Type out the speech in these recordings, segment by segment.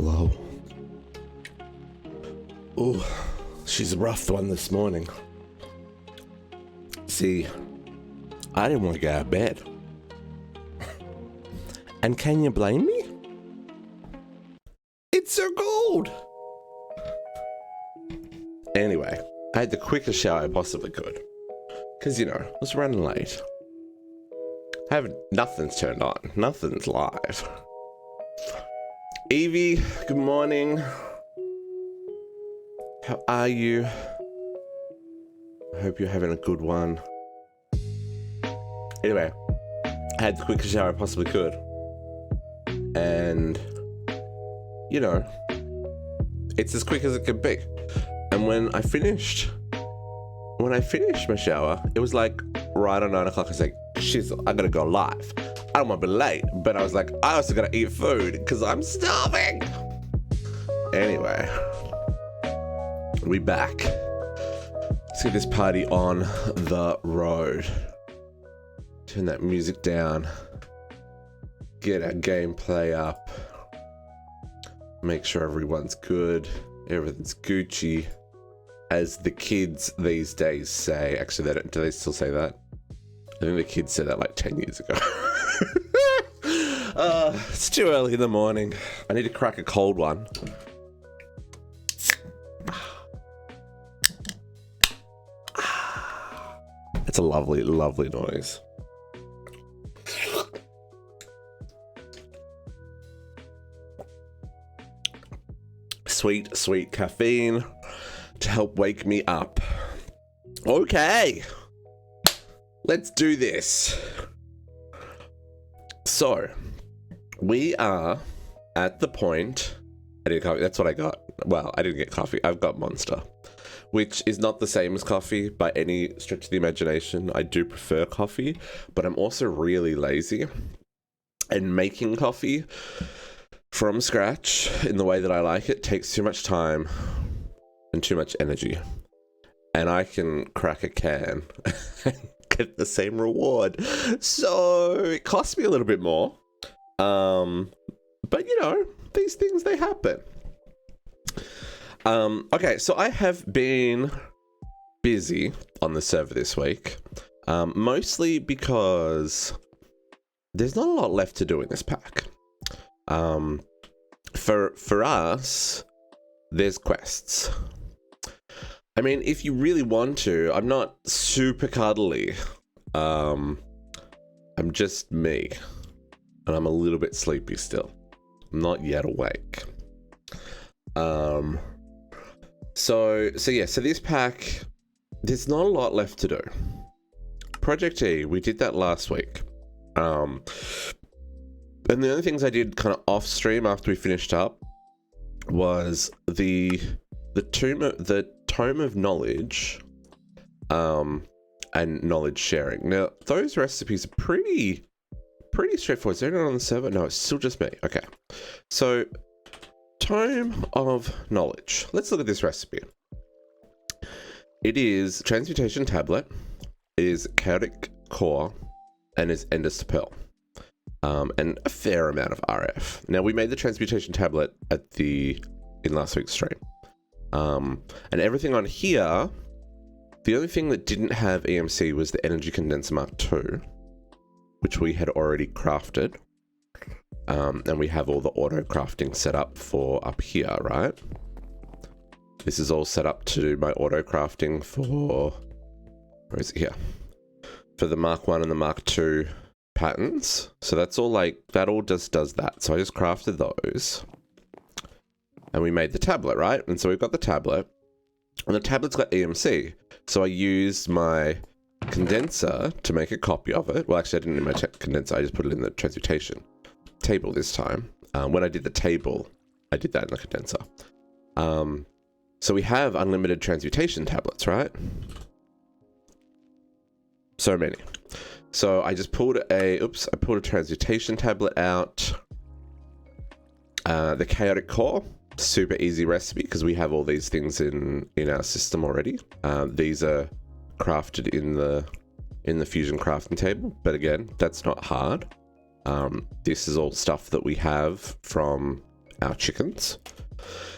Hello. Oh, she's a rough one this morning. See, I didn't want to get out of bed. And can you blame me? It's so cold. Anyway, I had the quickest shower I possibly could. Because, you know, I was running late. Nothing's turned on. Nothing's live. Evie, good morning. How are you? I hope you're having a good one. Anyway, I had the quickest shower I possibly could. And, you know, it's as quick as it could be. And when I finished my shower, it was like right on 9 o'clock. I was like, shizzle, I gotta go live. I don't want to be late, but I was like, I also gotta eat food because I'm starving. Anyway, we back. Let's get this party on the road. Turn that music down. Get our gameplay up. Make sure everyone's good. Everything's Gucci, as the kids these days say. Actually, they don't. Do they still say that? I think the kids said that like 10 years ago. It's too early in the morning. I need to crack a cold one. It's a lovely, lovely noise. Sweet, sweet caffeine to help wake me up. Okay. Let's do this. So, we are at the point... I didn't coffee. That's what I got. Well, I didn't get coffee. I've got Monster, which is not the same as coffee by any stretch of the imagination. I do prefer coffee, but I'm also really lazy. And making coffee from scratch in the way that I like it takes too much time and too much energy. And I can crack a can and get the same reward. So it costs me a little bit more. But you know, these things, they happen. Okay, so I have been busy on the server this week. Mostly because there's not a lot left to do in this pack. For us, there's quests. I mean, if you really want to, I'm not super cuddly. I'm just me. And I'm a little bit sleepy still. I'm not yet awake. So this pack, there's not a lot left to do. Project E, we did that last week. And the only things I did kind of off stream after we finished up was the Tome of Knowledge, and knowledge sharing. Now, those recipes are pretty straightforward. Is there anyone on the server? No, it's still just me. Okay. So, Tome of Knowledge. Let's look at this recipe. It is Transmutation Tablet, it is Chaotic Core, and is Endless Pearl. And a fair amount of RF. Now, we made the Transmutation Tablet in last week's stream. And everything on here, the only thing that didn't have EMC was the Energy Condenser Mark II, which we had already crafted. And we have all the auto crafting set up for up here, right? This is all set up to do my auto crafting for, where is it here? For the Mark 1 and the Mark 2 patterns. So that's all that all just does that. So I just crafted those. And we made the tablet, right? And so we've got the tablet. And the tablet's got EMC. So I used my condenser to make a copy of it. Well, actually, I didn't in my condenser. I just put it in the transmutation table this time. When I did the table, I did that in the condenser. So we have unlimited transmutation tablets, right? So many. So I just pulled I pulled a transmutation tablet out. The Chaotic Core, super easy recipe because we have all these things in our system already. These are crafted in the fusion crafting table, but again, that's not hard. This is all stuff that we have from our chickens.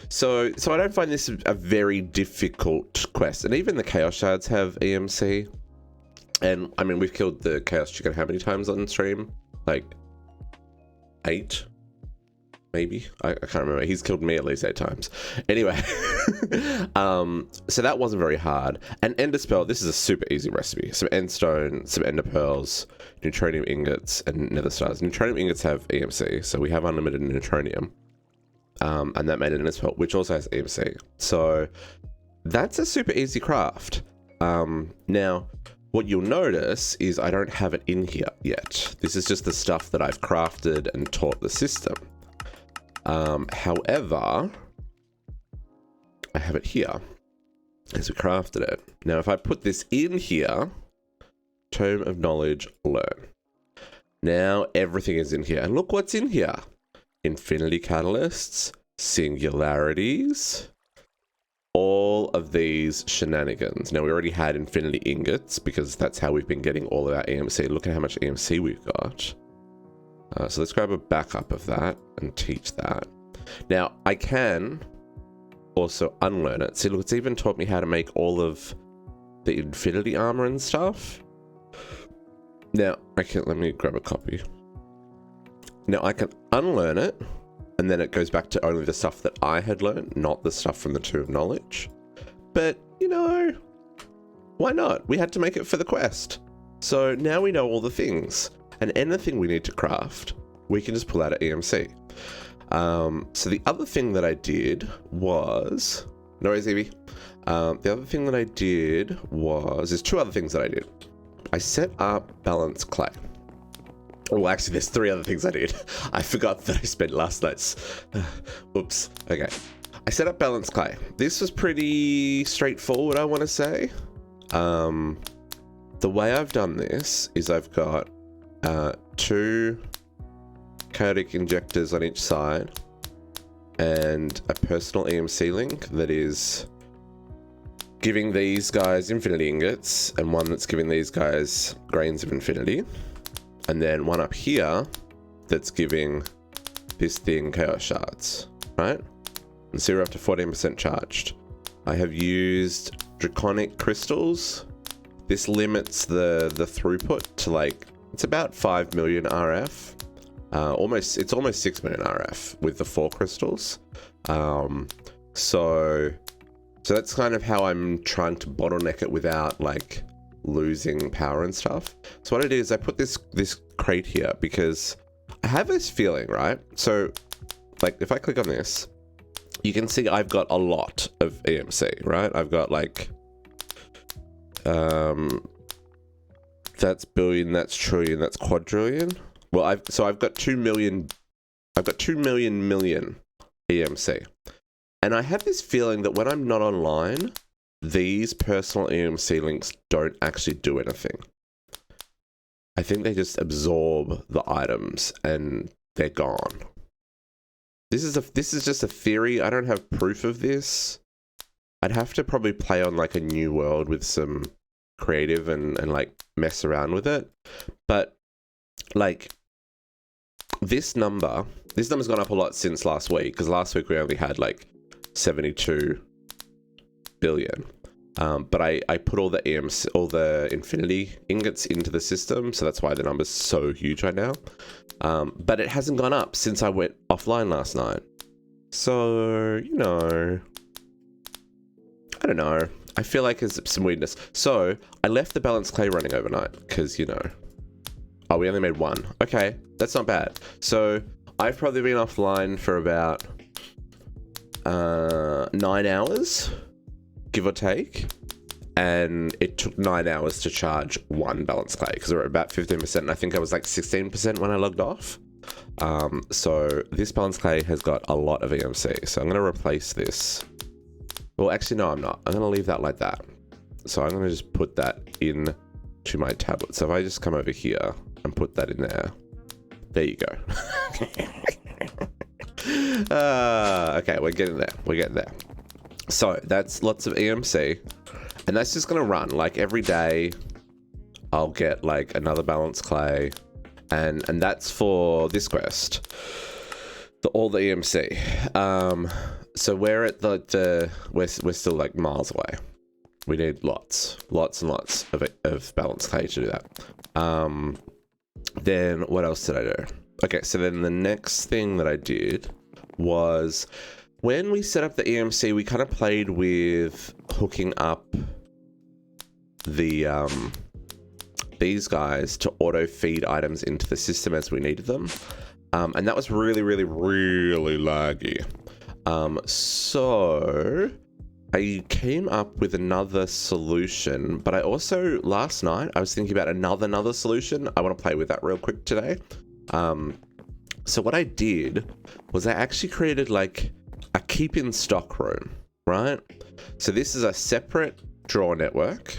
So I don't find this a very difficult quest. And even the chaos shards have EMC. And I mean, we've killed the chaos chicken how many times on stream? Like 8? Maybe? I can't remember. He's killed me at least 8 times. Anyway, so that wasn't very hard. And ender spell, this is a super easy recipe. Some end stone, some ender pearls, neutronium ingots, and nether stars. Neutronium ingots have EMC, so we have unlimited neutronium. And that made an ender spell, which also has EMC. So that's a super easy craft. Now, what you'll notice is I don't have it in here yet. This is just the stuff that I've crafted and taught the system. However, I have it here as we crafted it. Now, if I put this in here, Tome of Knowledge, learn. Now everything is in here. And look what's in here. Infinity catalysts, singularities, all of these shenanigans. Now, we already had infinity ingots because that's how we've been getting all of our EMC. Look at how much EMC we've got. So let's grab a backup of that and teach that. Now, I can also unlearn it. See, look, it's even taught me how to make all of the infinity armor and stuff. Now, let me grab a copy. Now, I can unlearn it, and then it goes back to only the stuff that I had learned, not the stuff from the Tomb of Knowledge. But, you know, why not? We had to make it for the quest. So now we know all the things. And anything we need to craft, we can just pull out an EMC. So the other thing that I did was... No worries, Evie. The other thing that I did was... There's 2 other things that I did. I set up balanced clay. Oh, actually, there's 3 other things I did. I forgot that I spent last night's... Oops. Okay. I set up balanced clay. This was pretty straightforward, I want to say. The way I've done this is I've got 2 chaotic injectors on each side and a personal EMC link that is giving these guys infinity ingots and one that's giving these guys grains of infinity, and then one up here that's giving this thing chaos shards, right? And so we're up to 14% charged. I have used draconic crystals. This limits the throughput to like, it's about 5 million RF. It's almost 6 million RF with the 4 crystals. So that's kind of how I'm trying to bottleneck it without like losing power and stuff. So what I did is I put this crate here because I have this feeling, right? So like if I click on this, you can see I've got a lot of EMC, right? I've got like, that's billion, that's trillion, that's quadrillion. Well, I've got 2 million, I've got 2 million EMC. And I have this feeling that when I'm not online, these personal EMC links don't actually do anything. I think they just absorb the items and they're gone. This is just a theory. I don't have proof of this. I'd have to probably play on like a new world with some creative and like mess around with it. But like this number's gone up a lot since last week, because last week we only had like 72 billion. But I put all the EMC, all the infinity ingots into the system, so that's why the number's so huge right now. But it hasn't gone up since I went offline last night. So, you know, I don't know. I feel like there's some weirdness. So I left the balanced clay running overnight because, you know, oh, we only made 1. Okay, that's not bad. So I've probably been offline for about 9 hours, give or take. And it took 9 hours to charge 1 balanced clay because we're at about 15%. And I think I was like 16% when I logged off. So this balanced clay has got a lot of EMC. So I'm going to replace this. Well, actually, no, I'm not. I'm going to leave that like that. So I'm going to just put that in to my tablet. So if I just come over here and put that in there, there you go. Okay, we're getting there. We're getting there. So that's lots of EMC. And that's just going to run. Like every day, I'll get like another balanced clay. And that's for this quest. all the EMC. So we're at we're still like miles away. We need lots and lots of balanced clay to do that. Then what else did I do? Okay, so then the next thing that I did was when we set up the EMC, we kind of played with hooking up the these guys to auto feed items into the system as we needed them. And that was really laggy. So I came up with another solution, but I also, last night, I was thinking about another solution. I want to play with that real quick today. So what I did was I actually created like a keep in stock room, right? So this is a separate drawer network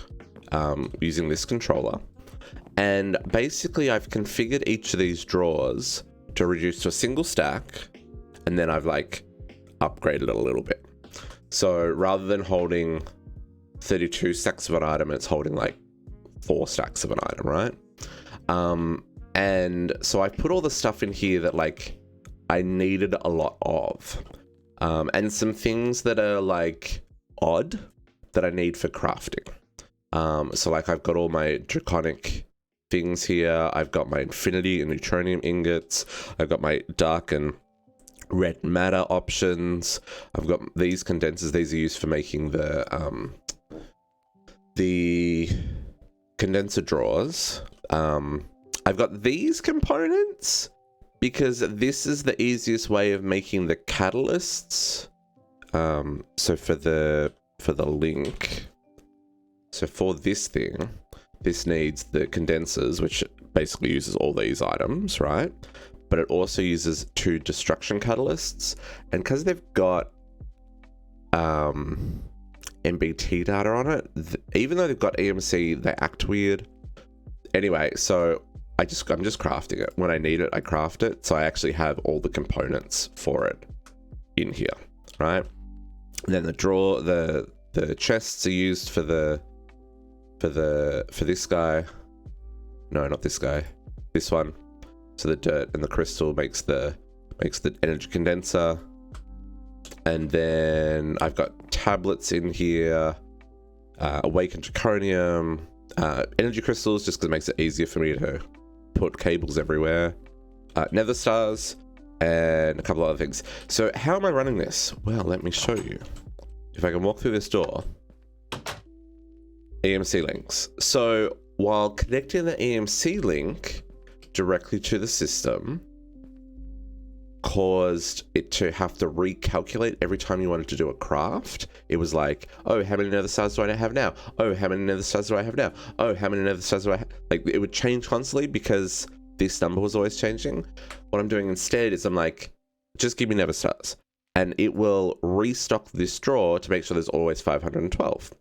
using this controller. And basically I've configured each of these drawers to reduce to a single stack. And then I've like upgraded it a little bit. So rather than holding 32 stacks of an item, it's holding like 4 stacks of an item, right? And so I put all the stuff in here that like I needed a lot of. And some things that are like odd that I need for crafting. So like I've got all my draconic things here. I've got my infinity and neutronium ingots. I've got my dark and red matter options. I've got these condensers. These are used for making the condenser drawers. I've got these components because this is the easiest way of making the catalysts. So for the link, so for this thing, this needs the condensers, which basically uses all these items, right? But it also uses 2 destruction catalysts, and because they've got MBT data on it, even though they've got EMC, they act weird. Anyway, so I'm just crafting it. When I need it, I craft it. So I actually have all the components for it in here, right? And then the drawer, the chests are used for this guy. No, not this guy. This one. So the dirt and the crystal makes the energy condenser. And then I've got tablets in here, awakened draconium, energy crystals, just because it makes it easier for me to put cables everywhere, nether stars, and a couple of other things. So how am I running this? Well, let me show you. If I can walk through this door, EMC links. So while connecting the EMC link directly to the system caused it to have to recalculate every time you wanted to do a craft. It was like, oh, how many nether stars do I have now? Oh, how many nether stars do I have now? Oh, how many nether stars do I have? Like, it would change constantly because this number was always changing. What I'm doing instead is I'm like, just give me nether stars. And it will restock this drawer to make sure there's always 512.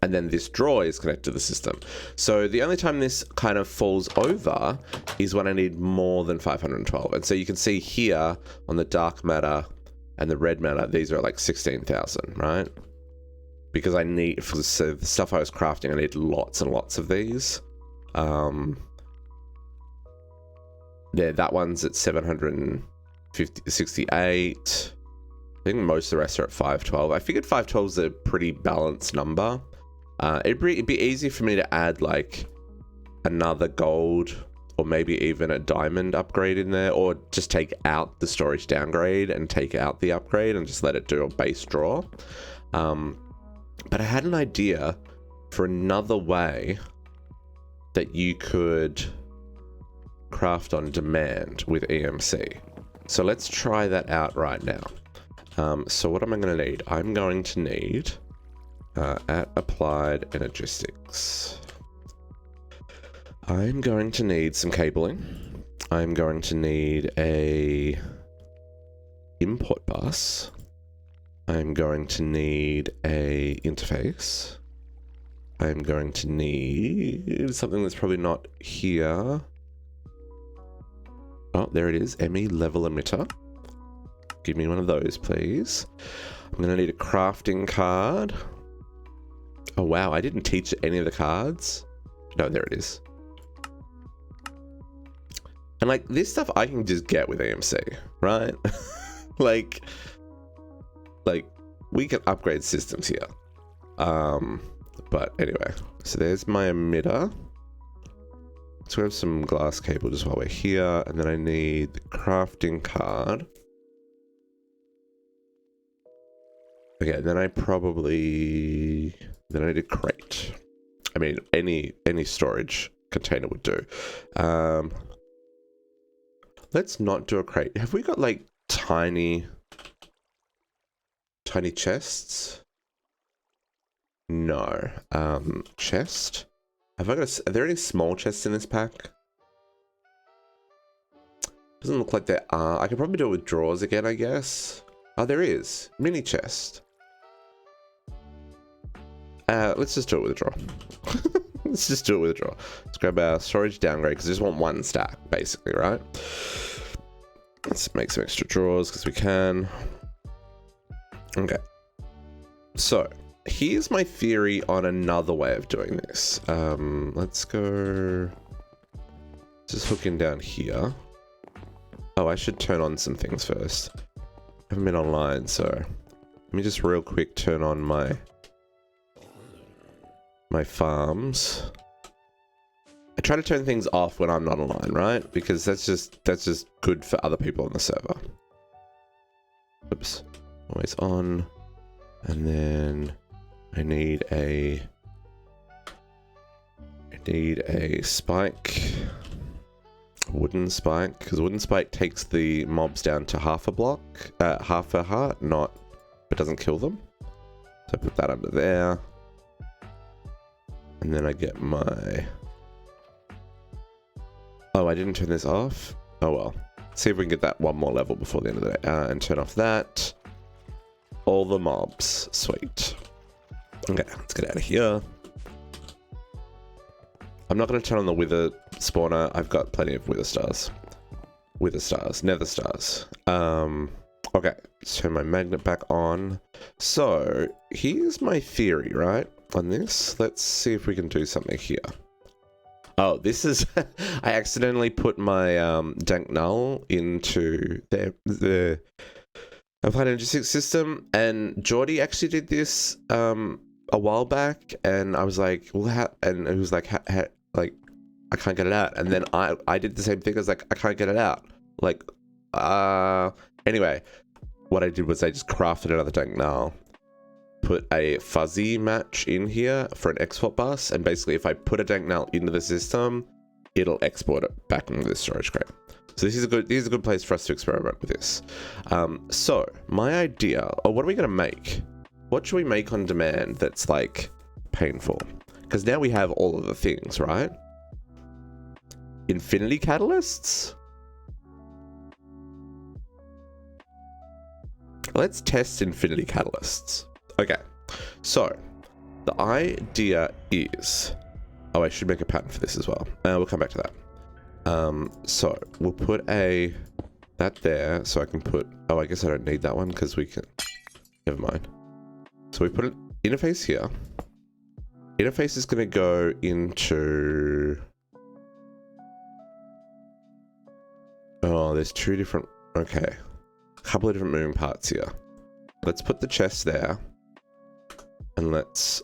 And then this drawer is connected to the system. So the only time this kind of falls over is when I need more than 512. And so you can see here on the dark matter and the red matter, these are like 16,000, right? Because I need, for the stuff I was crafting, I need lots and lots of these. Yeah, that one's at 768. I think most of the rest are at 512. I figured 512 is a pretty balanced number. It'd be easy for me to add like another gold or maybe even a diamond upgrade in there, or just take out the storage downgrade and take out the upgrade and just let it do a base draw. But I had an idea for another way that you could craft on demand with EMC. So let's try that out right now. So what am I going to need? I'm going to need at applied energistics. I'm going to need some cabling. I'm going to need a input bus. I'm going to need a interface. I'm going to need something that's probably not here. Oh, there it is. ME level emitter. Give me one of those, please. I'm going to need a crafting card. Oh, wow. I didn't teach any of the cards. No, there it is. And like this stuff I can just get with EMC, right? like we can upgrade systems here. But anyway, so there's my emitter. Let's grab some glass cable just while we're here, and then I need the crafting card. Okay, then I need a crate. I mean, any storage container would do. Let's not do a crate. Have we got like tiny chests? No. Chest? Are there any small chests in this pack? Doesn't look like there are. I could probably do it with drawers again, I guess. Oh, there is. Mini chest. Let's just do it with a drawer. Let's just do it with a drawer. Let's grab our storage downgrade because I just want one stack, basically, right? Let's make some extra drawers because we can. Okay. So, here's my theory on another way of doing this. Let's go... Just hooking down here. Oh, I should turn on some things first. I haven't been online, so... Let me just real quick turn on my farms. I try to turn things off when I'm not online, right? Because that's just good for other people on the server. Oops. Always on. And then I need a spike. A wooden spike, because a wooden spike takes the mobs down to half a heart, it doesn't kill them. So I put that under there. And then I get my... Oh, I didn't turn this off? Oh well. See if we can get that one more level before the end of the day. And turn off that. All the mobs. Sweet. Okay, let's get out of here. I'm not going to turn on the wither spawner. I've got plenty of wither stars. Wither stars. Nether stars. Okay, let's turn my magnet back on. So, here's my theory, right? On this, let's see if we can do something here. Oh, this is... I accidentally put my dank null into the applied energy system, and Geordie actually did this a while back, and I was like, well, and it was like, like, I can't get it out. And then I did the same thing. I was like, I can't get it out. Like, anyway, what I did was I just crafted another dank null, put a fuzzy match in here for an export bus, and basically if I put a dank null into the system, it'll export it back into the storage crate. So this is a good place for us to experiment with this. So my idea, what are we gonna make? What should we make on demand that's like painful? Because now we have all of the things, right? Infinity catalysts? Let's test infinity catalysts. Okay, so the idea is... Oh, I should make a pattern for this as well. We'll come back to that. So we'll put that there, so I can put... Oh, I guess I don't need that one because we can... Never mind. So we put an interface here. Interface is going to go into... Oh, there's two different... Okay. A couple of different moving parts here. Let's put the chest there. And let's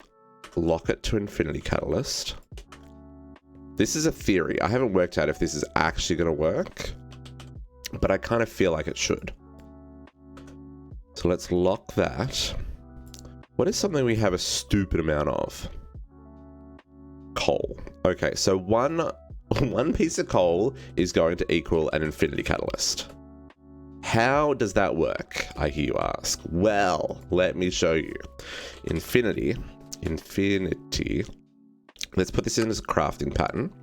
lock it to Infinity Catalyst. This is a theory. I haven't worked out if this is actually going to work. But I kind of feel like it should. So let's lock that. What is something we have a stupid amount of? Coal. Okay, so one piece of coal is going to equal an Infinity Catalyst. How does that work, I hear you ask? Well, let me show you. Infinity. Let's put this in as a crafting pattern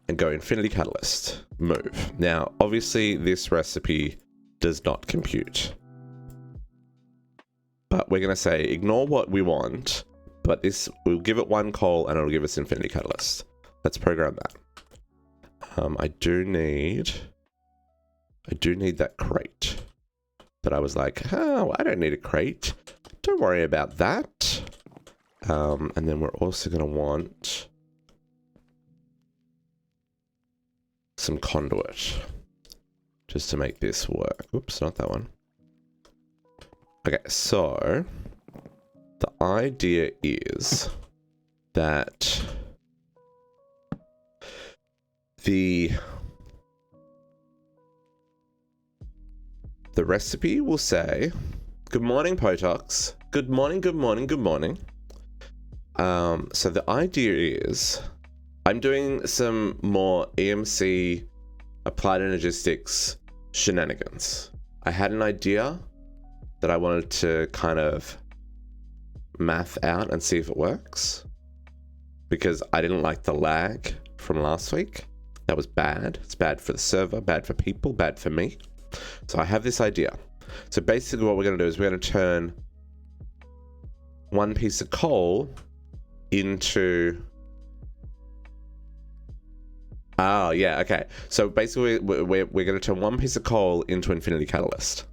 and go Infinity Catalyst. Move. Now, obviously, this recipe does not compute. But we're going to say, ignore what we want, but this, we'll give it one coal and it'll give us Infinity Catalyst. Let's program that. I do need that crate. But I was like, oh, I don't need a crate. Don't worry about that. And then we're also going to want some conduit just to make this work. Oops, not that one. Okay, so the idea is that the recipe will say, good morning, Potox. Good morning, good morning, good morning. So the idea is I'm doing some more EMC applied energistics shenanigans. I had an idea that I wanted to kind of math out and see if it works, because I didn't like the lag from last week. That was bad. It's bad for the server, bad for people, bad for me. So I have this idea. So basically what we're going to do is we're going to turn one piece of coal into... Oh, yeah, okay. So basically we're going to turn one piece of coal into Infinity Catalyst.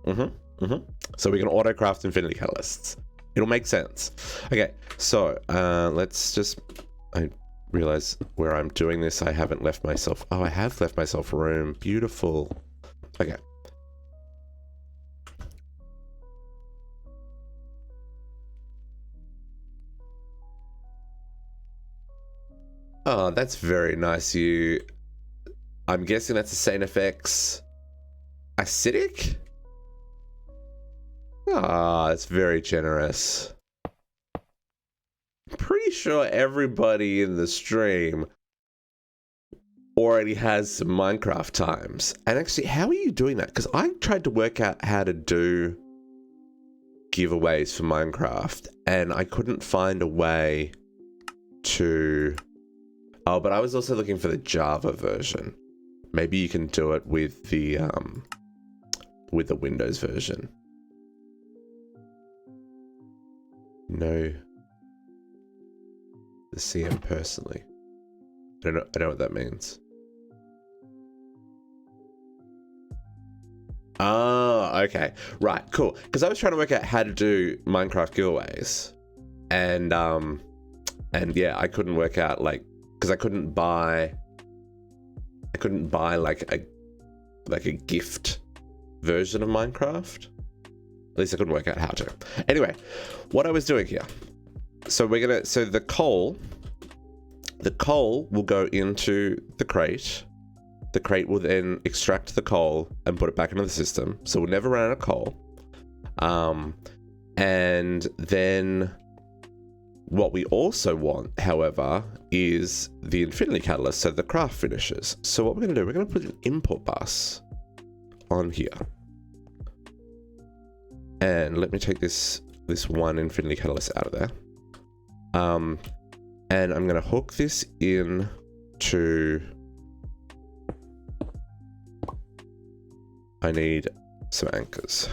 So we can auto-craft Infinity Catalysts. It'll make sense. Okay, so let's just... I realize where I'm doing this, I haven't left myself... Oh, I have left myself room. Beautiful. Okay. Oh, that's very nice. I'm guessing that's a Saint FX acidic? Ah, that's very generous. I'm pretty sure everybody in the stream already has some Minecraft times. And actually, how are you doing that? Because I tried to work out how to do giveaways for Minecraft, and I couldn't find a way to... Oh, but I was also looking for the Java version. Maybe you can do it with the Windows version. No. The CM personally. I know what that means. Oh, okay. Right, cool. Because I was trying to work out how to do Minecraft giveaways. And yeah, I couldn't work out, like, because I couldn't buy like a gift version of Minecraft. At least I couldn't work out how to. Anyway, what I was doing here. So the coal will go into the crate. The crate will then extract the coal and put it back into the system. So we'll never run out of coal. And then what we also want, however, is the Infinity Catalyst, so the craft finishes. So what we're going to do, we're going to put an import bus on here. And let me take this one Infinity Catalyst out of there. And I'm going to hook this in to... I need some anchors.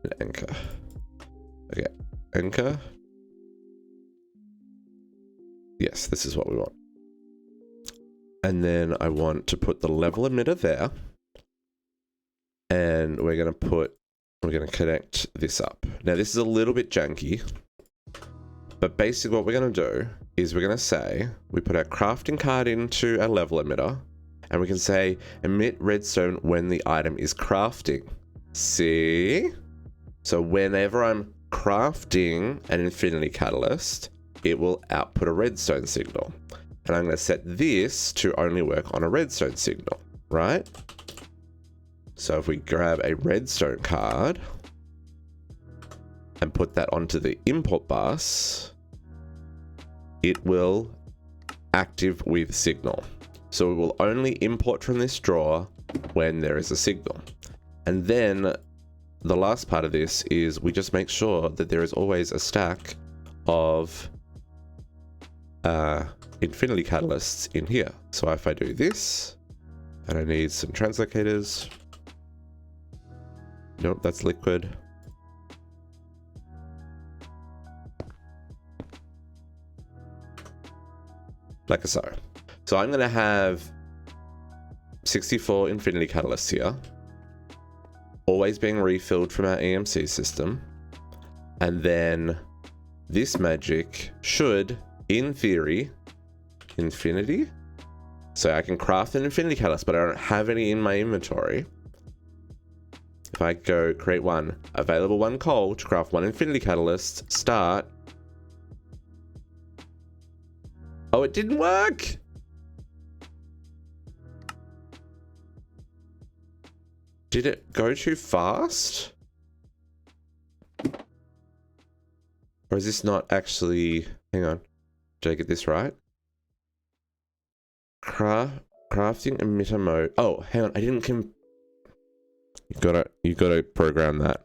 An anchor. Okay. Anchor. Yes, this is what we want. And then I want to put the level emitter there. And we're going to connect this up. Now this is a little bit janky, but basically what we're going to do is we're going to say, we put our crafting card into our level emitter, and we can say emit redstone when the item is crafting. See? So whenever I'm crafting an Infinity Catalyst, it will output a redstone signal. And I'm going to set this to only work on a redstone signal, right? So if we grab a redstone card and put that onto the import bus, it will active with signal. So we will only import from this drawer when there is a signal. And then the last part of this is we just make sure that there is always a stack of Infinity Catalysts in here. So if I do this, and I need some translocators. Nope, that's liquid. Like so. So I'm going to have 64 Infinity Catalysts here, always being refilled from our EMC system. And then this magic should, in theory, infinity. So I can craft an infinity catalyst, but I don't have any in my inventory. If I go create one, available 1 coal to craft 1 infinity catalyst, start. Oh, it didn't work. Did it go too fast? Or is this not actually, hang on. Did I get this right? Crafting emitter mode. Oh, hang on, I didn't you gotta program that.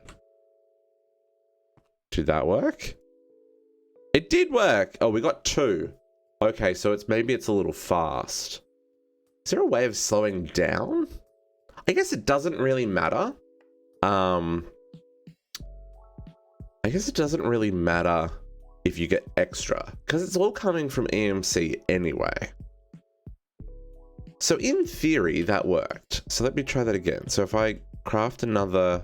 Did that work? It did work. Oh, we got 2. Okay, so maybe it's a little fast. Is there a way of slowing down? I guess it doesn't really matter. I guess it doesn't really matter if you get extra, because it's all coming from EMC anyway. So in theory, that worked. So let me try that again. So if I craft another,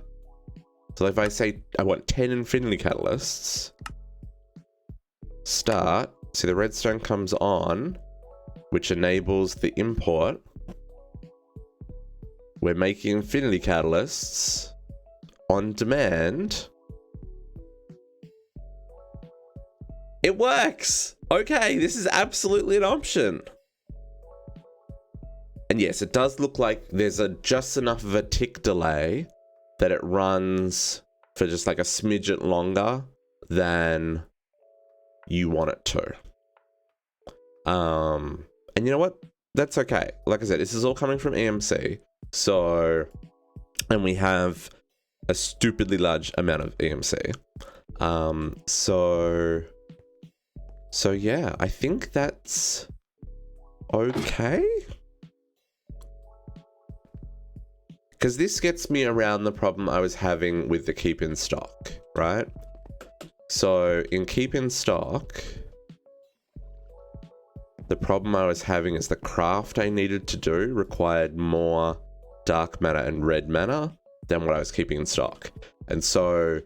so if I say I want 10 infinity catalysts, start, see the redstone comes on, which enables the import. We're making infinity catalysts on demand. It works. Okay, this is absolutely an option. And yes, it does look like there's just enough of a tick delay that it runs for just like a smidget longer than you want it to. And you know what? That's okay. Like I said, this is all coming from EMC. So, and we have a stupidly large amount of EMC. So yeah, I think that's okay. Because this gets me around the problem I was having with the keep in stock, right? So in keep in stock, the problem I was having is the craft I needed to do required more dark matter and red matter than what I was keeping in stock. And so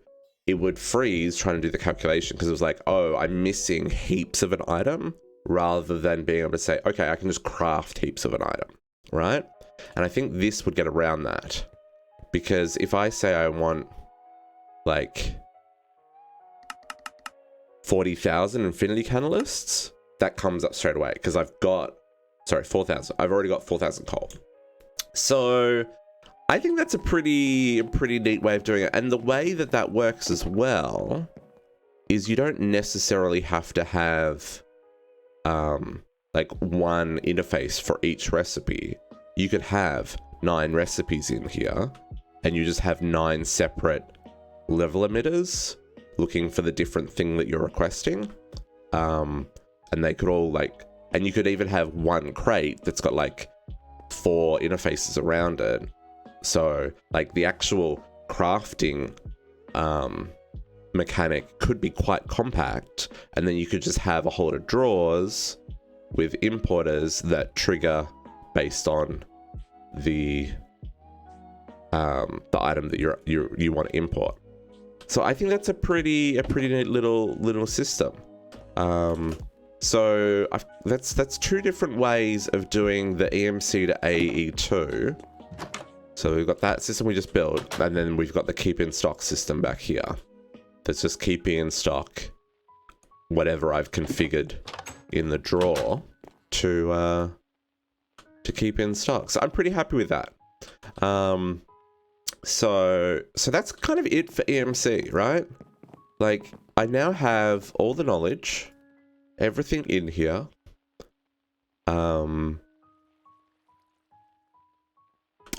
it would freeze trying to do the calculation because it was like, oh, I'm missing heaps of an item rather than being able to say, okay, I can just craft heaps of an item, right? And I think this would get around that, because if I say I want like 40,000 infinity catalysts, that comes up straight away because I've got, 4,000. I've already got 4,000 coal. So I think that's a pretty neat way of doing it. And the way that that works as well is you don't necessarily have to have like one interface for each recipe. You could have 9 recipes in here and you just have 9 separate level emitters looking for the different thing that you're requesting. And they could all like, and you could even have one crate that's got like 4 interfaces around it. So like the actual crafting mechanic could be quite compact, and then you could just have a whole lot of drawers with importers that trigger based on the item that you want to import. So I think that's a pretty neat little system. So that's 2 different ways of doing the EMC to AE2. So we've got that system we just built, and then we've got the keep in stock system back here. That's just keeping in stock whatever I've configured in the drawer to keep in stock. So I'm pretty happy with that. So that's kind of it for EMC, right? Like I now have all the knowledge, everything in here.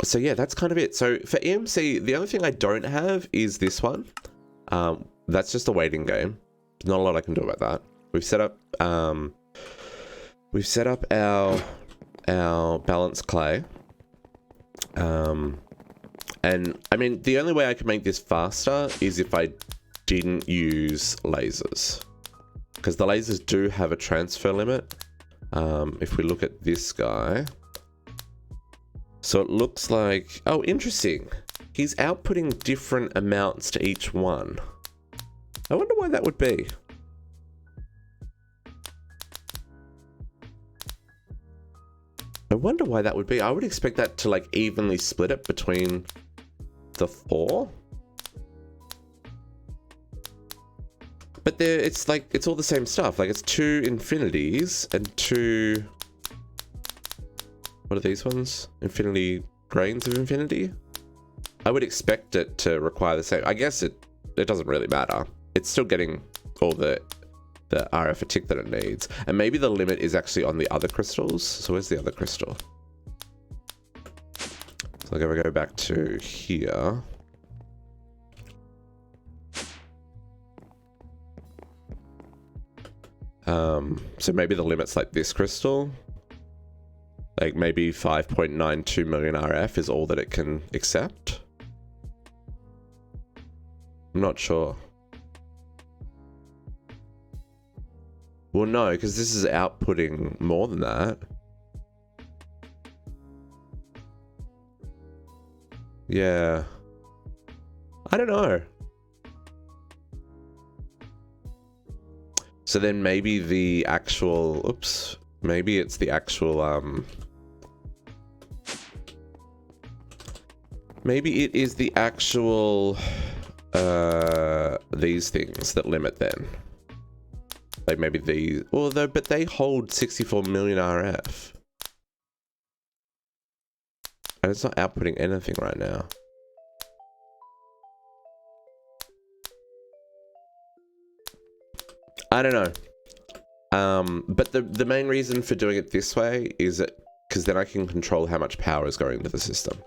So yeah, that's kind of it. So for EMC, the only thing I don't have is this one. That's just a waiting game. There's not a lot I can do about that. We've set up our balanced clay. And I mean, the only way I could make this faster is if I didn't use lasers, because the lasers do have a transfer limit. If we look at this guy, so it looks like, oh, interesting. He's outputting different amounts to each one. I wonder why that would be. wonder why that would be. I would expect that to like evenly split it between the 4. But it's like, it's all the same stuff. Like it's 2 infinities and 2... What are these ones? Infinity grains of infinity? I would expect it to require the same. I guess it doesn't really matter. It's still getting all the RF a tick that it needs. And maybe the limit is actually on the other crystals. So where's the other crystal? So I'm gonna go back to here. So maybe the limit's like this crystal. Like maybe 5.92 million RF is all that it can accept. I'm not sure. Well, no, because this is outputting more than that. Yeah. I don't know. So then maybe the actual... Oops. Maybe it's the actual... Maybe it is the actual... these things that limit then. Like maybe these... Although, but they hold 64 million RF. And it's not outputting anything right now. I don't know. But the main reason for doing it this way is that because then I can control how much power is going into the system.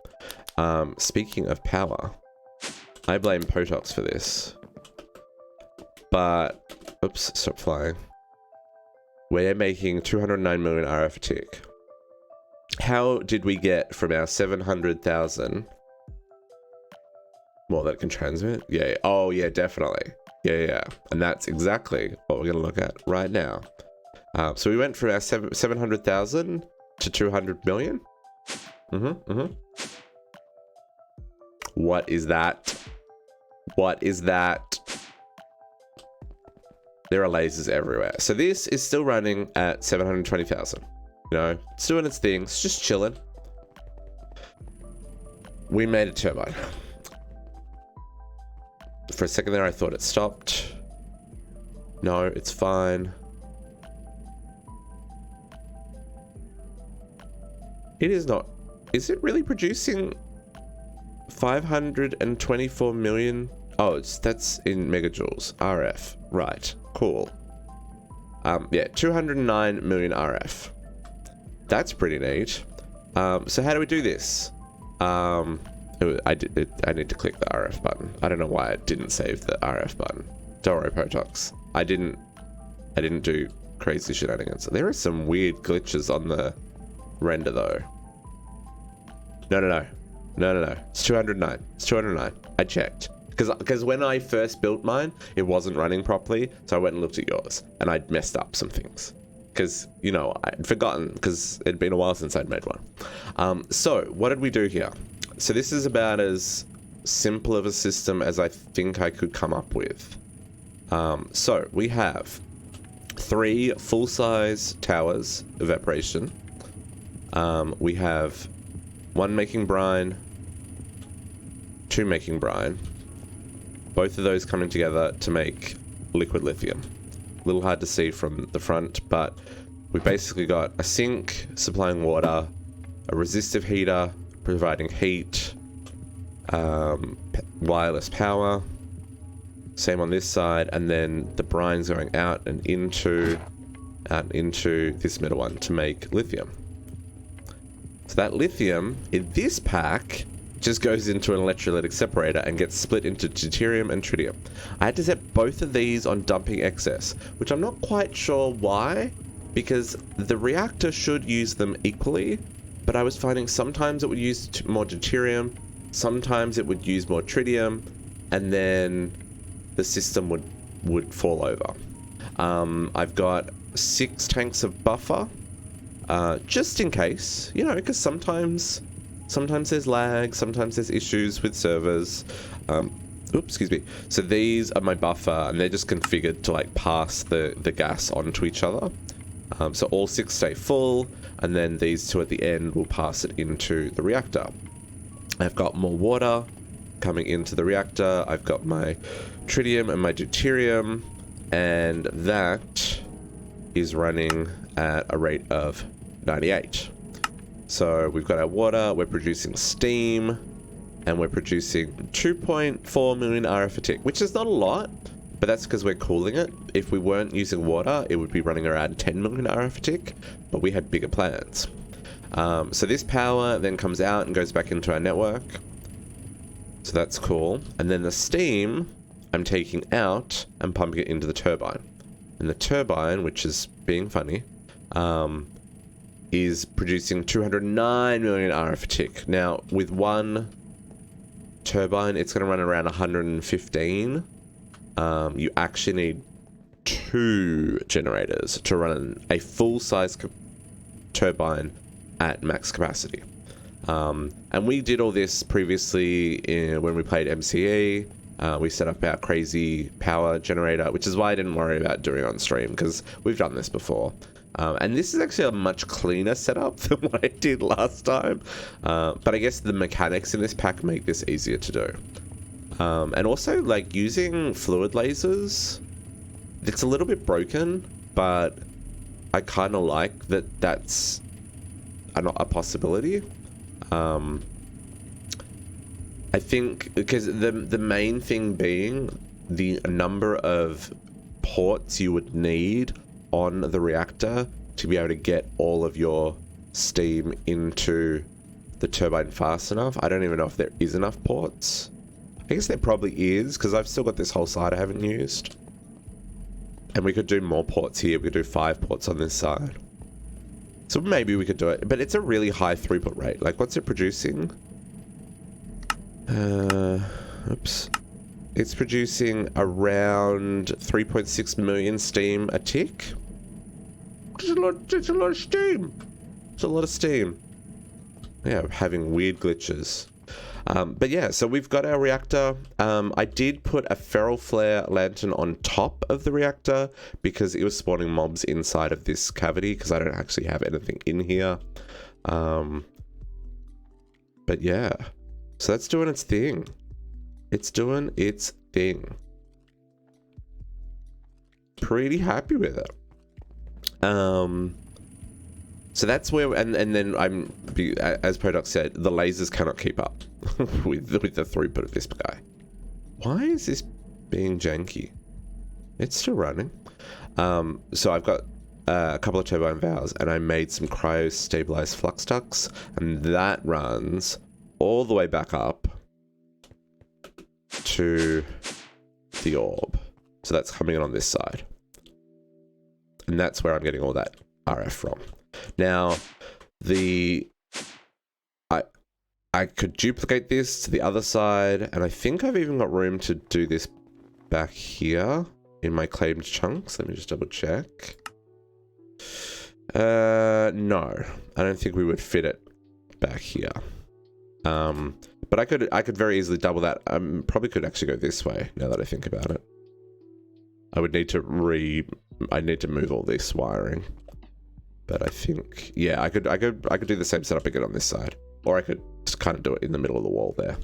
Speaking of power, I blame Potox for this. But, oops, stop flying. We're making 209 million RF a tick. How did we get from our 700,000 more that it can transmit? Yeah. Oh, yeah, definitely. Yeah. And that's exactly what we're going to look at right now. So we went from our 700,000 to 200 million. What is that? What is that? There are lasers everywhere. So this is still running at 720,000. You know, it's doing its thing. It's just chilling. We made a turbine. For a second there, I thought it stopped. No, it's fine. It is not. Is it really producing 524 million? Oh, that's in megajoules. RF. Right. Cool. Yeah, 209 million RF. That's pretty neat. So how do we do this? I need to click the RF button. I don't know why it didn't save the RF button. Don't worry, Potox. I didn't do crazy shenanigans. There are some weird glitches on the render though. No. It's 209. It's 209. I checked. Because when I first built mine, it wasn't running properly. So I went and looked at yours and I'd messed up some things. Because, you know, I'd forgotten because it'd been a while since I'd made one. So what did we do here? So this is about as simple of a system as I think I could come up with. So we have 3 full-size towers, evaporation. We have 1 making brine, 2 making brine. Both of those coming together to make liquid lithium. A little hard to see from the front, but we basically got a sink supplying water, a resistive heater providing heat, wireless power, same on this side, and then the brine's going out and into this middle one to make lithium. So that lithium in this pack just goes into an electrolytic separator and gets split into deuterium and tritium. I had to set both of these on dumping excess, which I'm not quite sure why, because the reactor should use them equally, but I was finding sometimes it would use more deuterium, sometimes it would use more tritium, and then the system would fall over. I've got 6 tanks of buffer, just in case, you know, because sometimes there's lag, sometimes there's issues with servers. Oops, excuse me. So these are my buffer, and they're just configured to like pass the gas onto each other. So all 6 stay full, and then these 2 at the end will pass it into the reactor. I've got more water coming into the reactor. I've got my tritium and my deuterium, and that is running at a rate of 98. So we've got our water, we're producing steam, and we're producing 2.4 million RF a tick, which is not a lot, but that's because we're cooling it. If we weren't using water, it would be running around 10 million RF a tick, but we had bigger plans. So this power then comes out and goes back into our network. So that's cool. And then the steam I'm taking out and pumping it into the turbine. And the turbine, which is being funny, is producing 209 million RF a tick. Now, with one turbine, it's going to run around 115. You actually need 2 generators to run a full-size turbine at max capacity. And we did all this previously when we played MCE. We set up our crazy power generator, which is why I didn't worry about doing it on stream, because we've done this before. And this is actually a much cleaner setup than what I did last time. But I guess the mechanics in this pack make this easier to do. And also, like, using fluid lasers, it's a little bit broken, but I kind of like that that's a possibility. I think because the main thing being the number of ports you would need on the reactor to be able to get all of your steam into the turbine fast enough. I don't even know if there is enough ports. I guess there probably is, because I've still got this whole side I haven't used. And we could do more ports here. We could do 5 ports on this side. So maybe we could do it, but it's a really high throughput rate. Like, what's it producing? Oops. It's producing around 3.6 million steam a tick. It's a lot of steam. It's a lot of steam. Yeah, having weird glitches. But yeah, so we've got our reactor. I did put a feral flare lantern on top of the reactor because it was spawning mobs inside of this cavity, because I don't actually have anything in here. But yeah, so that's doing its thing. It's doing its thing. Pretty happy with it. So that's where, and then as Product said, the lasers cannot keep up with the throughput of this guy. Why is this being janky? It's still running. So I've got a couple of turbine valves, and I made some cryo-stabilized flux ducts, and that runs all the way back up to the orb. So that's coming in on this side. And that's where I'm getting all that RF from. Now, I could duplicate this to the other side, and I think I've even got room to do this back here in my claimed chunks. Let me just double check. No, I don't think we would fit it back here. But I could very easily double that. Probably could actually go this way now that I think about it. I would need to move all this wiring. But I think, yeah, I could do the same setup again on this side, or I could just kind of do it in the middle of the wall there.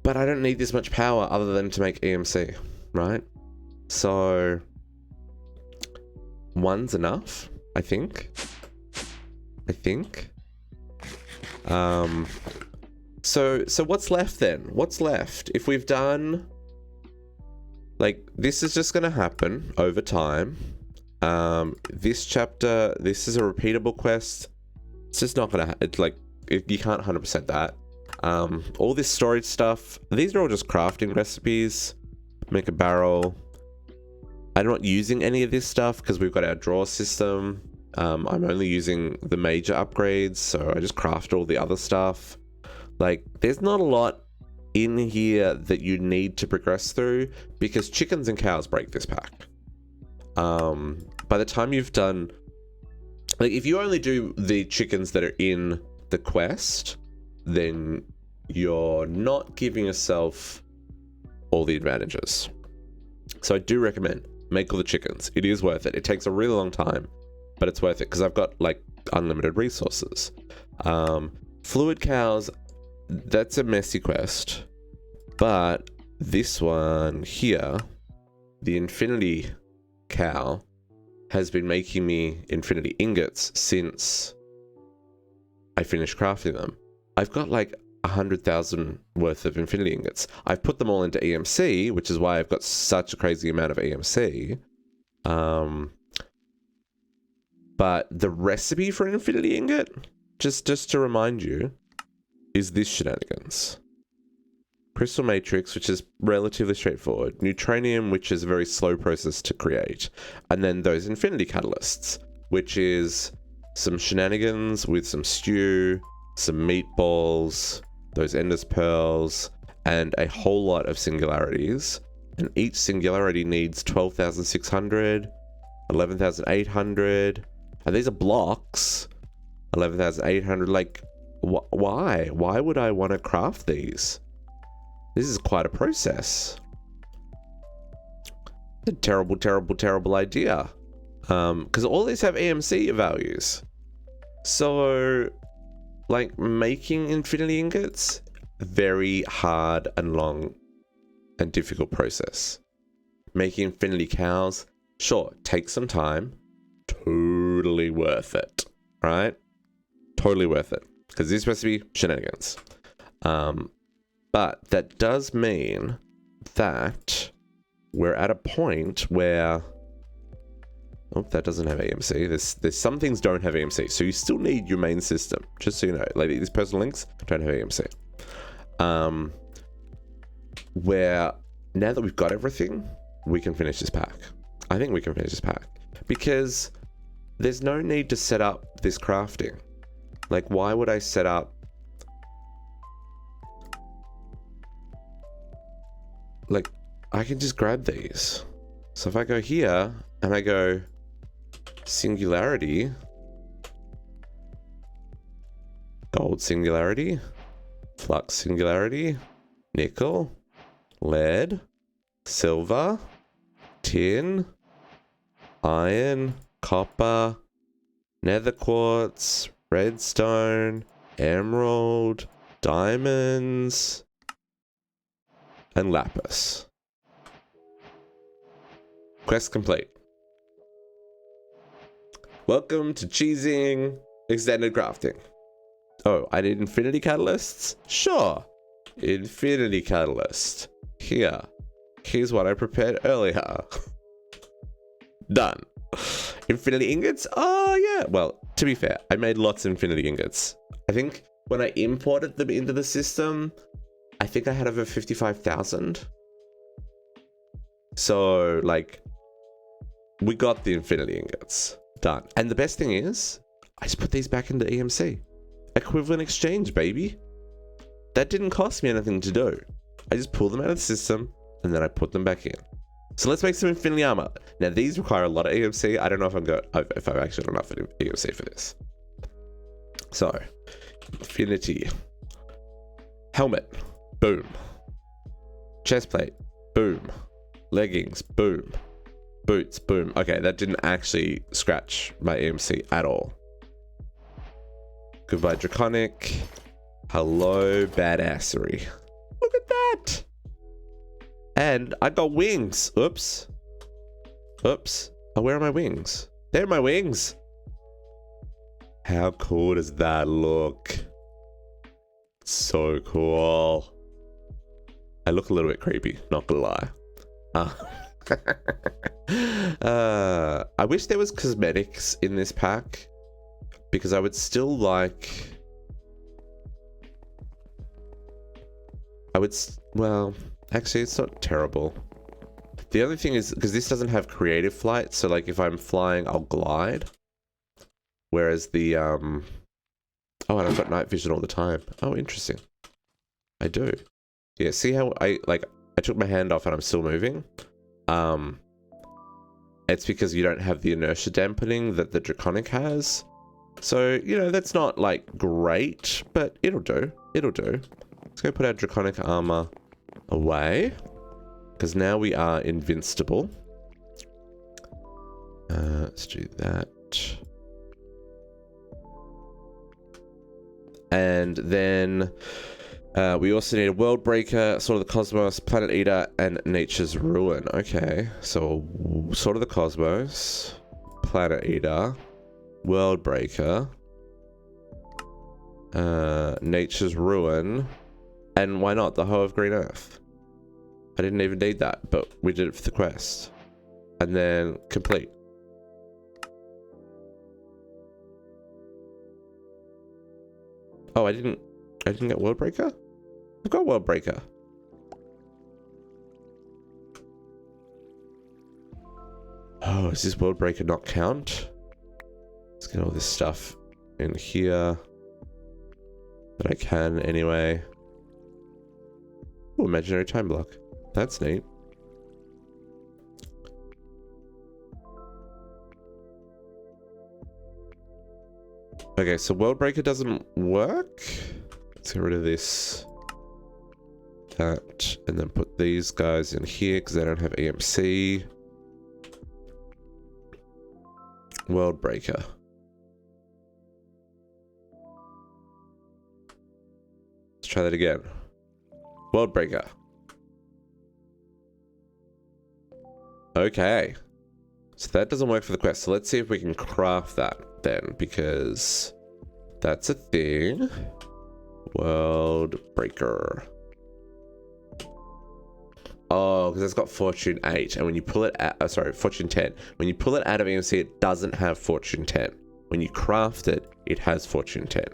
But I don't need this much power other than to make EMC, right? So 1's enough, I think. So what's left then? What's left? If we've done, like, this is just gonna happen over time. This chapter, this is a repeatable quest. It's just not gonna, it's like, you can't 100% that. All this storage stuff, these are all just crafting recipes. Make a barrel. I'm not using any of this stuff because we've got our draw system. I'm only using the major upgrades, so I just craft all the other stuff. Like, there's not a lot in here that you need to progress through, because chickens and cows break this pack. By the time you've done, like, if you only do the chickens that are in the quest, then you're not giving yourself all the advantages. So I do recommend make all the chickens. It is worth it. It takes a really long time, but it's worth it because I've got like unlimited resources. Fluid cows, that's a messy quest, but this one here, the infinity cow, has been making me infinity ingots since I finished crafting them. I've got like 100,000 worth of infinity ingots. I've put them all into EMC, which is why I've got such a crazy amount of EMC. But the recipe for an infinity ingot, just to remind you, is this shenanigans. Crystal matrix, which is relatively straightforward. Neutronium, which is a very slow process to create. And then those infinity catalysts, which is some shenanigans with some stew, some meatballs, those Ender's pearls, and a whole lot of singularities. And each singularity needs 12,600, 11,800. And these are blocks. 11,800. Like, why? Why would I want to craft these? This is quite a process. It's a terrible, terrible, terrible idea. Because all these have EMC values. So, like, making infinity ingots, very hard and long and difficult process. Making infinity cows, sure, takes some time. Totally worth it, right? Totally worth it. Because this recipe, shenanigans. But that does mean that we're at a point where... Oh, that doesn't have AMC. There's some things don't have AMC. So you still need your main system. Just so you know. Like these personal links don't have AMC. Where now that we've got everything, we can finish this pack. I think we can finish this pack. Because there's no need to set up this crafting. Like, why would I set up... Like, I can just grab these. So if I go here and I go singularity, gold singularity, flux singularity, nickel, lead, silver, tin, iron, copper, nether quartz, redstone, emerald, diamonds, and lapis. Quest complete. Welcome to cheesing extended crafting. Oh, I need infinity catalysts? Sure. Infinity catalyst. Here's what I prepared earlier. Done. Infinity ingots? Oh, yeah. Well, to be fair, I made lots of infinity ingots. I think when I imported them into the system, I think I had over 55,000. So, like, we got the infinity ingots. Done. And the best thing is, I just put these back into EMC. Equivalent exchange, baby. That didn't cost me anything to do. I just pulled them out of the system, and then I put them back in. So let's make some infinity armor. Now, these require a lot of EMC. I don't know if I've actually got enough EMC for this. So, infinity. Helmet. Boom. Chestplate. Boom. Leggings. Boom. Boots. Boom. Okay, that didn't actually scratch my EMC at all. Goodbye, Draconic. Hello, badassery. Look at that. And I got wings. Oops. Oops. Oh, where are my wings? There are my wings. How cool does that look? So cool. I look a little bit creepy, not gonna lie. I wish there was cosmetics in this pack, because I would still like... well, actually it's not terrible. The only thing is, because this doesn't have creative flight, so like if I'm flying, I'll glide. Whereas the, oh, and I've got night vision all the time. Oh, interesting. I do. Yeah, see how I took my hand off and I'm still moving? It's because you don't have the inertia dampening that the Draconic has. So, you know, that's not, like, great, but it'll do. It'll do. Let's go put our Draconic armor away, because now we are invincible. Let's do that. And then we also need a world breaker, Sword of the Cosmos, Planet Eater, and Nature's Ruin. Okay, so Sword of the Cosmos, Planet Eater, world breaker, Nature's Ruin, and why not the Hoe of Green Earth? I didn't even need that, but we did it for the quest. And then complete. Oh, I didn't get world breaker? I've got world breaker. Oh, does this world breaker not count? Let's get all this stuff in here that I can anyway. Oh, imaginary time block. That's neat. Okay, so world breaker doesn't work. Let's get rid of this, that, and then put these guys in here because they don't have EMC. World breaker. Let's try that again. World breaker. Okay. So that doesn't work for the quest. So let's see if we can craft that then, because that's a thing. World breaker. Oh, because it's got Fortune 8, and when you pull it out, sorry, Fortune 10. When you pull it out of EMC, it doesn't have Fortune 10. When you craft it, it has Fortune 10.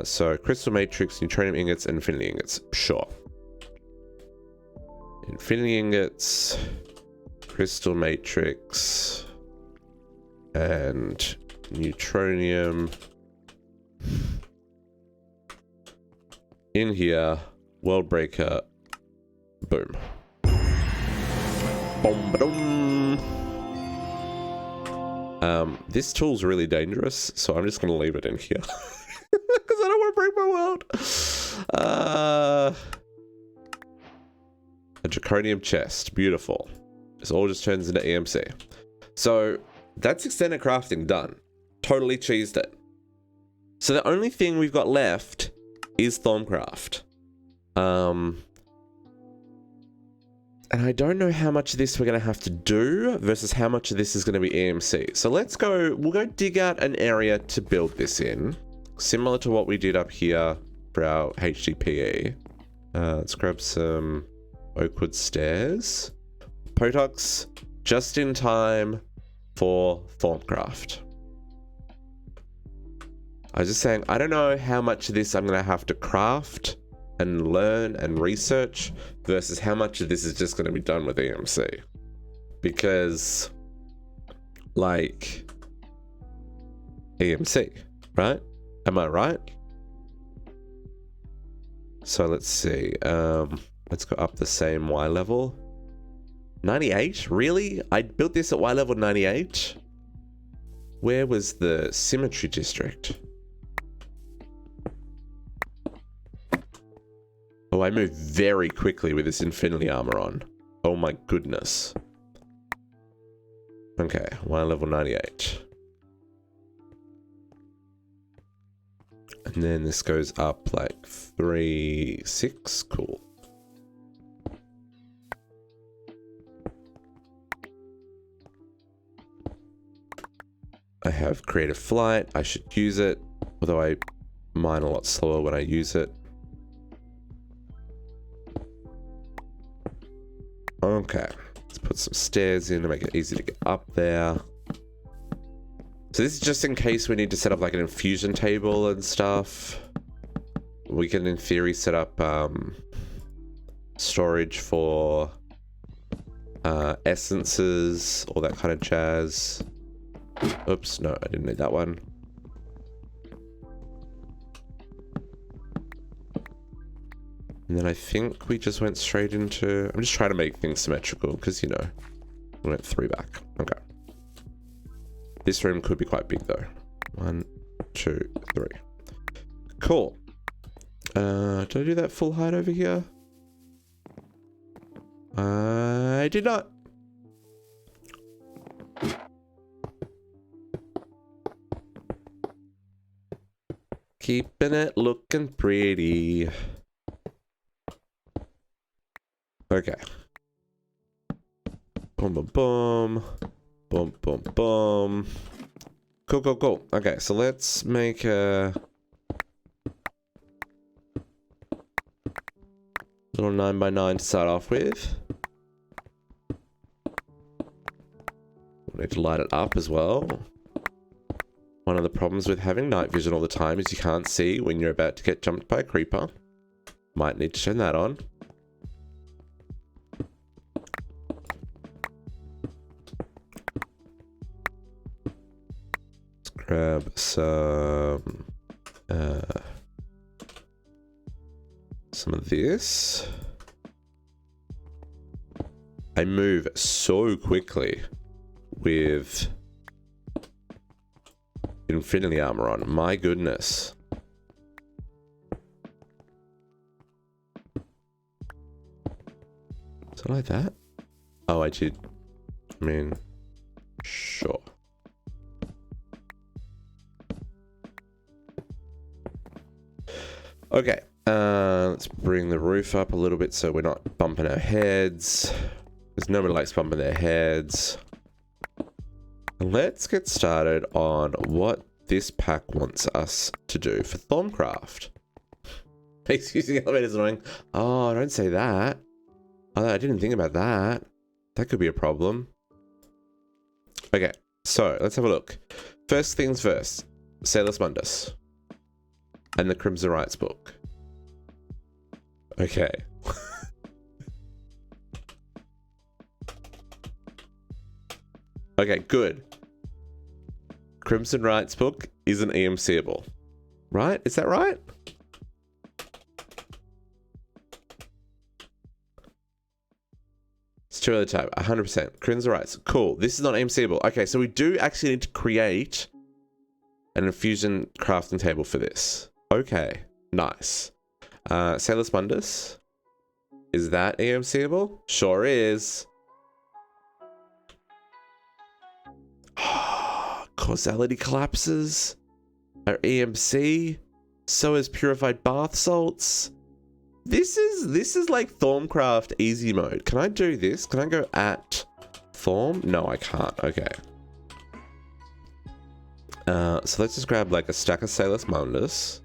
So Crystal Matrix, Neutronium Ingots, and Infinity Ingots. Sure. Infinity Ingots, Crystal Matrix, and Neutronium. In here, World Breaker. Boom. Boom, ba-dum. This tool's really dangerous, so I'm just gonna leave it in here. Because I don't want to break my world. A draconium chest. Beautiful. This all just turns into EMC. So that's extended crafting done. Totally cheesed it. So the only thing we've got left is Thormcraft. And I don't know how much of this we're going to have to do versus how much of this is going to be EMC. So let's go, we'll go dig out an area to build this in. Similar to what we did up here for our HDPE. Let's grab some Oakwood stairs. Potox, just in time for Thormcraft. I was just saying, I don't know how much of this I'm going to have to craft and learn and research versus how much of this is just going to be done with EMC. Because, like, EMC, right? Am I right? So let's see. Let's go up the same Y level. 98? Really? I built this at Y level 98? Where was the symmetry district? Oh, I moved very quickly with this infinity armor on. Oh my goodness. Okay, Y level 98. And then this goes up like 3, 6. Cool. I have creative flight. I should use it, although I mine a lot slower when I use it. Okay, let's put some stairs in to make it easy to get up there. So this is just in case we need to set up like an infusion table and stuff. We can in theory set up storage for essences, all that kind of jazz. Oops, no, I didn't need that one. And then I think we just went straight into... I'm just trying to make things symmetrical because, you know, we went 3 back. Okay. This room could be quite big though. 1, 2, 3. Cool. Did I do that full height over here? I did not. Keeping it looking pretty. Okay. Boom, boom, boom. Boom, boom, boom. Cool, cool, cool. Okay, so let's make a little 9x9 to start off with. We need to light it up as well. One of the problems with having night vision all the time is you can't see when you're about to get jumped by a creeper. Might need to turn that on. Let's grab some of this. I move so quickly with infinity armor on. My goodness. Is it like that? Oh, I did. I mean, sure. Okay. Let's bring the roof up a little bit so we're not bumping our heads. Because nobody likes bumping their heads. Let's get started on what this pack wants us to do for Thormcraft. Makes using elevators annoying. Oh, don't say that. Oh, I didn't think about that. That could be a problem. Okay, so let's have a look. First things first. Salus Mundus. And the Crimson Rites book. Okay. Okay, good. Crimson Rites book isn't EMCable. Right? Is that right? It's too early to type. 100%. Crimson Rites. Cool. This is not EMCable. Okay, so we do actually need to create an infusion crafting table for this. Okay. Nice. Salus Mundus. Is that EMCable? Sure is. Causality collapses are EMC. So is purified bath salts. This is like Thormcraft easy mode. Can I do this? Can I go at Thorm? No, I can't. Okay. So let's just grab like a stack of Salus Mundus.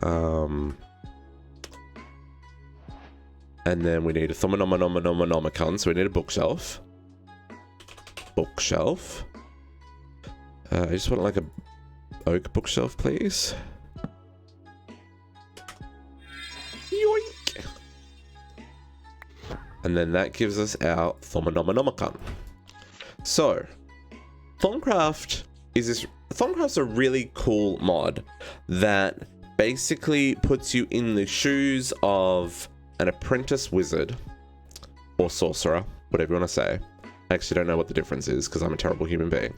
And then we need a Thorminomonomicon, so we need a bookshelf. Bookshelf. I just want like a oak bookshelf, please. Yoink! And then that gives us our Thorminomonomicon. So, Thormcraft is this. Thormcraft's a really cool mod that basically puts you in the shoes of an apprentice wizard or sorcerer, whatever you want to say. I actually don't know what the difference is because I'm a terrible human being.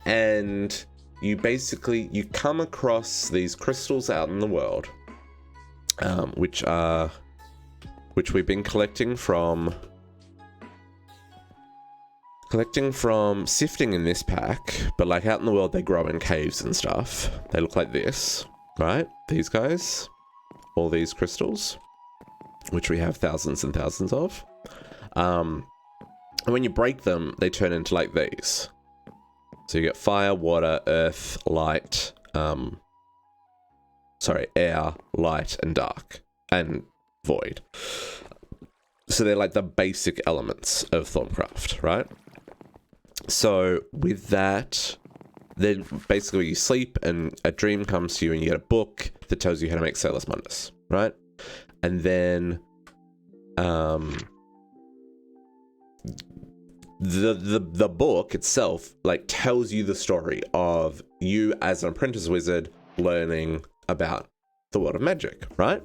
And you come across these crystals out in the world, which we've been collecting from sifting in this pack, but like out in the world they grow in caves and stuff. They look like this, right? These guys, all these crystals, which we have thousands and thousands of. And when you break them, they turn into like these. So you get fire, water, earth, light, air, light, and dark, and void. So they're like the basic elements of Thormcraft, right? So with that, then basically you sleep and a dream comes to you and you get a book that tells you how to make Salus Mundus, right? And then the book itself like tells you the story of you as an apprentice wizard learning about the world of magic, right?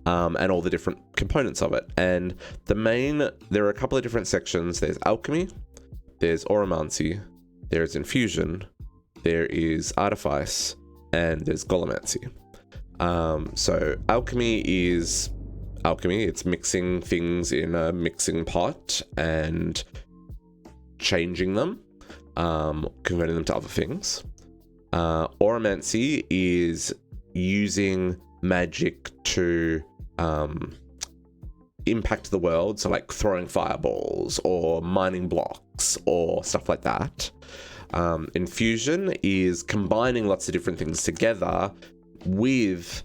And all the different components of it. And there are a couple of different sections. There's alchemy, there's oromancy, there's infusion, there is artifice, and there's golemancy. So alchemy is alchemy. It's mixing things in a mixing pot and changing them, converting them to other things. Oromancy is using magic to impact the world, so like throwing fireballs or mining blocks or stuff like that. Infusion is combining lots of different things together with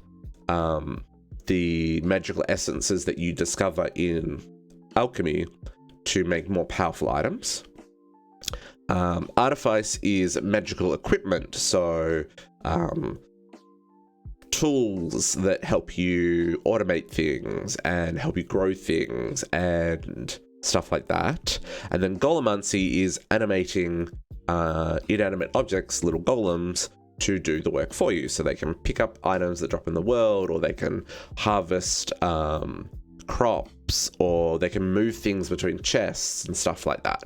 the magical essences that you discover in alchemy to make more powerful items. Artifice is magical equipment, so tools that help you automate things and help you grow things and stuff like that. And then golemancy is animating inanimate objects, little golems, to do the work for you. So they can pick up items that drop in the world, or they can harvest crops, or they can move things between chests and stuff like that.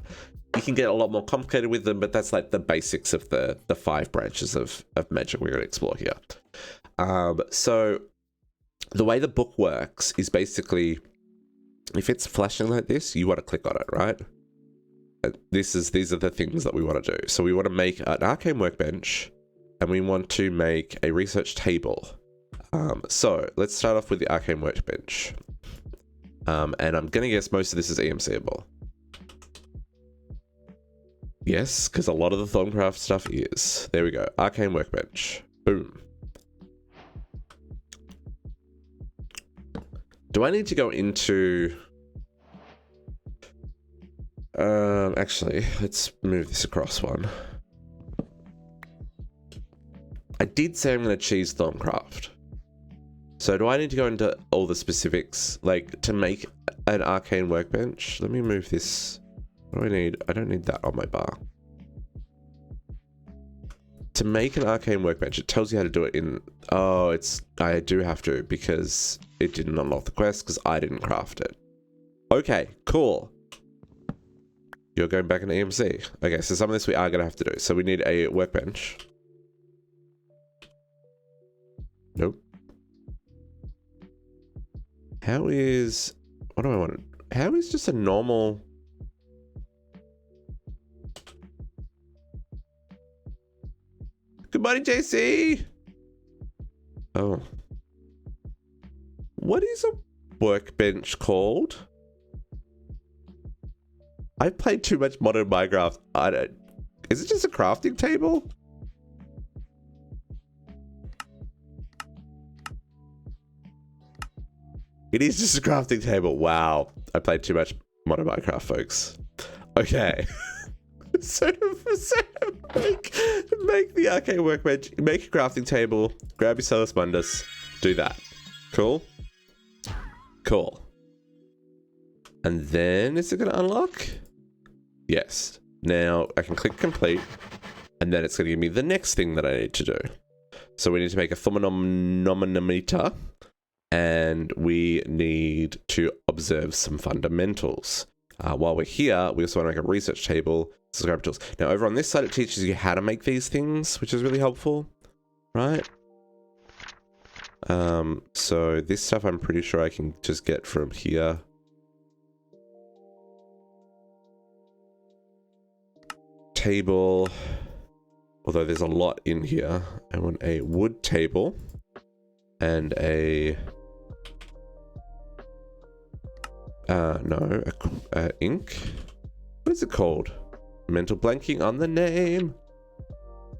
You can get a lot more complicated with them, but that's like the basics of the 5 branches of magic we're going to explore here. So the way the book works is basically, if it's flashing like this, you want to click on it, right? These are the things that we want to do. So we want to make an arcane workbench, and we want to make a research table. So let's start off with the arcane workbench. And I'm going to guess most of this is EMCable. Yes, because a lot of the Thorncraft stuff is. There we go. Arcane workbench. Boom. Do I need to go into... actually, let's move this across one. I did say I'm going to choose Thorncraft. So do I need to go into all the specifics, like to make an arcane workbench? Let me move this. What do I need? I don't need that on my bar. To make an arcane workbench, it tells you how to do it in... Oh, I do have to, because it didn't unlock the quest, because I didn't craft it. Okay, cool. You're going back into EMC. Okay, so some of this we are going to have to do. So we need a workbench. Nope. How is... What do I want? How is just a normal... Good morning, JC! Oh. What is a workbench called? I've played too much modern Minecraft. I don't... Is it just a crafting table? It is just a crafting table. Wow. I played too much modern Minecraft, folks. Okay. So make the arcane workbench, make a crafting table, grab your Solus Mundus, do that. Cool? Cool. And then is it going to unlock? Yes. Now I can click complete, and then it's going to give me the next thing that I need to do. So we need to make a thermometer, and we need to observe some fundamentals. While we're here, we also want to make a research table, subscribe tools. Now over on this side, it teaches you how to make these things, which is really helpful, right? So this stuff I'm pretty sure I can just get from here. Table, although there's a lot in here. I want a wood table and a ink. What is it called? Mental blanking on the name.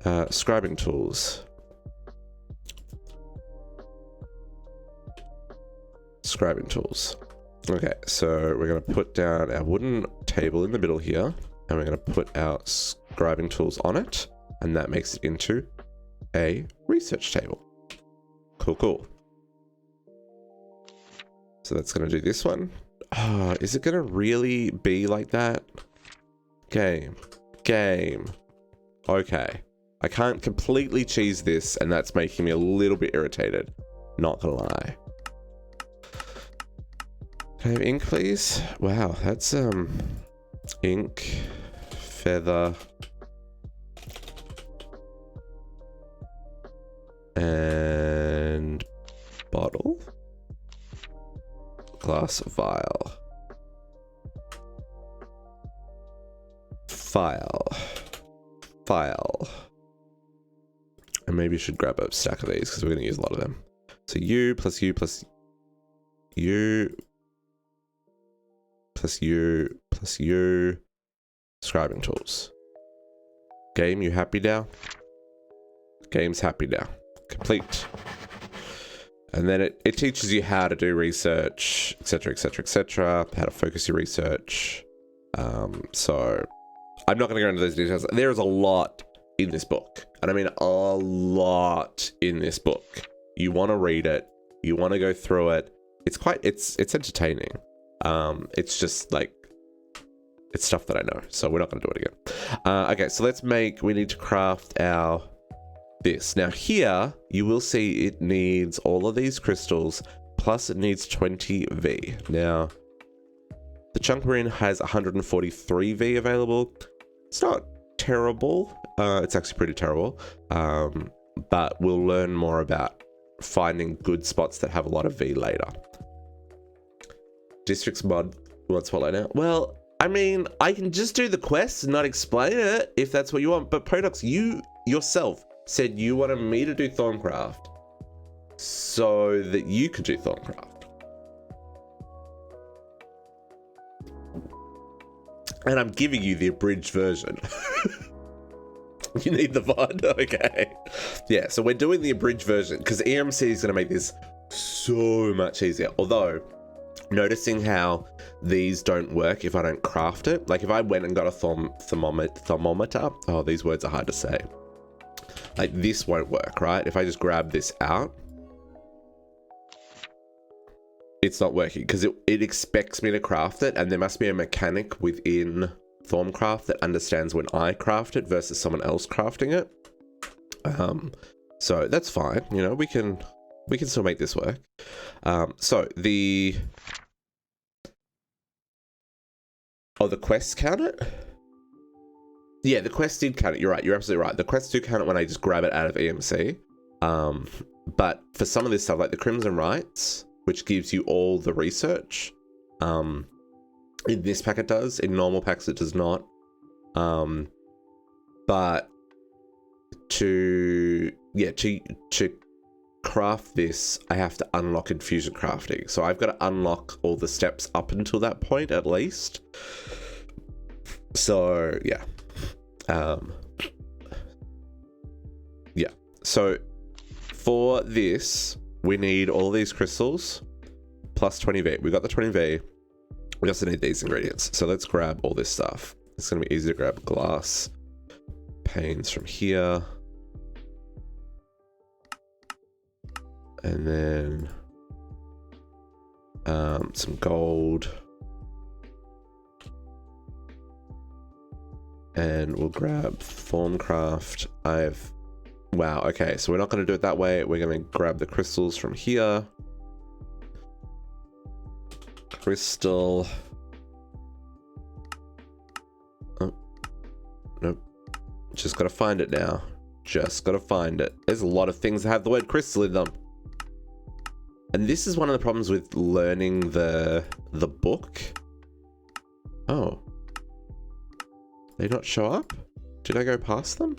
Scribing tools. Scribing tools. Okay, so we're going to put down our wooden table in the middle here, and we're going to put our scribing tools on it, and that makes it into a research table. Cool, cool. So that's going to do this one. Oh, is it going to really be like that? Game. Okay. I can't completely cheese this, and that's making me a little bit irritated. Not gonna lie. Can I have ink, please? Wow, that's, ink, feather, and bottle, glass vial, file, maybe you should grab a stack of these because we're going to use a lot of them. So U plus U plus U plus U plus U. Scribing tools. Game, you happy now? Game's happy now. Complete. And then it teaches you how to do research, etc, etc, etc, how to focus your research. So I'm not going to go into those details. There is a lot in this book, and I mean a lot in this book. You want to read it, you want to go through it. It's entertaining. It's just like, it's stuff that I know, so we're not going to do it again. Okay, so we need to craft this. Now here, you will see it needs all of these crystals, plus it needs 20 V. Now, the chunk we're in has 143 V available. It's not terrible. It's actually pretty terrible. But we'll learn more about finding good spots that have a lot of V later. Districts mod, what's what now? Well, I mean, I can just do the quests and not explain it if that's what you want. But Podox, you yourself said you wanted me to do Thorncraft so that you could do Thorncraft. And I'm giving you the abridged version. You need the VOD? Okay. Yeah, so we're doing the abridged version because EMC is going to make this so much easier. Although, noticing how these don't work if I don't craft it. Like if I went and got a thermometer. Oh, these words are hard to say. Like this won't work, right? If I just grab this out, it's not working because it expects me to craft it, and there must be a mechanic within Thorncraft that understands when I craft it versus someone else crafting it. So that's fine. You know, we can still make this work. So the quests count it? Yeah, the quests did count it. You're right. You're absolutely right. The quests do count it when I just grab it out of EMC. But for some of this stuff, like the Crimson Rites, which gives you all the research, in this pack it does. In normal packs it does not. But to craft this, I have to unlock infusion crafting. So I've got to unlock all the steps up until that point at least. So yeah. Yeah. So for this, we need all these crystals plus 20V. We got the 20V. We also need these ingredients. So let's grab all this stuff. It's going to be easy to grab glass panes from here. And then some gold. And we'll grab Thorncraft. Wow, okay, so we're not going to do it that way. We're going to grab the crystals from here. Crystal. Oh, nope. Just got to find it now. Just got to find it. There's a lot of things that have the word crystal in them. And this is one of the problems with learning the book. Oh. They not show up? Did I go past them?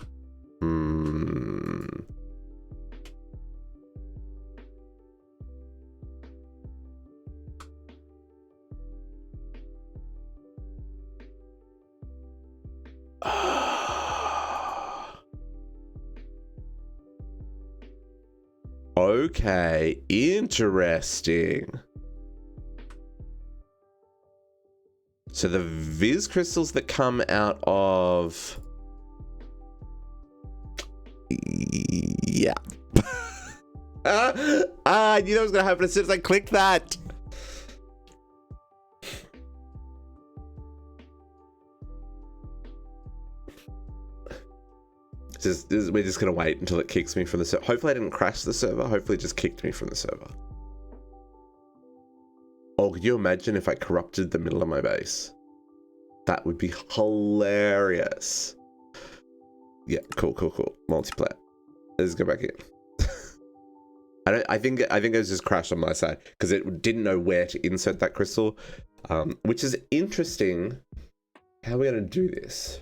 Okay, interesting. So the Viz crystals that come out of... Yeah. I knew that was going to happen as soon as I clicked that. We're just going to wait until it kicks me from the server. Hopefully I didn't crash the server. Hopefully it just kicked me from the server. Oh, could you imagine if I corrupted the middle of my base? That would be hilarious. Yeah, cool. Multiplayer. Let's go back in. I think it was just crashed on my side because it didn't know where to insert that crystal, which is interesting. How are we going to do this?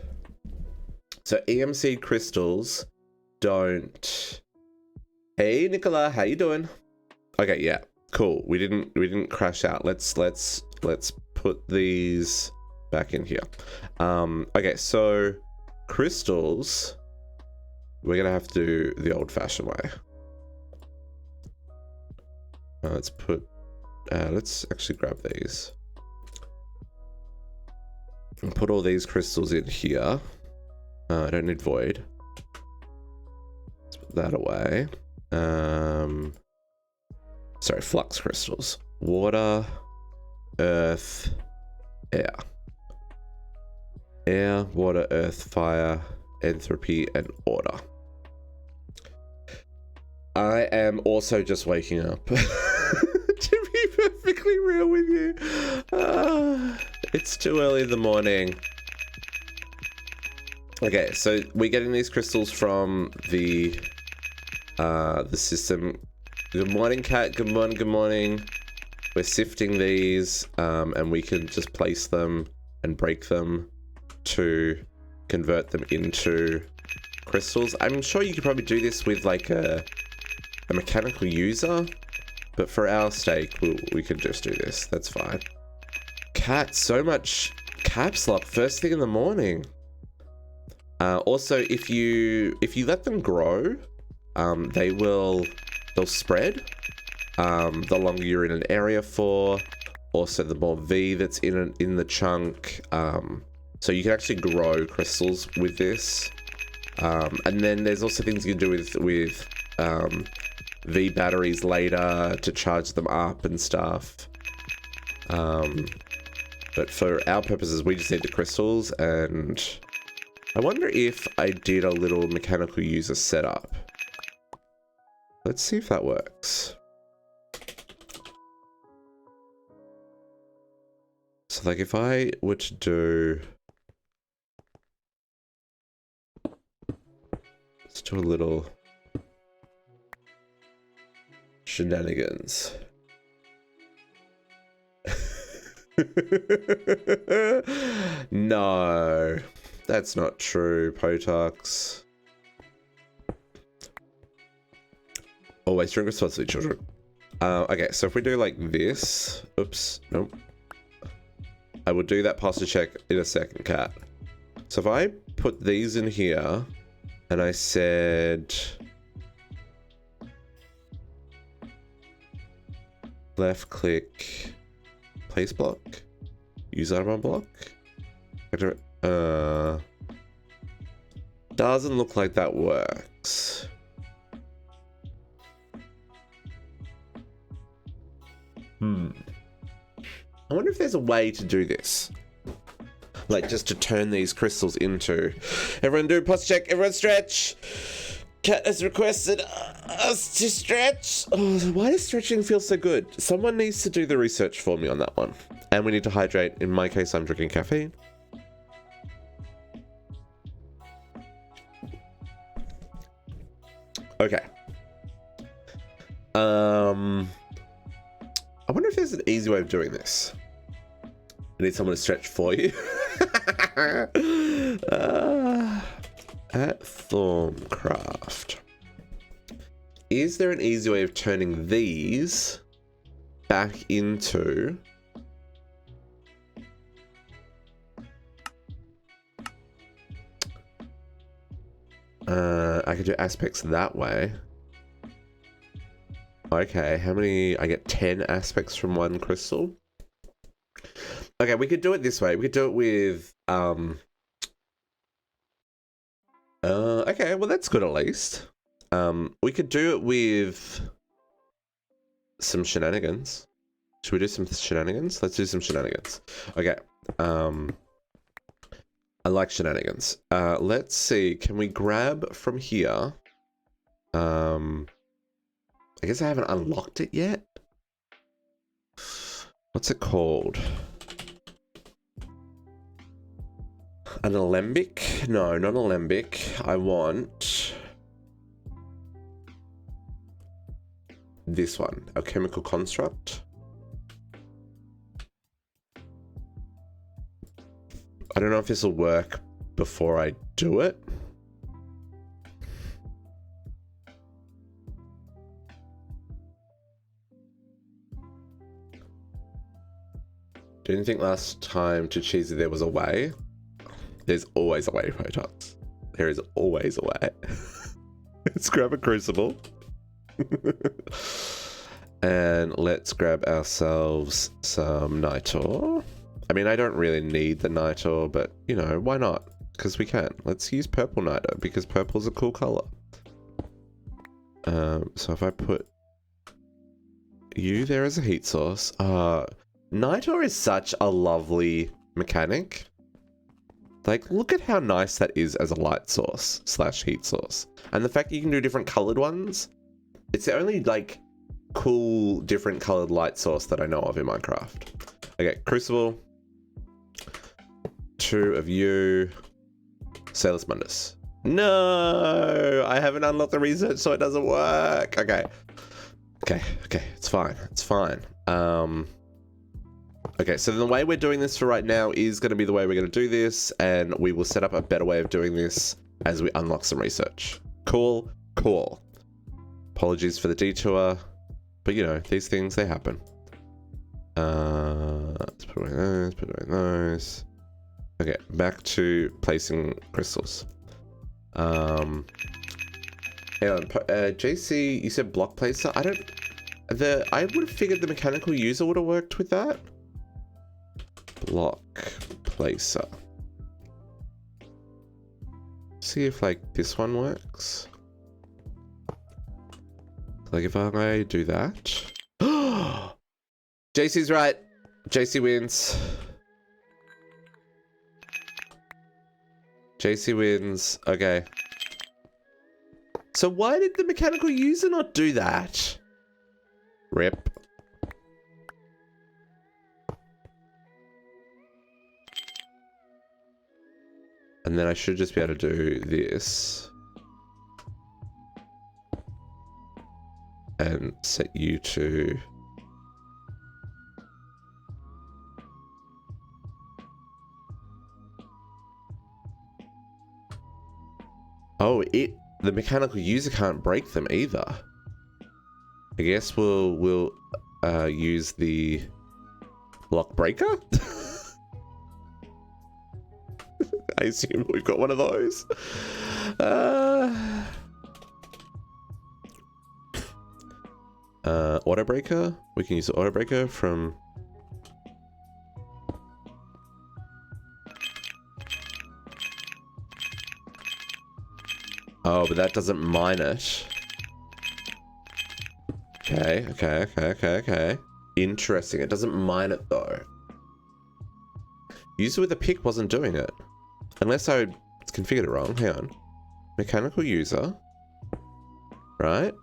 So EMC crystals don't Hey Nicola, how you doing? Okay, yeah, cool. We didn't crash out. Let's put these back in here. Okay, so crystals, we're gonna have to do the old-fashioned way. Let's actually grab these and put all these crystals in here. I don't need void. Let's put that away. Sorry, flux crystals. Water, earth, air. Air, water, earth, fire, entropy, and order. I am also just waking up. To be perfectly real with you. It's too early in the morning. Okay, so we're getting these crystals from the system. Good morning, Kat. Good morning, good morning. We're sifting these, and we can just place them and break them to convert them into crystals. I'm sure you could probably do this with like a mechanical user, but for our sake, we can just do this. That's fine. Kat, so much caps lock first thing in the morning. Also, if you let them grow, they'll spread. The longer you're in an area for, also the more V that's in the chunk. So you can actually grow crystals with this. And then there's also things you can do with V batteries later to charge them up and stuff. But for our purposes, we just need the crystals, and I wonder if I did a little mechanical user setup. Let's see if that works. So like if I were to do... Let's do a little shenanigans. No, that's not true, Potox. Always drink responsibly, children. Okay, so if we do like this, oops, nope. I will do that posture check in a second, Cat. So if I put these in here, and I said left click, place block, use item on block. Doesn't look like that works. I wonder if there's a way to do this. Like just to turn these crystals into... Everyone do a posture check, everyone stretch! Cat has requested us to stretch. Oh, why does stretching feel so good? Someone needs to do the research for me on that one. And we need to hydrate. In my case, I'm drinking caffeine. Okay. I wonder if there's an easy way of doing this. I need someone to stretch for you. At Thormcraft. Is there an easy way of turning these back into... I could do aspects that way. Okay, how many? I get 10 aspects from one crystal. Okay, we could do it this way. We could do it with... okay, well that's good at least. We could do it with some shenanigans. Should we do some shenanigans? Let's do some shenanigans. Okay. I like shenanigans. Let's see. Can we grab from here? I guess I haven't unlocked it yet. What's it called? An alembic? No, not alembic. I want this one, a chemical construct. I don't know if this will work before I do it. Didn't think last time to cheesy there was a way. There's always a way, Photons. There is always a way. Let's grab a crucible. And let's grab ourselves some nitor. I mean, I don't really need the nitor, but, you know, why not? Because we can. Let's use purple nitor, because purple's a cool color. So if I put you there as a heat source. Nitor is such a lovely mechanic. Like, look at how nice that is as a light source slash heat source. And the fact you can do different colored ones. It's the only, like, cool, different colored light source that I know of in Minecraft. Okay, Crucible. 2 of you. Sailor's Mundus. No! I haven't unlocked the research, so it doesn't work. Okay. Okay, it's fine. It's fine. Okay, so the way we're doing this for right now is going to be the way we're going to do this, and we will set up a better way of doing this as we unlock some research. Cool. Apologies for the detour, but you know, these things, they happen. Let's put away those, Okay, back to placing crystals. Hang on, JC, you said block placer? I would have figured the mechanical user would have worked with that. Block placer. See if like this one works. Like if I do that. JC's right. JC wins. JC wins. Okay. So why did the mechanical user not do that? Rip. And then I should just be able to do this. And set you to... Oh, the mechanical user can't break them either. I guess we'll use the block breaker. I assume we've got one of those. Auto breaker. We can use the auto breaker from. Oh, but that doesn't mine it. Okay. Interesting. It doesn't mine it though. User with a pick wasn't doing it. Unless I configured it wrong. Hang on. Mechanical user. Right.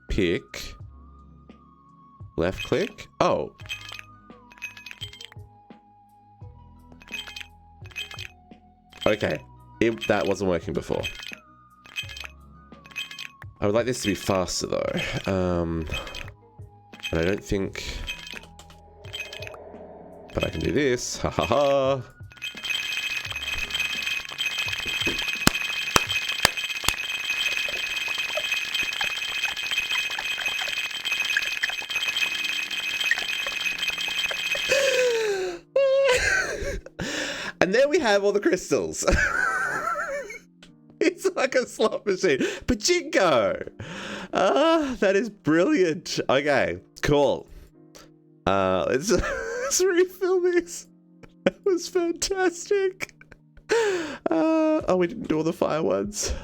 Pick. Left click. Oh. Okay. That wasn't working before. I would like this to be faster though. And I don't think... But I can do this. Ha ha ha. And there we have all the crystals. It's like a slot machine. Pachinko! That is brilliant. Okay, cool. Let's refill this. That was fantastic. Oh, we didn't do all the fire ones.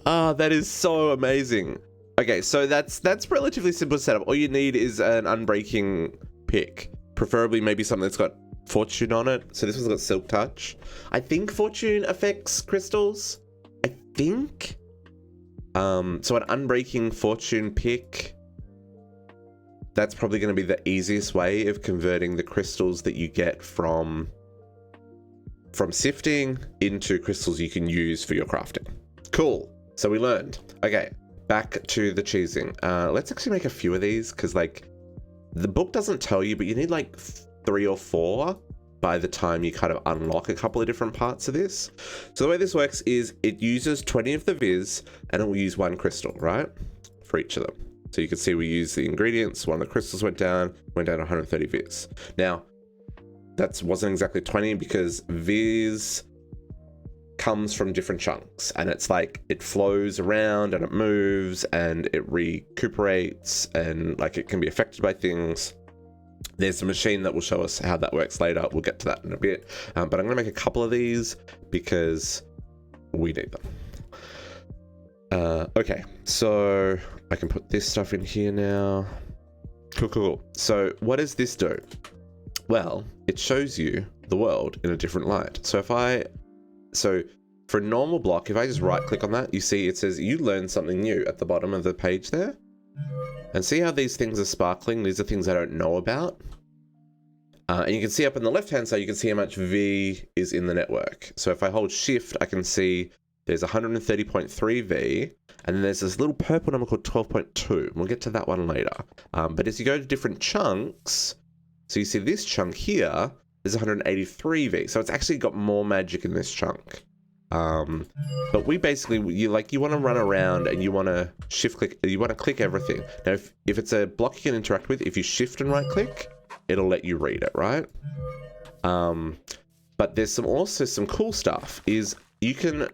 That is so amazing. Okay, so that's relatively simple setup. All you need is an unbreaking pick. Preferably maybe something that's got fortune on it. So this one's got silk touch. I think fortune affects crystals. I think. So an unbreaking fortune pick. That's probably going to be the easiest way of converting the crystals that you get from sifting into crystals you can use for your crafting. Cool. So we learned. Okay, back to the cheesing. Let's actually make a few of these because like the book doesn't tell you, but you need like 3 or 4 by the time you kind of unlock a couple of different parts of this. So the way this works is it uses 20 of the viz and it will use 1 crystal, right? For each of them. So you can see we use the ingredients. One of the crystals went down 130 viz. Now, that wasn't exactly 20 because viz comes from different chunks, and it's like it flows around and it moves and it recuperates, and like it can be affected by things. There's a machine that will show us how that works later. We'll get to that in a bit, but I'm gonna make a couple of these because we need them. Okay, so I can put this stuff in here now. Cool. So what does this do? Well, it shows you the world in a different light. So for a normal block, if I just right click on that, you see it says you learn something new at the bottom of the page there. And see how these things are sparkling? These are things I don't know about. And you can see up on the left-hand side, you can see how much V is in the network. So if I hold shift, I can see there's 130.3 V, and then there's this little purple number called 12.2. We'll get to that one later. But as you go to different chunks, so you see this chunk here, there's 183 V. So it's actually got more magic in this chunk. But we basically, you want to run around and you want to shift click, you want to click everything. Now, if it's a block you can interact with, if you shift and right click, it'll let you read it, right? But there's also some cool stuff is you can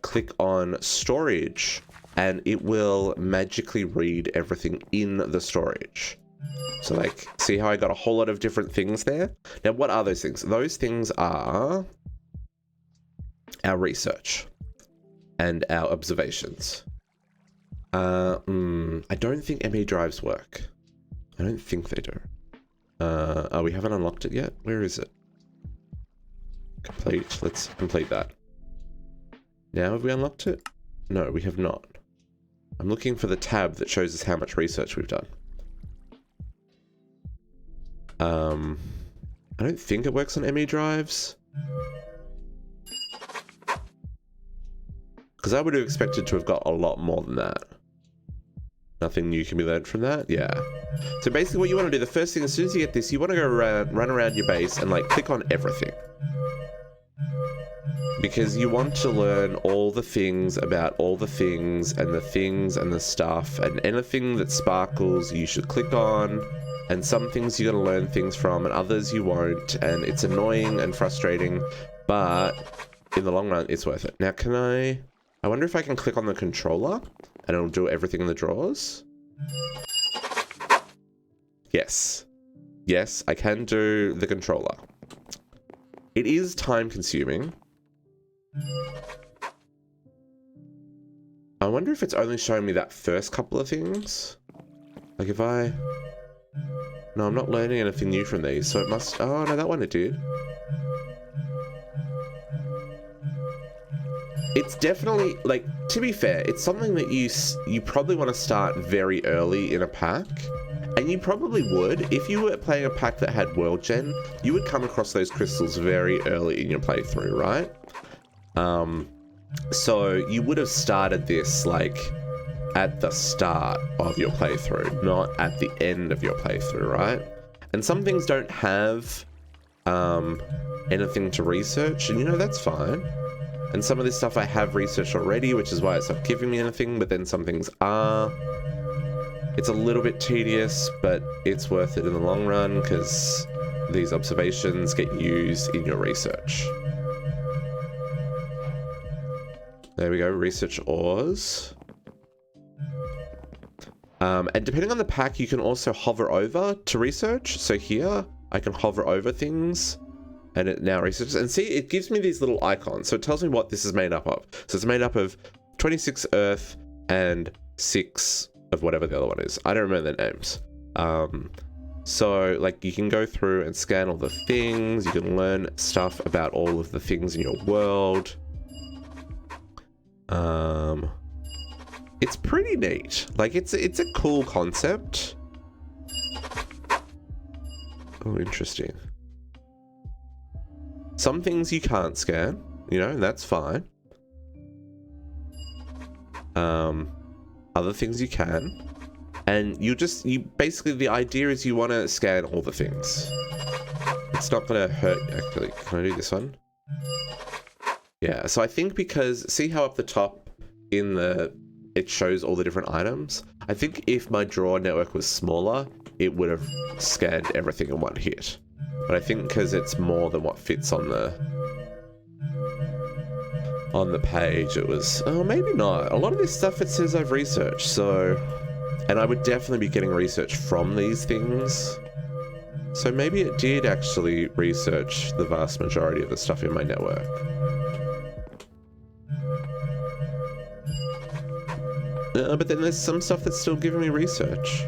click on storage and it will magically read everything in the storage. So like, see how I got a whole lot of different things there? Now, what are those things? Those things are our research and our observations. I don't think ME drives work. I don't think they do. Oh, we haven't unlocked it yet? Where is it? Complete. Let's complete that. Now have we unlocked it? No, we have not. I'm looking for the tab that shows us how much research we've done. I don't think it works on ME drives. Because I would have expected to have got a lot more than that. Nothing new can be learned from that? Yeah. So basically what you want to do, the first thing, as soon as you get this, you want to go around, run around your base and like click on everything. Because you want to learn all the things about all the things and the stuff, and anything that sparkles you should click on. And some things you're going to learn things from and others you won't. And it's annoying and frustrating, but in the long run, it's worth it. Now, I wonder if I can click on the controller and it'll do everything in the drawers. Yes. Yes, I can do the controller. It is time consuming. I wonder if it's only showing me that first couple of things. Like if I... No, I'm not learning anything new from these, so it must... Oh, no, that one it did. It's definitely, like, to be fair, it's something that you probably want to start very early in a pack. And you probably would. If you were playing a pack that had World Gen, you would come across those crystals very early in your playthrough, right? So you would have started this, like... at the start of your playthrough, not at the end of your playthrough, right? And some things don't have anything to research, and you know, that's fine. And some of this stuff I have researched already, which is why it's not giving me anything, but then some things are. It's a little bit tedious, but it's worth it in the long run because these observations get used in your research. There we go, research ores. And depending on the pack, you can also hover over to research. So here, I can hover over things and it now researches. And see, it gives me these little icons. So it tells me what this is made up of. So it's made up of 26 earth and 6 of whatever the other one is. I don't remember their names. So like you can go through and scan all the things. You can learn stuff about all of the things in your world. It's pretty neat. Like it's a cool concept. Oh, interesting. Some things you can't scan, you know, and that's fine. Other things you can. And you basically, the idea is you want to scan all the things. It's not going to hurt. Actually, can I do this one? Yeah, so I think because, see how up the top in the it shows all the different items. I think if my draw network was smaller, it would have scanned everything in one hit. But I think because it's more than what fits on the page, it was, oh, maybe not. A lot of this stuff it says I've researched, so, and I would definitely be getting research from these things. So maybe it did actually research the vast majority of the stuff in my network. But then there's some stuff that's still giving me research.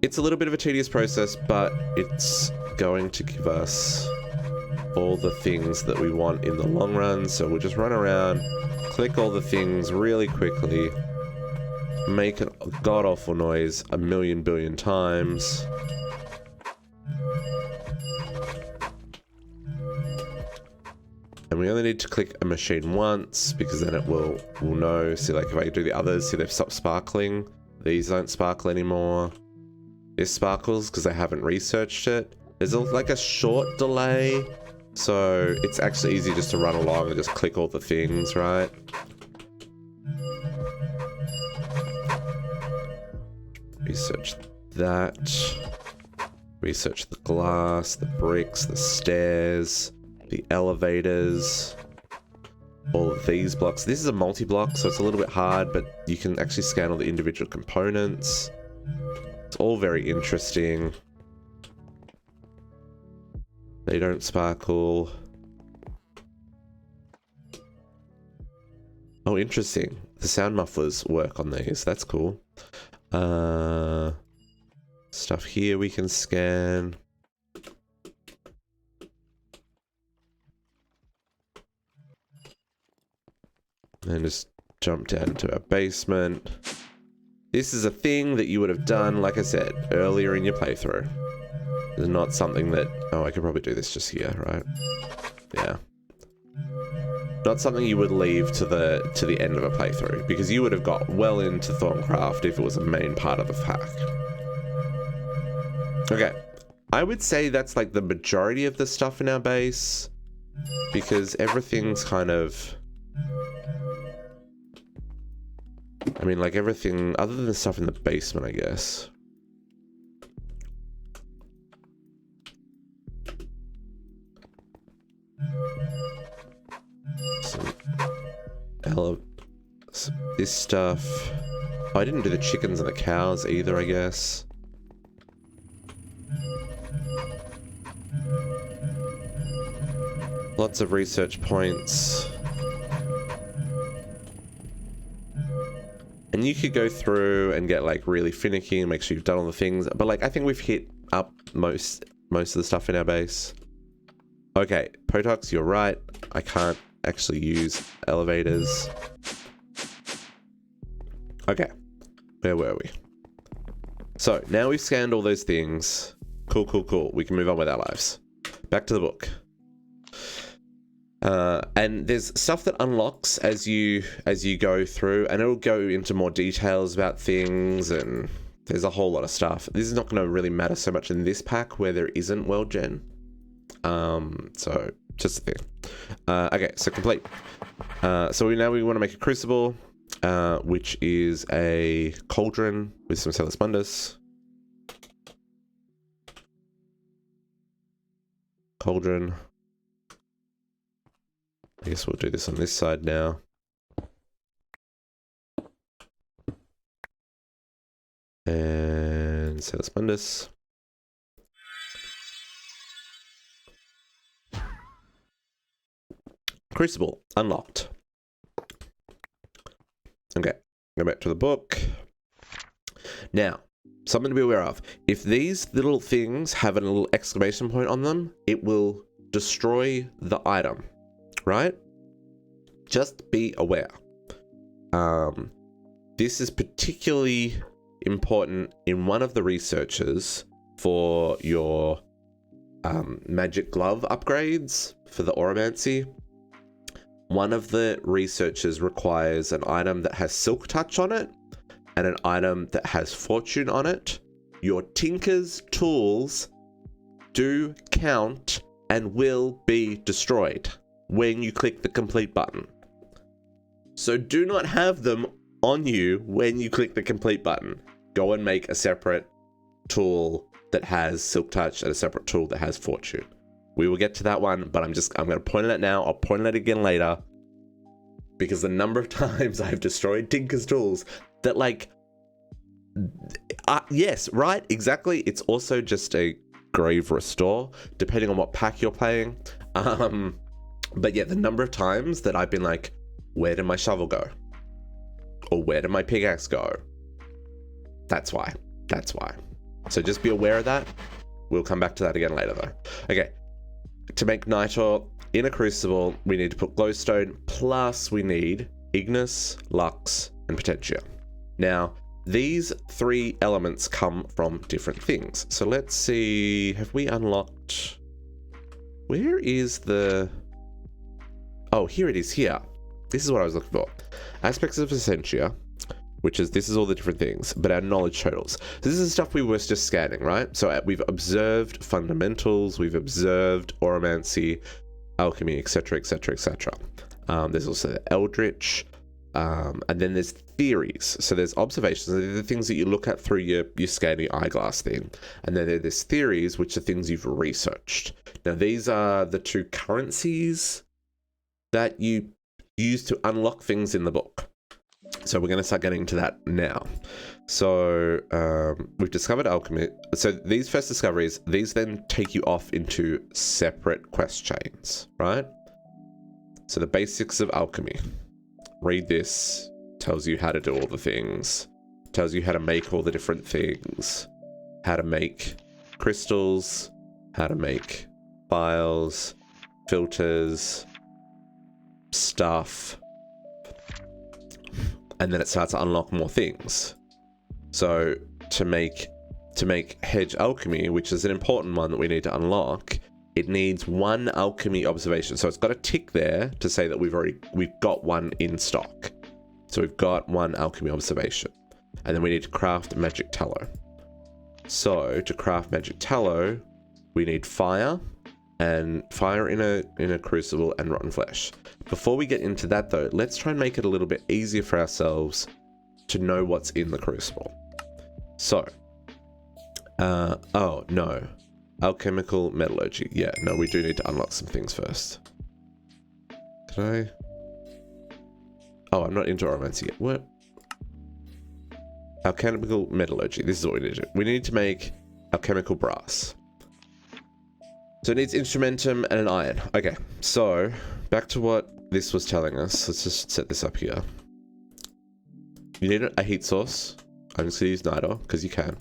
It's a little bit of a tedious process, but it's going to give us all the things that we want in the long run. So we'll just run around, click all the things really quickly, make a god-awful noise a million billion times. And we only need to click a machine once, because then it will know. See, like if I do the others, see they've stopped sparkling. These don't sparkle anymore. This sparkles because I haven't researched it. There's like a short delay, so it's actually easy just to run along and just click all the things, right? Research that. Research the glass, the bricks, the stairs, the elevators, all of these blocks. This is a multi-block, so it's a little bit hard, but you can actually scan all the individual components. It's all very interesting. They don't sparkle. Oh, interesting. The sound mufflers work on these. That's cool. Stuff here we can scan. And just jump down to our basement. This is a thing that you would have done, like I said, earlier in your playthrough. It's not something that... Oh, I could probably do this just here, right? Yeah. Not something you would leave to the end of a playthrough, because you would have got well into Thorncraft if it was a main part of the pack. Okay. I would say that's like the majority of the stuff in our base, because everything's kind of... I mean, like everything other than the stuff in the basement, I guess. This stuff. Oh, I didn't do the chickens and the cows either, I guess. Lots of research points. And you could go through and get like really finicky and make sure you've done all the things. But like, I think we've hit up most of the stuff in our base. Okay, Potox, you're right. I can't actually use elevators. Okay, where were we? So now we've scanned all those things. Cool, cool, cool. We can move on with our lives. Back to the book. And there's stuff that unlocks as you go through, and it'll go into more details about things, and there's a whole lot of stuff. This is not going to really matter so much in this pack where there isn't world gen. So just a thing. Okay, so complete. So we want to make a crucible, which is a cauldron with some Celis Mundus. Cauldron. I guess we'll do this on this side now. And Celis Mundus. Crucible unlocked. Okay, go back to the book. Now, something to be aware of. If these little things have a little exclamation point on them, it will destroy the item. Right? Just be aware. This is particularly important in one of the researches for your magic glove upgrades for the Oromancy. One of the researches requires an item that has Silk Touch on it and an item that has Fortune on it. Your Tinker's tools do count and will be destroyed when you click the complete button. So do not have them on you when you click the complete button. Go and make a separate tool that has Silk Touch and a separate tool that has Fortune. We will get to that one, but I'm going to point it out now. I'll point it out again later, because the number of times I've destroyed Tinker's tools that, like, yes, right, exactly. It's also just a grave restore, depending on what pack you're playing. But yeah, the number of times that I've been like, where did my shovel go? Or where did my pickaxe go? That's why. So just be aware of that. We'll come back to that again later though. Okay, to make Nitor in a crucible, we need to put glowstone, plus we need Ignis, Lux, and Potentia. Now, these 3 elements come from different things. So let's see, have we unlocked... Where is the... Oh, here it is, here. This is what I was looking for. Aspects of Essentia, which is, this is all the different things, but our knowledge totals. So this is stuff we were just scanning, right? So we've observed fundamentals, we've observed oromancy, alchemy, etc., etc., etc. There's also the Eldritch, and then there's theories. So there's observations, they're the things that you look at through your scanning eyeglass thing. And then there's theories, which are things you've researched. Now these are the 2 currencies that you use to unlock things in the book. So we're going to start getting into that now. So we've discovered alchemy. So these first discoveries, these then take you off into separate quest chains, right? So the basics of alchemy. Read this. Tells you how to do all the things. Tells you how to make all the different things. How to make crystals. How to make files. Filters. Stuff. And then it starts to unlock more things. So to make hedge alchemy, which is an important one that we need to unlock, it needs 1 alchemy observation. So it's got a tick there to say that we've got 1 in stock. So we've got 1 alchemy observation. And then we need to craft magic tallow. So to craft magic tallow, we need fire, and fire in a crucible, and rotten flesh. Before we get into that though, let's try and make it a little bit easier for ourselves to know what's in the crucible. So, oh no, alchemical metallurgy. Yeah, no, we do need to unlock some things first. Did I? Oh, I'm not into oromancy yet. What? Alchemical metallurgy. This is what we need to do. We need to make alchemical brass. So it needs instrumentum and an iron. Okay, so back to what this was telling us. Let's just set this up here. You need a heat source. I'm just going to use Niter, because you can.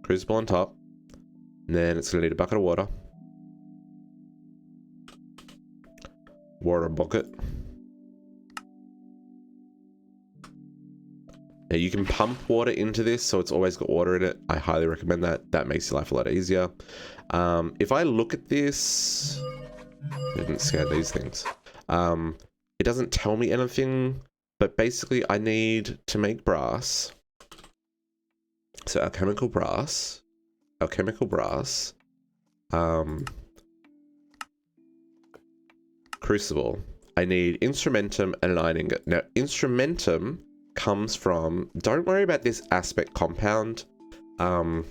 Crucible on top. And then it's going to need a bucket of water. Water bucket. Now you can pump water into this, so it's always got water in it. I highly recommend that. That makes your life a lot easier. If I look at this, I didn't scan these things. It doesn't tell me anything, but basically I need to make brass. So alchemical brass, crucible. I need instrumentum and an iron ingot. Now instrumentum comes from, don't worry about this aspect compound. The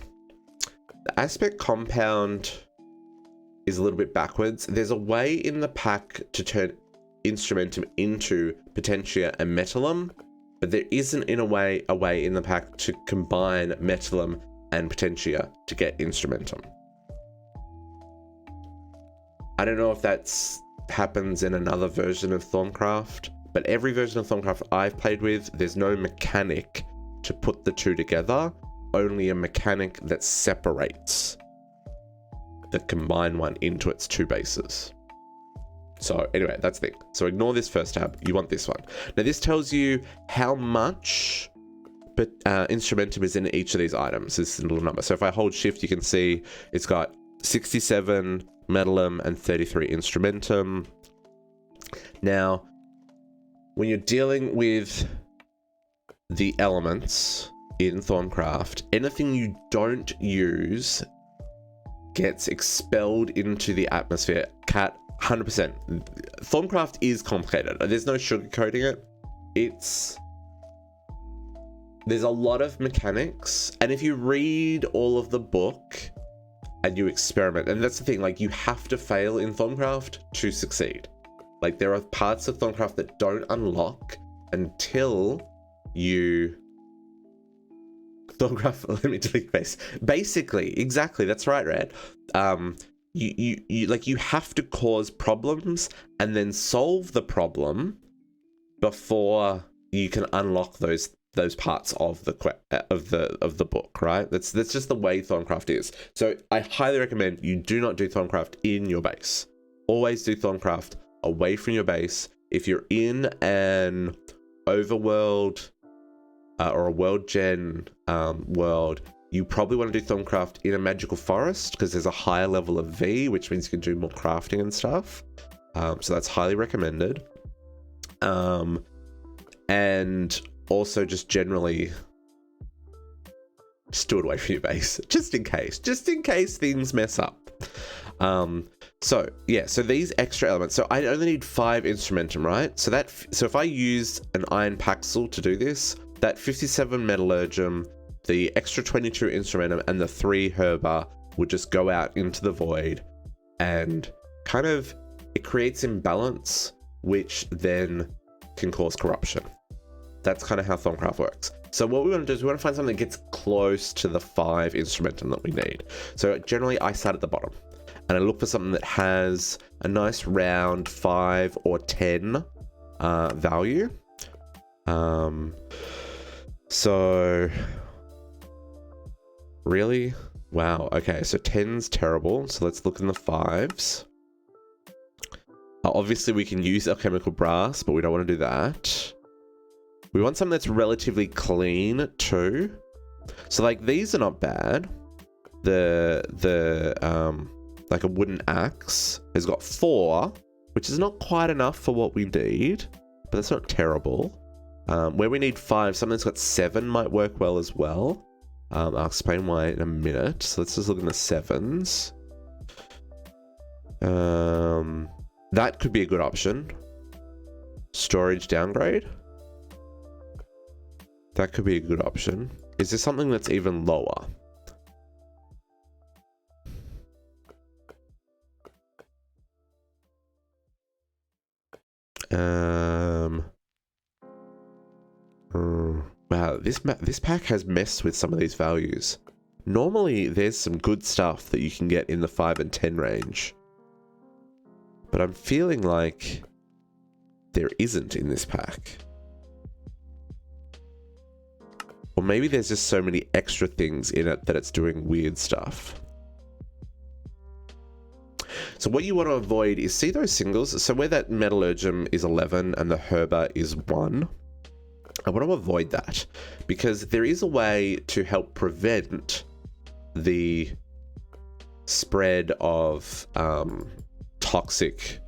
aspect compound is a little bit backwards. There's a way in the pack to turn instrumentum into potentia and metallum, but there isn't in a way in the pack to combine metallum and potentia to get instrumentum. I don't know if that's happens in another version of Thorncraft, but every version of Thorncraft I've played with, there's no mechanic to put the 2 together, only a mechanic that separates the combined one into its 2 bases. So anyway, that's the thing. So ignore this first tab, you want this one. Now this tells you how much instrumentum is in each of these items, this little number. So if I hold shift, you can see it's got 67 metallum and 33 instrumentum. Now, when you're dealing with the elements in Thorncraft, anything you don't use gets expelled into the atmosphere. 100%. Thorncraft is complicated. There's no sugarcoating it. there's a lot of mechanics, and if you read all of the book and you experiment, and that's the thing, like, you have to fail in Thorncraft to succeed. Like, there are parts of Thorncraft that don't unlock until you Thorncraft. Let me delete base. Basically, exactly. That's right, Red. You have to cause problems and then solve the problem before you can unlock those parts of the book, right? That's just the way Thorncraft is. So I highly recommend you do not do Thorncraft in your base. Always do Thorncraft away from your base. If you're in an overworld or a world gen world, you probably want to do Thorncraft in a magical forest because there's a higher level of V, which means you can do more crafting and stuff. So that's highly recommended. And also just generally just do it away from your base, just in case things mess up. So yeah, so these extra elements, so I only need 5 instrumentum, right? So if I use an iron paxel to do this, that 57 metallurgium, the extra 22 instrumentum, and the 3 herba would just go out into the void, and kind of it creates imbalance, which then can cause corruption. That's kind of how Thorncraft works. So what we want to do is we want to find something that gets close to the 5 instrumentum that we need. So generally I start at the bottom and I look for something that has a nice round 5 or 10 value. So really? Wow. Okay, so 10's terrible. So let's look in the 5s. Obviously we can use alchemical brass, but we don't want to do that. We want something that's relatively clean too. So like these are not bad. Like a wooden axe has got 4, which is not quite enough for what we need, but that's not terrible. Where we need 5, something that's got 7 might work well as well. I'll explain why in a minute. So let's just look in the 7s. That could be a good option. Storage downgrade. That could be a good option. Is there something that's even lower? Wow, this pack has messed with some of these values. Normally, there's some good stuff that you can get in the 5 and 10 range. But I'm feeling like there isn't in this pack. Or maybe there's just so many extra things in it that it's doing weird stuff. So what you want to avoid is, see those singles? So where that metallurgium is 11 and the herba is 1, I want to avoid that because there is a way to help prevent the spread of toxic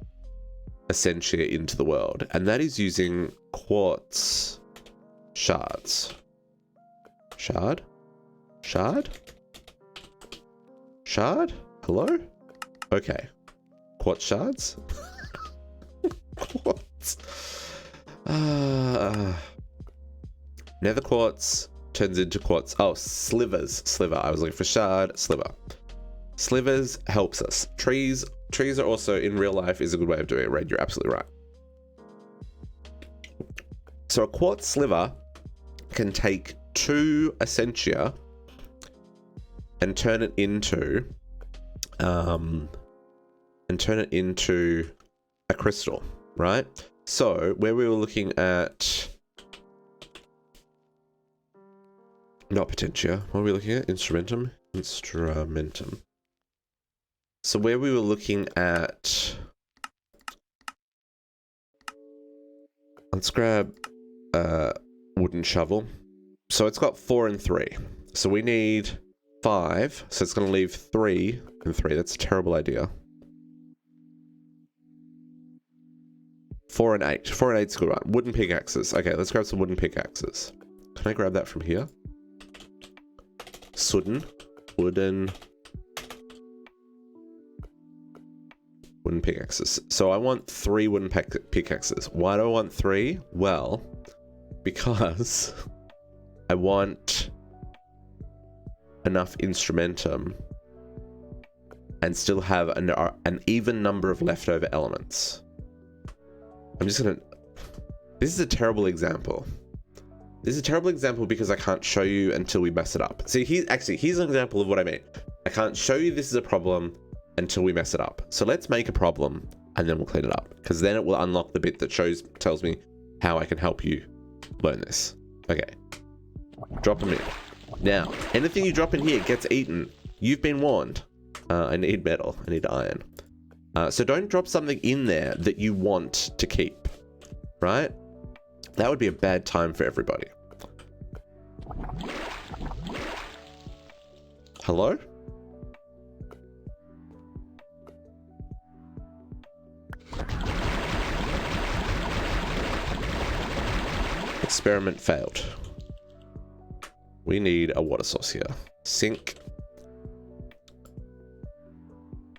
essentia into the world, and that is using quartz shards. Shard? Hello? Okay. Quartz shards? Quartz. Nether quartz turns into quartz. Oh, slivers. Sliver. I was looking for shard. Sliver. Slivers helps us. Trees are also, in real life, is a good way of doing it, Red. You're absolutely right. So a quartz sliver can take 2 essentia and turn it into a crystal, right? So where we were looking at, not potentia, what were we looking at? Instrumentum. So where we were looking at, let's grab a wooden shovel. So it's got 4 and 3. So we need 5. So it's going to leave 3 and 3. That's a terrible idea. 4 and 8. 4 and 8's a good one. Wooden pickaxes. Okay, let's grab some wooden pickaxes. Can I grab that from here? Wooden pickaxes. So I want 3 wooden pickaxes. Why do I want 3? Well, because I want enough instrumentum and still have an even number of leftover elements. I'm just gonna... This is a terrible example. This is a terrible example because I can't show you until we mess it up. See, here's an example of what I mean. I can't show you this is a problem until we mess it up. So let's make a problem and then we'll clean it up, because then it will unlock the bit that tells me how I can help you learn this. Okay, drop them in. Now, anything you drop in here gets eaten. You've been warned. I need metal, I need iron. So don't drop something in there that you want to keep, right? That would be a bad time for everybody. Hello? Experiment failed. We need a water source here. Sink.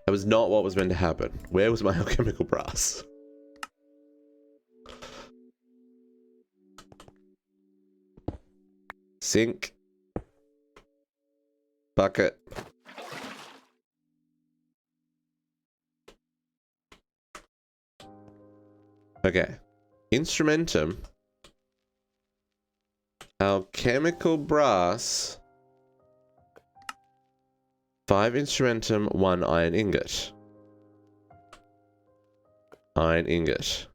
That was not what was meant to happen. Where was my alchemical brass? Sink. Bucket. Okay. Instrumentum. Alchemical brass. 5 instrumentum, 1 iron ingot. Iron ingot.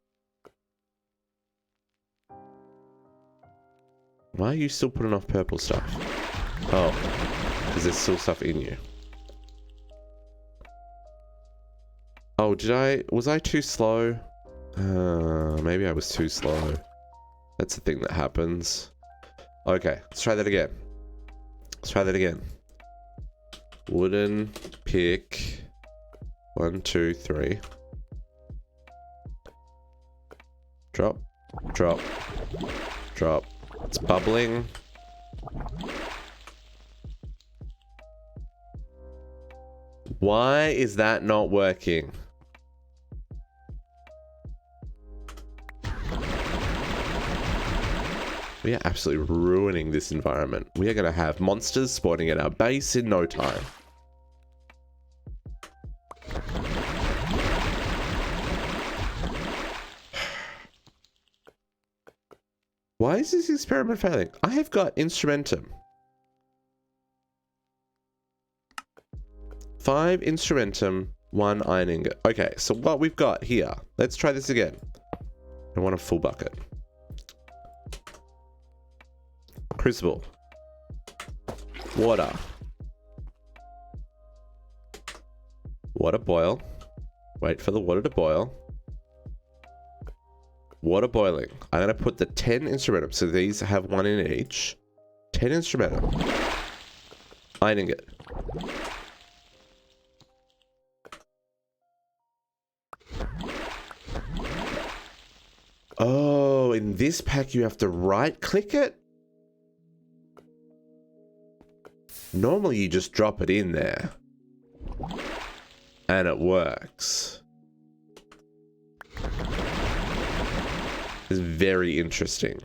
Why are you still putting off purple stuff? Oh, because there's still stuff in you. Oh, was I too slow? Maybe I was too slow. That's the thing that happens. Okay, let's try that again. Let's try that again. Wooden pick. 1, 2, 3. Drop, drop, drop. It's bubbling. Why is that not working? We are absolutely ruining this environment. We are going to have monsters spawning at our base in no time. Why is this experiment failing? I have got instrumentum. 5 instrumentum, 1 iron ingot. Okay, so what we've got here. Let's try this again. I want a full bucket. Crucible. Water. Water boil. Wait for the water to boil. Water boiling. I'm going to put the 10 instrumentum. So these have 1 in each. 10 instrumentum. Iron ingot. Oh, in this pack you have to right click it? Normally you just drop it in there. And it works. It's very interesting.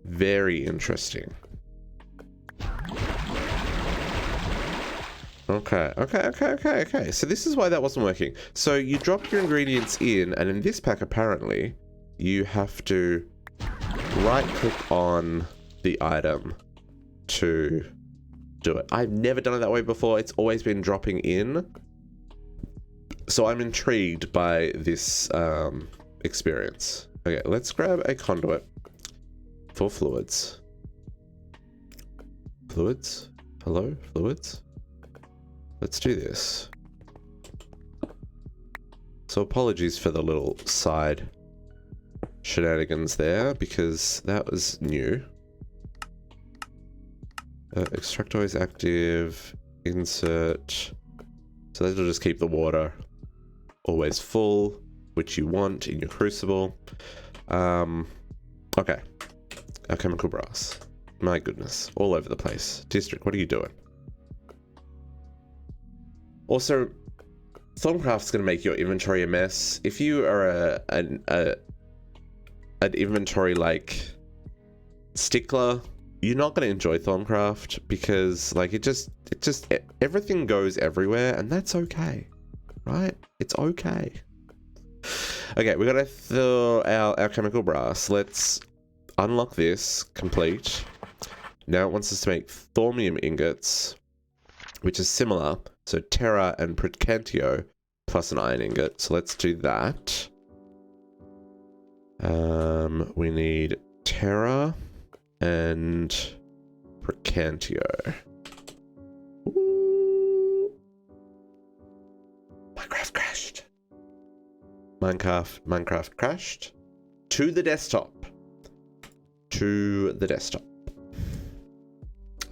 Very interesting. Okay. So this is why that wasn't working. So you drop your ingredients in, and in this pack apparently, you have to right click on the item to do it. I've never done it that way before. It's always been dropping in. So I'm intrigued by this experience. Okay, let's grab a conduit for fluids. Fluids? Hello? Fluids? Let's do this. So apologies for the little side shenanigans there, because that was new. Extractor is active. Insert. So that'll just keep the water always full, which you want in your crucible. Okay. Alchemical brass. My goodness. All over the place. District, what are you doing? Also, Thorncraft's going to make your inventory a mess. If you are an inventory like stickler, you're not going to enjoy Thorncraft because like everything goes everywhere, and that's okay, right? It's okay. Okay, we got our chemical brass. Let's unlock this, complete. Now it wants us to make thormium ingots, which is similar. So terra and precantio plus an iron ingot. So let's do that. We need terra and precantio. Ooh. Minecraft crashed. Minecraft crashed. To the desktop. To the desktop.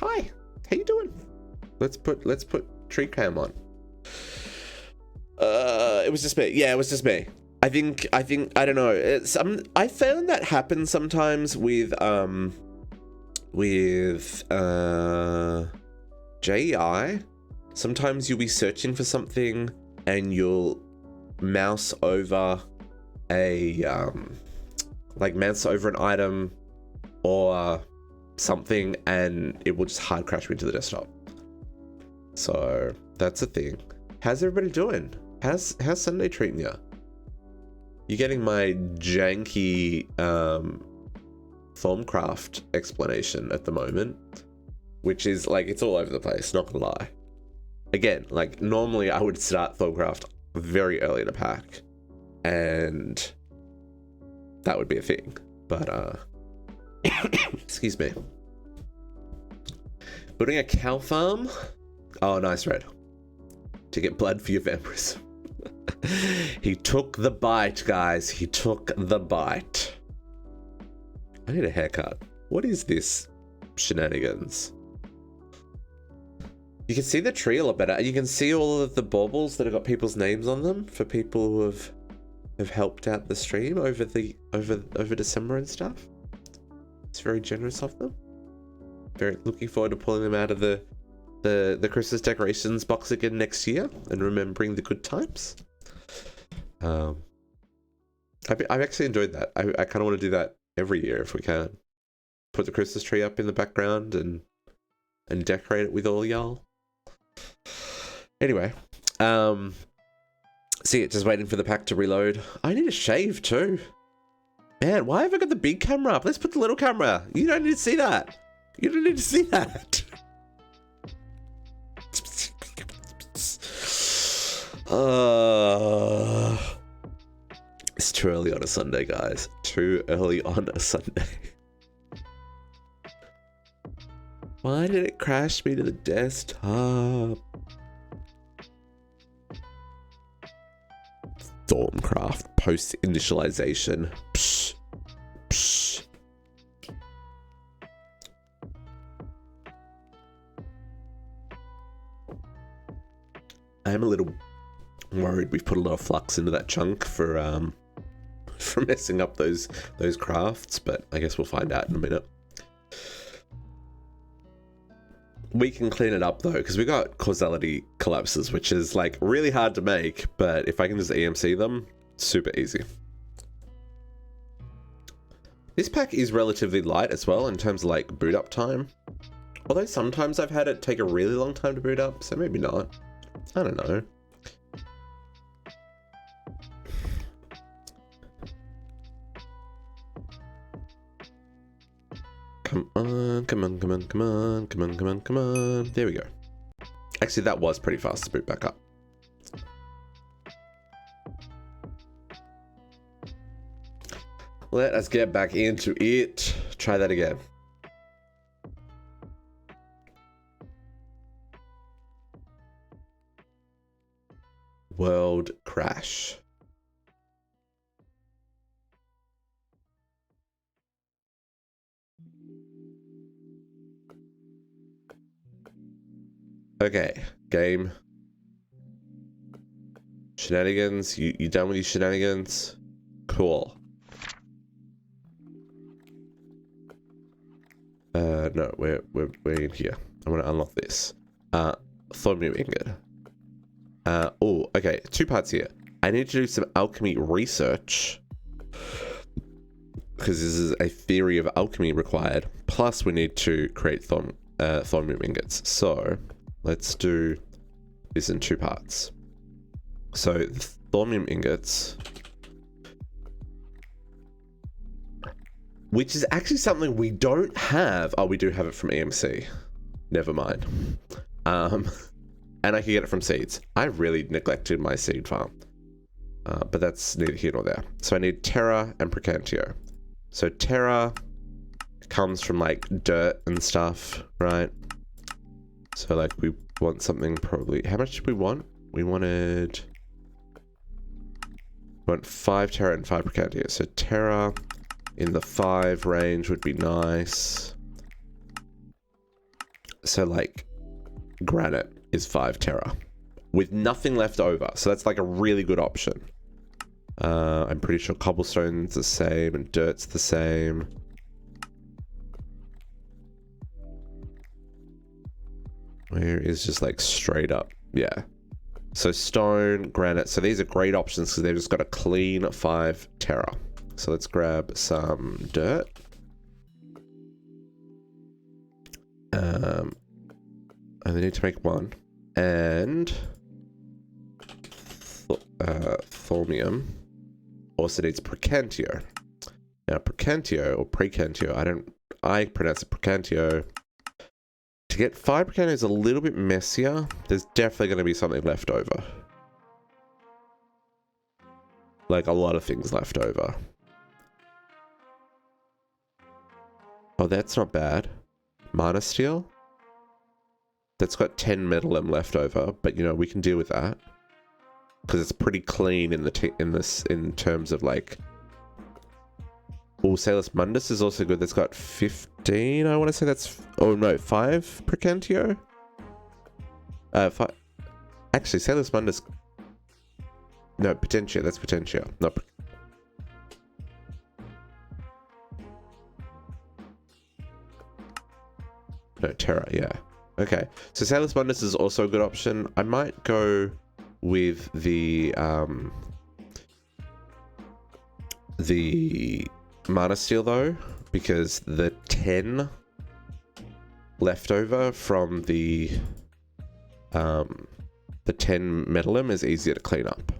Hi, how you doing? Let's put tree cam on. It was just me. Yeah, it was just me. I think I don't know. I found that happens sometimes with JEI. Sometimes you'll be searching for something and you'll mouse over mouse over an item or something, and it will just hard crash me to the desktop. So that's a thing. How's everybody doing? How's Sunday treating you? You're getting my janky Thormcraft explanation at the moment, which is like, it's all over the place, not gonna lie. Again, like normally I would start Thormcraft very early in a pack and that would be a thing, but excuse me. Building a cow farm. Oh, nice, Red. To get blood for your vampirism. He took the bite, guys. He took the bite. I need a haircut. What is this shenanigans? You can see the tree a lot better. You can see all of the baubles that have got people's names on them for people who have helped out the stream over December and stuff. It's very generous of them. Very looking forward to pulling them out of the Christmas decorations box again next year and remembering the good times. I've actually enjoyed that. I kind of want to do that every year if we can. Put the Christmas tree up in the background and decorate it with all y'all. Anyway, see it, just waiting for the pack to reload. I need a shave too. Man, why have I got the big camera up? Let's put the little camera. You don't need to see that. You don't need to see that. It's too early on a Sunday, guys. Too early on a Sunday. Why did it crash me to the desktop? Thormcraft post initialization. Psh, psh. I am a little worried we've put a lot of flux into that chunk for messing up those crafts, but I guess we'll find out in a minute. We can clean it up though, because we got causality collapses, which is like really hard to make, but if I can just EMC them, super easy. This pack is relatively light as well in terms of like boot up time. Although sometimes I've had it take a really long time to boot up, so maybe not. I don't know. Come on, come on, come on, come on, come on, come on, come on. There we go. Actually, that was pretty fast to boot back up. Let us get back into it. Try that again. World crash. Okay, game. Shenanigans. You done with these shenanigans? Cool. No, we're in here. I want to unlock this. Thormium ingot. Oh, okay. 2 parts here. I need to do some alchemy research. because this is a theory of alchemy required. Plus, we need to create thormium ingots. So, let's do this in 2 parts. So, thormium ingots, which is actually something we don't have. Oh, we do have it from EMC. Never mind. And I can get it from seeds. I really neglected my seed farm. But that's neither here nor there. So I need terra and precantio. So terra comes from like dirt and stuff, right? So like we want something probably, how much did we want? We want 5 terra and 5 precantio. So terra in the 5 range would be nice. So like granite is 5 terra with nothing left over. So that's like a really good option. I'm pretty sure cobblestone's the same and dirt's the same. Where is just like straight up? Yeah. So stone, granite. So these are great options because they've just got a clean 5 terra. So let's grab some dirt. I need to make 1. And thormium also needs precantio. Now precantio or precantio, I pronounce it precantio. To get 5 precantio is a little bit messier. There's definitely going to be something left over. Like a lot of things left over. Oh, that's not bad. Mana steel. That's got 10 metalum left over, but you know we can deal with that because it's pretty clean in terms of like. Oh, Salus Mundus is also good. That's got 15. I want to say that's. Oh no, 5 precantio. 5. Actually, Salus Mundus. No, potentio. That's potentio. No. No, terra. Yeah. Okay, so Salus Mundus is also a good option. I might go with the mana steel though, because the 10 leftover from the 10 metalum is easier to clean up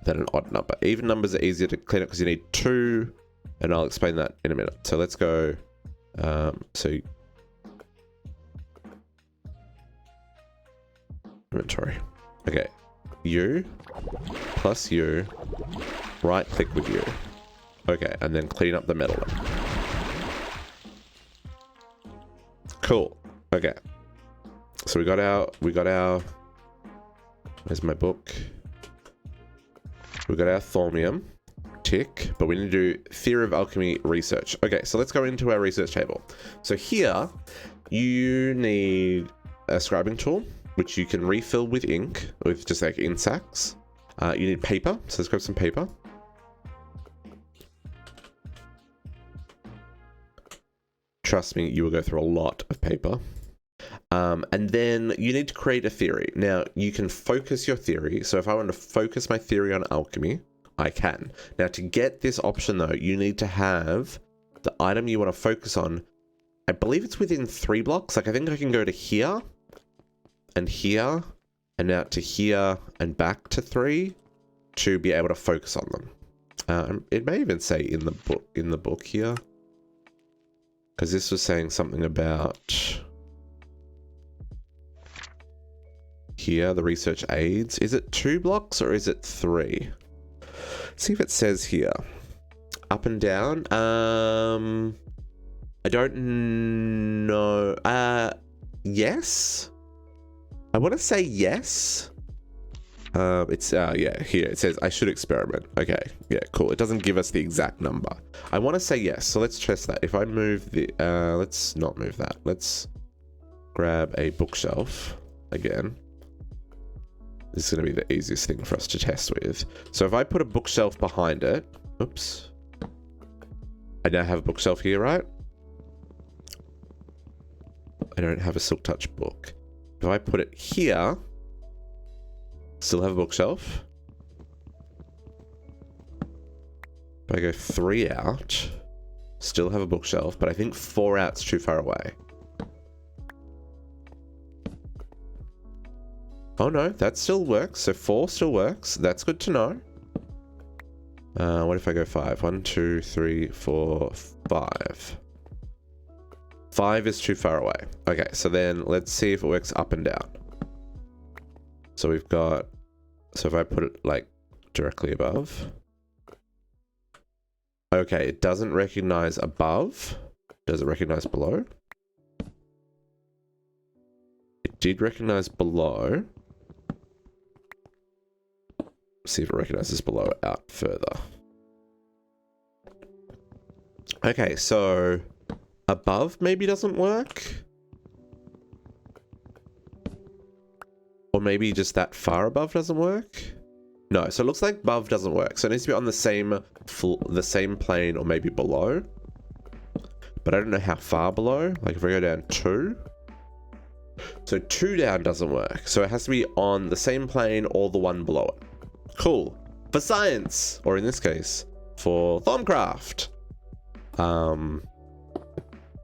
than an odd number. Even numbers are easier to clean up because you need 2, and I'll explain that in a minute. So let's go. So inventory. Okay, U plus U, right click with U. Okay, and then clean up the metal. Cool. Okay. So we got our where's my book? We got our thormium. Tick, but we need to do theory of alchemy research. Okay, so let's go into our research table. So here you need a scribing tool, which you can refill with ink, with just like in sacks. You need paper, so let's grab some paper. Trust me, you will go through a lot of paper. And then you need to create a theory. Now, you can focus your theory. So if I want to focus my theory on alchemy, I can. Now, to get this option though, you need to have the item you want to focus on. I believe it's within 3 blocks. Like I think I can go to here, and here, and out to here, and back to 3 to be able to focus on them. It may even say in the book here, because this was saying something about here, the research aids. Is it 2 blocks or is it 3? Let's see if it says here. Up and down. I don't know. Yes. I want to say yes. It's yeah, here it says I should experiment. Okay, yeah, cool. It doesn't give us the exact number. I want to say yes, so let's test that. If I move the let's not move that. Let's grab a bookshelf again. This is going to be the easiest thing for us to test with. So if I put a bookshelf behind it, oops. I now have a bookshelf here, right? I don't have a Silk Touch book. If I put it here, still have a bookshelf. If I go 3 out, still have a bookshelf, but I think 4 out's too far away. Oh no, that still works. So 4 still works. That's good to know. What if I go 5? 1, 2, 3, 4, 5. 5 is too far away. Okay, so then let's see if it works up and down. So we've got, so if I put it like directly above. Okay, it doesn't recognize above. Does it recognize below? It did recognize below. See if it recognizes below out further. Okay, so above maybe doesn't work. Or maybe just that far above doesn't work. No, so it looks like above doesn't work. So it needs to be on the same plane or maybe below. But I don't know how far below. Like if I go down 2. So 2 down doesn't work. So it has to be on the same plane or the one below it. Cool. For science, or in this case, for Thormcraft.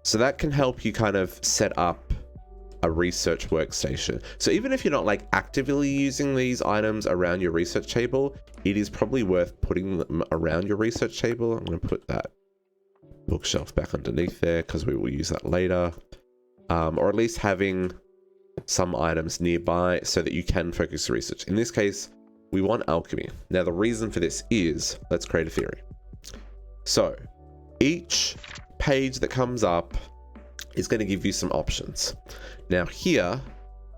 So that can help you kind of set up a research workstation. So even if you're not like actively using these items around your research table, it is probably worth putting them around your research table. I'm going to put that bookshelf back underneath there because we will use that later. Or at least having some items nearby so that you can focus the research. In this case, we want alchemy. Now the reason for this is, let's create a theory. So each page that comes up is going to give you some options. Now here,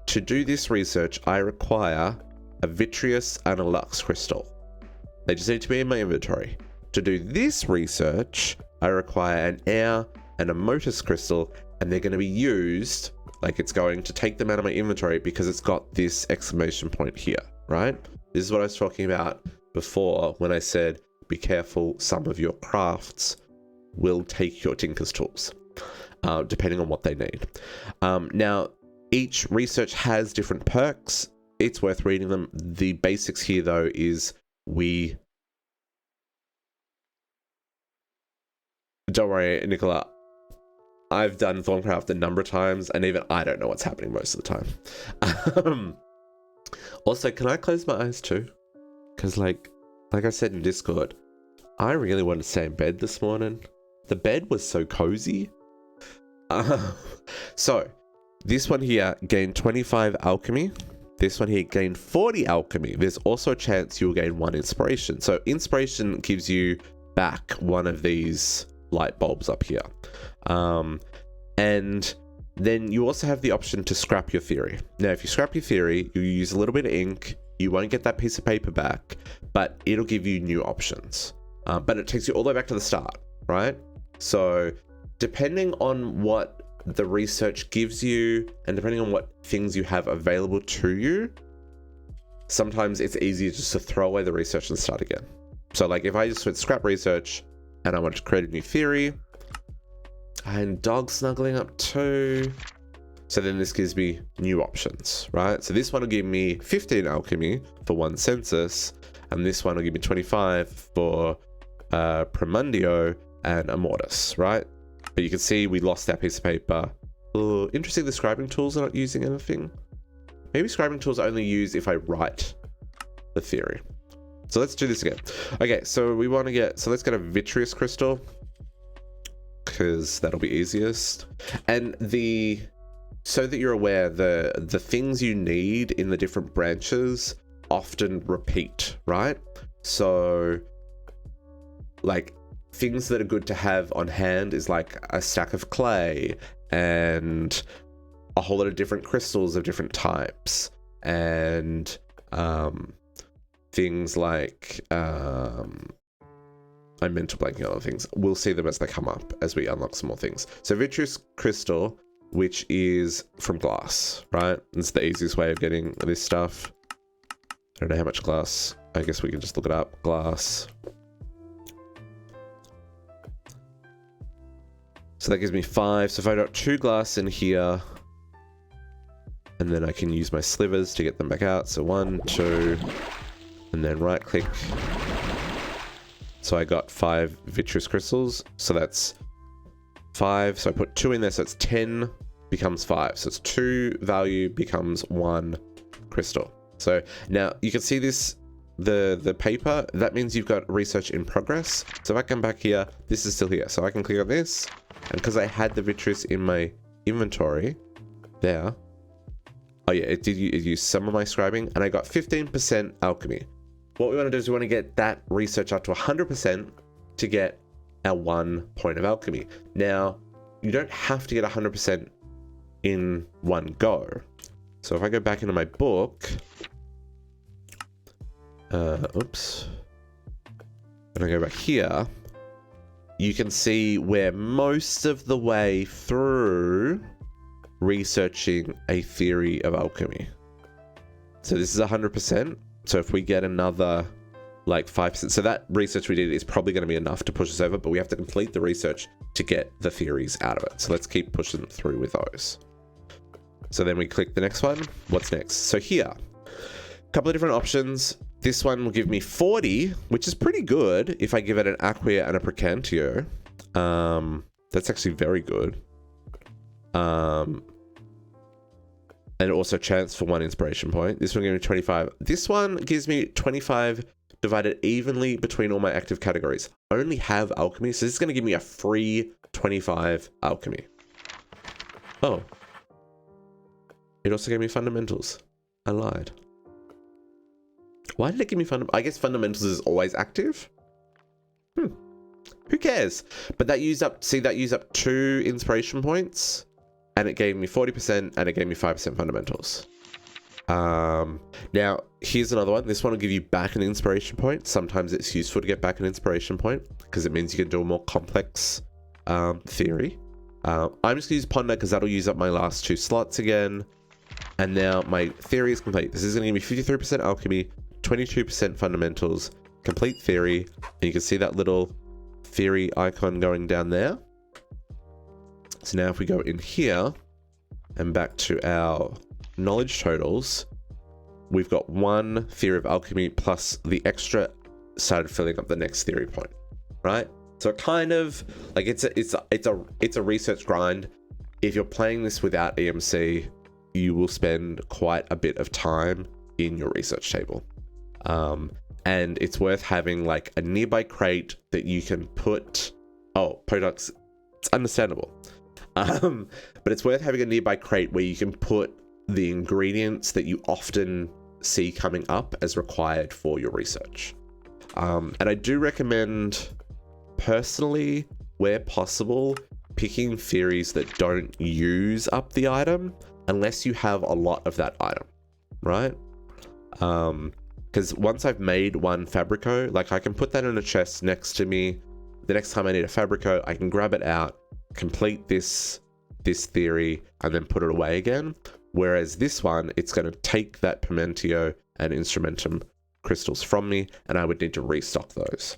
to do this research, I require a vitreous and a lux crystal. They just need to be in my inventory. To do this research, I require an air and a motus crystal, and they're going to be used, like it's going to take them out of my inventory because it's got this exclamation point here, right? This is what I was talking about before when I said, be careful, some of your crafts will take your tinker's tools, depending on what they need. Now, each research has different perks. It's worth reading them. The basics here, though, is don't worry, Nicola. I've done Thormcraft a number of times, and even I don't know what's happening most of the time. Also, can I close my eyes too? Because like I said in Discord, I really wanted to stay in bed this morning. The bed was so cozy. So, this one here gained 25 alchemy. This one here gained 40 alchemy. There's also a chance you'll gain 1 inspiration. So, inspiration gives you back one of these light bulbs up here. And then you also have the option to scrap your theory. Now, if you scrap your theory, you use a little bit of ink. You won't get that piece of paper back, but it'll give you new options. But it takes you all the way back to the start, right? So depending on what the research gives you and depending on what things you have available to you, sometimes it's easier just to throw away the research and start again. So like if I just went scrap research and I wanted to create a new theory, and dog snuggling up too. So then this gives me new options, right? So this one will give me 15 alchemy for 1 census, and this one will give me 25 for Premundio and a mortis, right? But you can see we lost that piece of paper. Ooh, interesting, the scribing tools are not using anything. Maybe scribing tools are only used if I write the theory. So let's do this again. Okay, so we want to get, so let's get a vitreous crystal, because that'll be easiest. And so that you're aware, the things you need in the different branches often repeat, right? So like things that are good to have on hand is like a stack of clay and a whole lot of different crystals of different types, and things like I'm mental blanking on other things. We'll see them as they come up as we unlock some more things. So vitreous crystal, which is from glass, right? It's the easiest way of getting this stuff. I don't know how much glass. I guess we can just look it up. Glass. So that gives me 5. So if I got 2 glass in here, and then I can use my slivers to get them back out. So 1, 2, and then right click. So I got 5 vitreous crystals. So that's 5. So I put 2 in there. So it's 10 becomes 5. So it's 2 value becomes 1 crystal. So now you can see this, the paper, that means you've got research in progress. So if I come back here, this is still here. So I can click on this, and because I had the vitreous in my inventory there, oh yeah, it used some of my scribing, and I got 15% alchemy. What we want to do is we want to get that research up to 100% to get our 1 point of alchemy. Now, you don't have to get 100% in one go. So if I go back into my book, oops, and I go back here, you can see we're most of the way through researching a theory of alchemy. So this is 100%. So if we get another like 5%, so that research we did is probably going to be enough to push us over, but we have to complete the research to get the theories out of it. So let's keep pushing through with those. So then we click the next one. What's next? So here, a couple of different options. This one will give me 40, which is pretty good if I give it an Acquia and a Precantio. That's actually very good. And also chance for 1 inspiration point. This one gives me 25. This one gives me 25 divided evenly between all my active categories. I only have alchemy, so this is going to give me a free 25 alchemy. Oh. It also gave me fundamentals. I lied. Why did it give me fundamentals? I guess fundamentals is always active. Who cares? But that used up, see, that used up 2 inspiration points, and it gave me 40%, and it gave me 5% fundamentals. Now, here's another one. This one will give you back an inspiration point. Sometimes it's useful to get back an inspiration point, because it means you can do a more complex theory. I'm just going to use Ponder, because that'll use up my last 2 slots again. And now my theory is complete. This is going to give me 53% alchemy, 22% fundamentals, complete theory, and you can see that little theory icon going down there. So now if we go in here and back to our knowledge totals, we've got 1 theory of alchemy plus the extra started filling up the next theory point, right? So it kind of like it's a research grind. If you're playing this without EMC, you will spend quite a bit of time in your research table. And it's worth having like a nearby crate that you can put, products, it's understandable. But it's worth having a nearby crate where you can put the ingredients that you often see coming up as required for your research. And I do recommend, personally, where possible, picking theories that don't use up the item unless you have a lot of that item, right? Because once I've made 1 Fabrico, like I can put that in a chest next to me. The next time I need a Fabrico, I can grab it out, complete this theory, and then put it away again. Whereas this one, it's going to take that Pimentio and Instrumentum crystals from me, and I would need to restock those.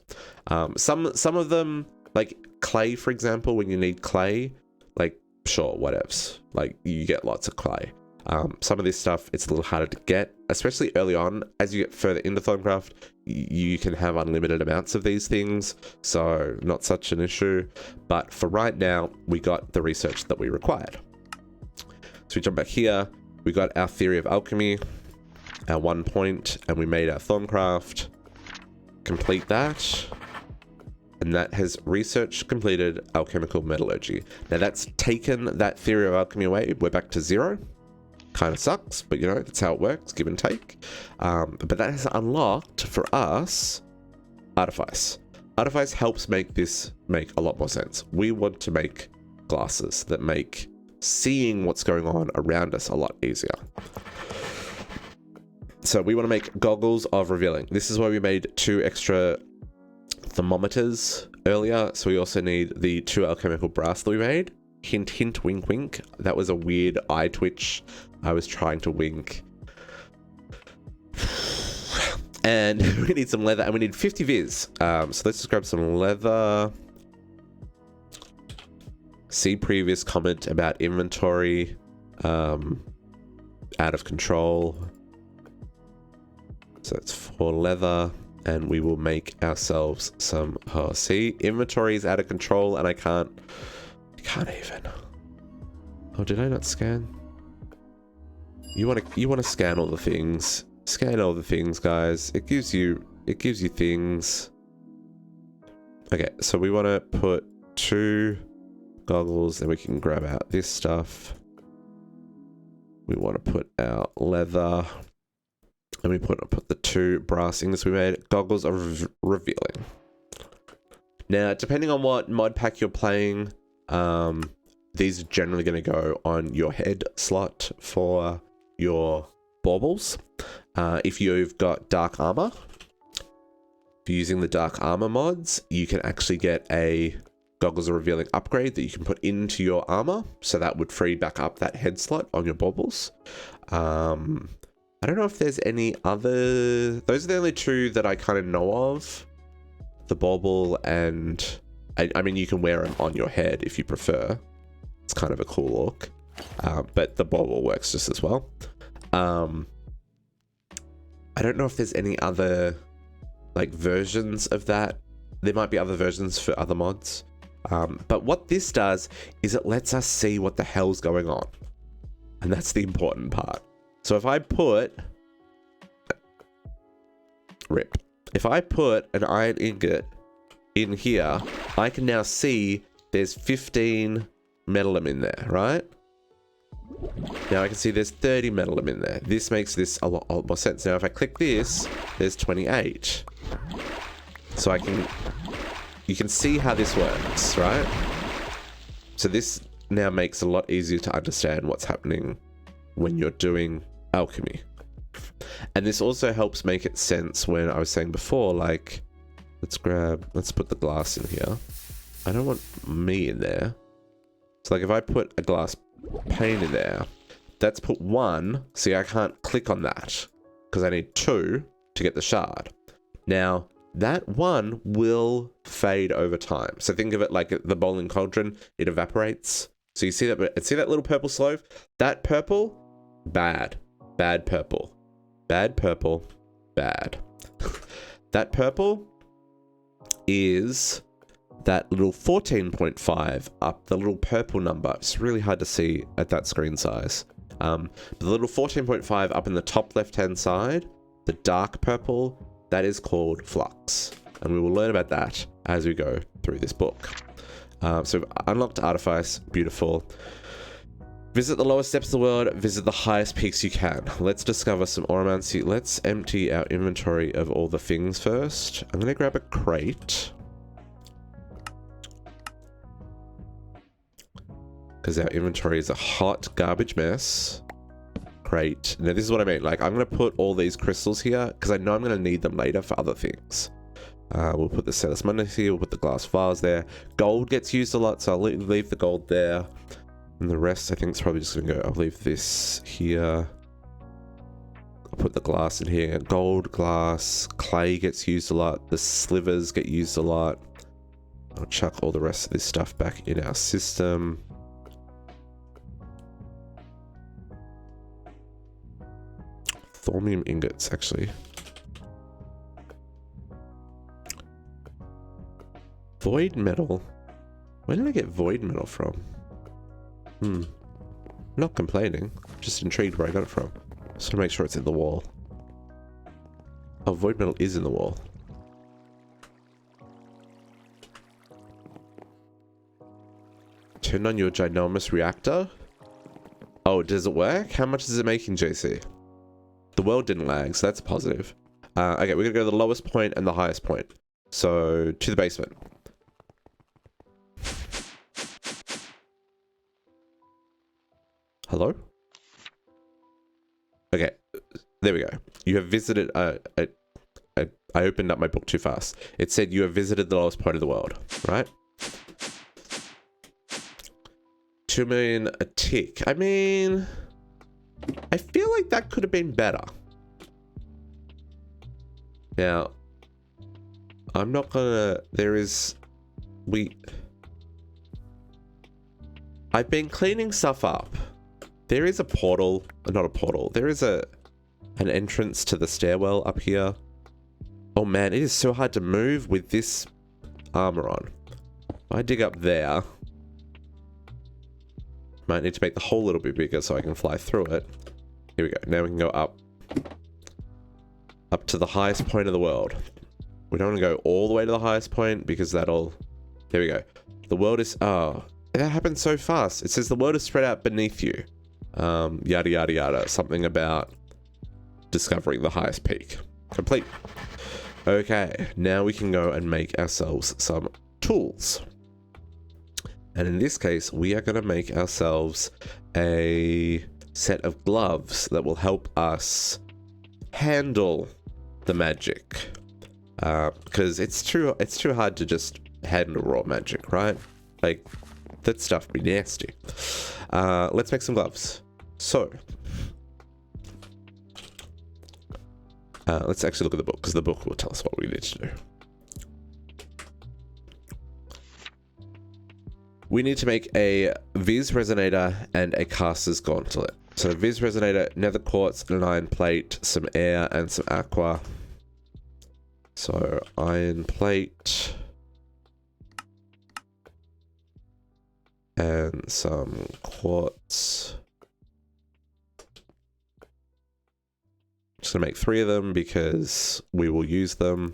Some of them, like clay, for example, when you need clay, like sure, whatevs. Like you get lots of clay. Some of this stuff, it's a little harder to get, especially early on. As you get further into Thorncraft, you can have unlimited amounts of these things, so not such an issue. But for right now, we got the research that we required. So we jump back here, we got our theory of alchemy, our 1 point, and we made our Thorncraft. Complete that. And that has research completed alchemical metallurgy. Now that's taken that theory of alchemy away. We're back to 0. Kind of sucks, but you know, that's how it works, give and take. But that has unlocked for us Artifice. Artifice helps make this make a lot more sense. We want to make glasses that make seeing what's going on around us a lot easier. So we want to make goggles of revealing. This is why we made 2 extra thermometers earlier. So we also need the 2 alchemical brass that we made. Hint, hint, wink, wink. That was a weird eye twitch. I was trying to wink. And we need some leather, and we need 50 viz. So let's just grab some leather. See previous comment about inventory. Out of control. So that's 4 leather. and we will make ourselves some. Oh, see, inventory is out of control, and I can't even. Oh, did I not scan? You want to scan all the things. Scan all the things, guys. It gives you things. Okay, so we want to put 2 goggles, then we can grab out this stuff. We want to put out leather, and we put the 2 brass ingots we made. Goggles are revealing. Now, depending on what mod pack you're playing, these are generally going to go on your head slot for your baubles. If you've got dark armor, if you're using the dark armor mods, you can actually get a goggles are revealing upgrade that you can put into your armor, so that would free back up that head slot on your baubles. I don't know if there's any other. Those are the only 2 that I kind of know of. The bauble and I mean, you can wear them on your head if you prefer. It's kind of a cool look, but the bauble works just as well. I don't know if there's any other like versions of that. There might be other versions for other mods. But what this does is it lets us see what the hell's going on. And that's the important part. So if I put... Rip. If I put an iron ingot in here, I can now see there's 15 metalum in there, right? Now I can see there's 30 metalum in there. This makes this a lot more sense. Now if I click this, there's 28. So you can see how this works, right? So this now makes it a lot easier to understand what's happening when you're doing alchemy. And this also helps make it sense when I was saying before, like, let's put the glass in here. I don't want me in there. So like if I put a glass pane in there, that's put 1. See, I can't click on that because I need 2 to get the shard. Now, that 1 will fade over time. So think of it like the boiling cauldron, it evaporates. So you see that little purple stove? That purple, bad. Bad purple. Bad purple, bad. That purple is that little 14.5 up, the little purple number. It's really hard to see at that screen size. The little 14.5 up in the top left-hand side, the dark purple, that is called flux. And we will learn about that as we go through this book. So we've unlocked Artifice, beautiful. Visit the lowest depths of the world, visit the highest peaks you can. Let's discover some oromancy. Let's empty our inventory of all the things first. I'm going to grab a crate. Because our inventory is a hot garbage mess. Crate. Now this is what I mean. Like, I'm going to put all these crystals here because I know I'm going to need them later for other things. We'll put the Cetus Mundus here. We'll put the glass vials there. Gold gets used a lot, so I'll leave the gold there. And the rest, I think, is probably just going to go. I'll leave this here. I'll put the glass in here. Gold, glass, clay gets used a lot. The slivers get used a lot. I'll chuck all the rest of this stuff back in our system. Thormium ingots, actually. Void metal. Where did I get void metal from? Not complaining. Just intrigued where I got it from. Just want to make sure it's in the wall. Oh, void metal is in the wall. Turn on your ginormous reactor. Oh, does it work? How much is it making, JC? The world didn't lag, so that's positive. Okay, we're gonna go to the lowest point and the highest point. So, to the basement. Hello? Okay, there we go. You have visited... I opened up my book too fast. It said you have visited the lowest point of the world, right? 2 million a tick. I mean... I feel like that could have been better. Now, I'm not gonna... I've been cleaning stuff up. There is a portal, not a portal. There is an entrance to the stairwell up here. Oh man, it is so hard to move with this armor on. If I dig up there, might need to make the hole a little bit bigger so I can fly through it. Here we go. Now we can go up to the highest point of the world. We don't want to go all the way to the highest point because that'll... There we go. The world is... Oh, that happened so fast. It says the world is spread out beneath you. Yada, yada, yada. Something about discovering the highest peak. Complete. Okay, now we can go and make ourselves some tools. And in this case, we are going to make ourselves a set of gloves that will help us handle the magic. Because it's too hard to just handle raw magic, right? Like, that stuff be nasty. Let's make some gloves. So, let's actually look at the book, because the book will tell us what we need to do. We need to make a Viz resonator and a caster's gauntlet. So Viz resonator, nether quartz, an iron plate, some air, and some aqua. So iron plate and some quartz. Just gonna make 3 of them because we will use them.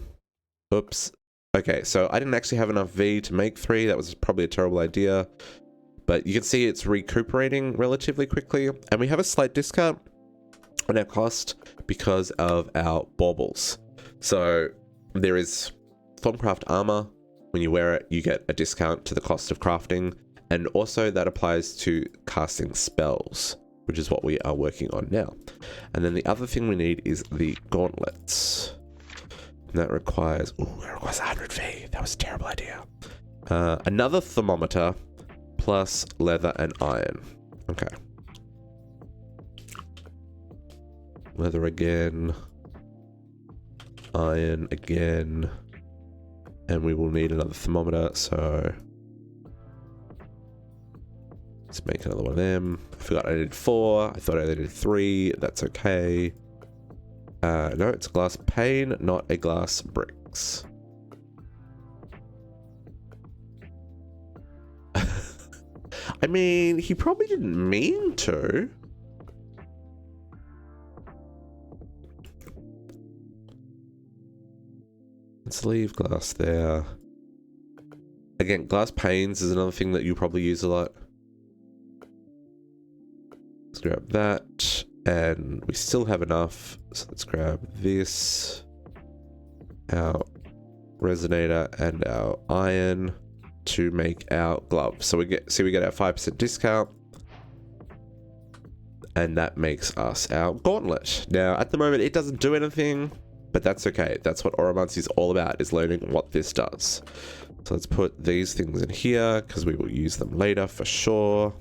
Oops. Okay, so I didn't actually have enough V to make 3. That was probably a terrible idea. But you can see it's recuperating relatively quickly. And we have a slight discount on our cost because of our baubles. So there is Thormcraft armor. When you wear it, you get a discount to the cost of crafting. And also that applies to casting spells, which is what we are working on now. And then the other thing we need is the gauntlets. And that requires... Ooh, that requires 100 V. That was a terrible idea. Another thermometer plus leather and iron. Okay. Leather again. Iron again. And we will need another thermometer, so... Let's make another one of them. I forgot I needed 4. I thought I needed 3. That's okay. No, it's a glass pane, not a glass bricks. I mean, he probably didn't mean to. Let's leave glass there. Again, glass panes is another thing that you probably use a lot. Let's grab that. And we still have enough, so let's grab this, our resonator and our iron to make our gloves. So we get our 5% discount, and that makes us our gauntlet. Now at the moment it doesn't do anything, but that's okay. That's what Oromancy is all about, is learning what this does. So let's put these things in here because we will use them later for sure.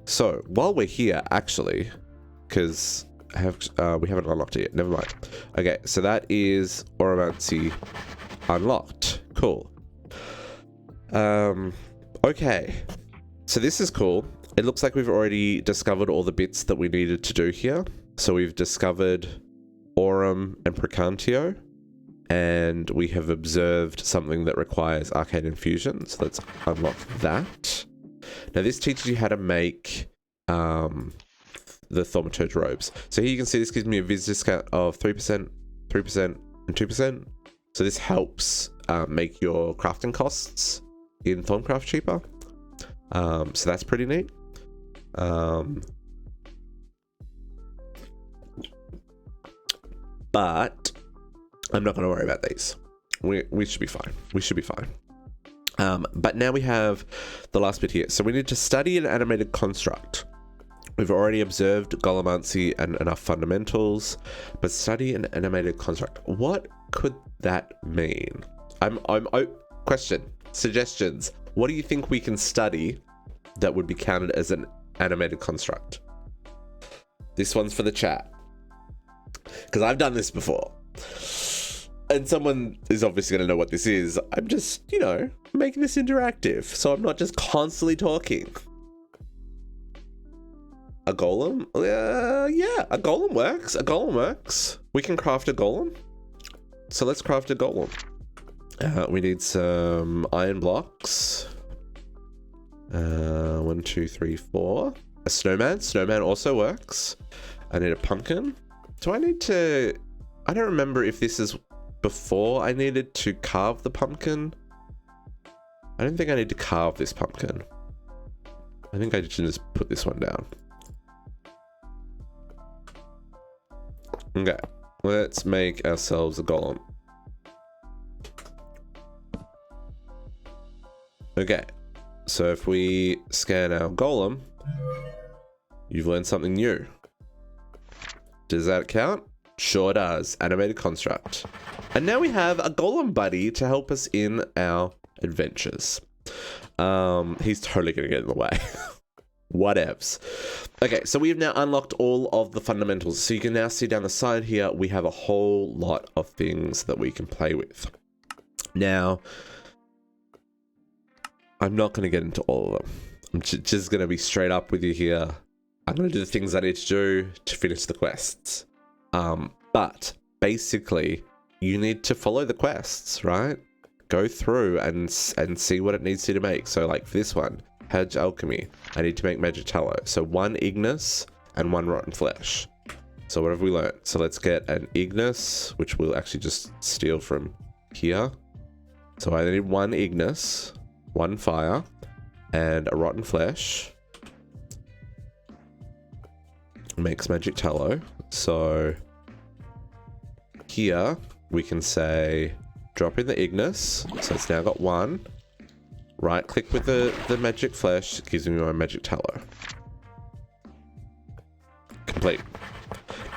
So while we're here, actually, because we haven't unlocked it yet. Never mind. Okay, so that is Oromancy unlocked. Cool. Okay, so this is cool. It looks like we've already discovered all the bits that we needed to do here. So we've discovered Aurum and Precantio, and we have observed something that requires arcane infusion. So let's unlock that. Now this teaches you how to make the thaumaturge robes. So here you can see this gives me a Viz discount of 3%, 3%, and 2%. So this helps make your crafting costs in Thormcraft cheaper. So that's pretty neat. But I'm not going to worry about these. We should be fine. We should be fine. But now we have the last bit here. So we need to study an animated construct. We've already observed golemancy and enough fundamentals, but study an animated construct. What could that mean? Question, suggestions. What do you think we can study that would be counted as an animated construct? This one's for the chat, because I've done this before. And someone is obviously going to know what this is. I'm just, making this interactive, so I'm not just constantly talking. A golem? Yeah, a golem works. A golem works. We can craft a golem. So let's craft a golem. We need some iron blocks. 1, 2, 3, 4. A snowman. Snowman also works. I need a pumpkin. Do I need to... I don't remember if this is before I needed to carve the pumpkin. I don't think I need to carve this pumpkin. I think I should just put this one down. Okay, let's make ourselves a golem. Okay, so if we scan our golem, you've learned something new. Does that count? Sure does. Animated construct. And now we have a golem buddy to help us in our adventures. He's totally gonna get in the way. Whatevs. Okay, so we've now unlocked all of the fundamentals. So you can now see down the side here, we have a whole lot of things that we can play with. Now, I'm not going to get into all of them. I'm just going to be straight up with you here. I'm going to do the things I need to do to finish the quests. But basically, you need to follow the quests, right? Go through and see what it needs you to make. So like this one. Hedge alchemy. I need to make magic tallow. So 1 ignis and 1 rotten flesh. So what have we learned? So let's get an ignis, which we'll actually just steal from here. So I need 1 ignis, 1 fire, and a rotten flesh. Makes magic tallow. So here we can say drop in the ignis. So it's now got 1. Right click with the magic flesh, gives me my magic tallow. Complete.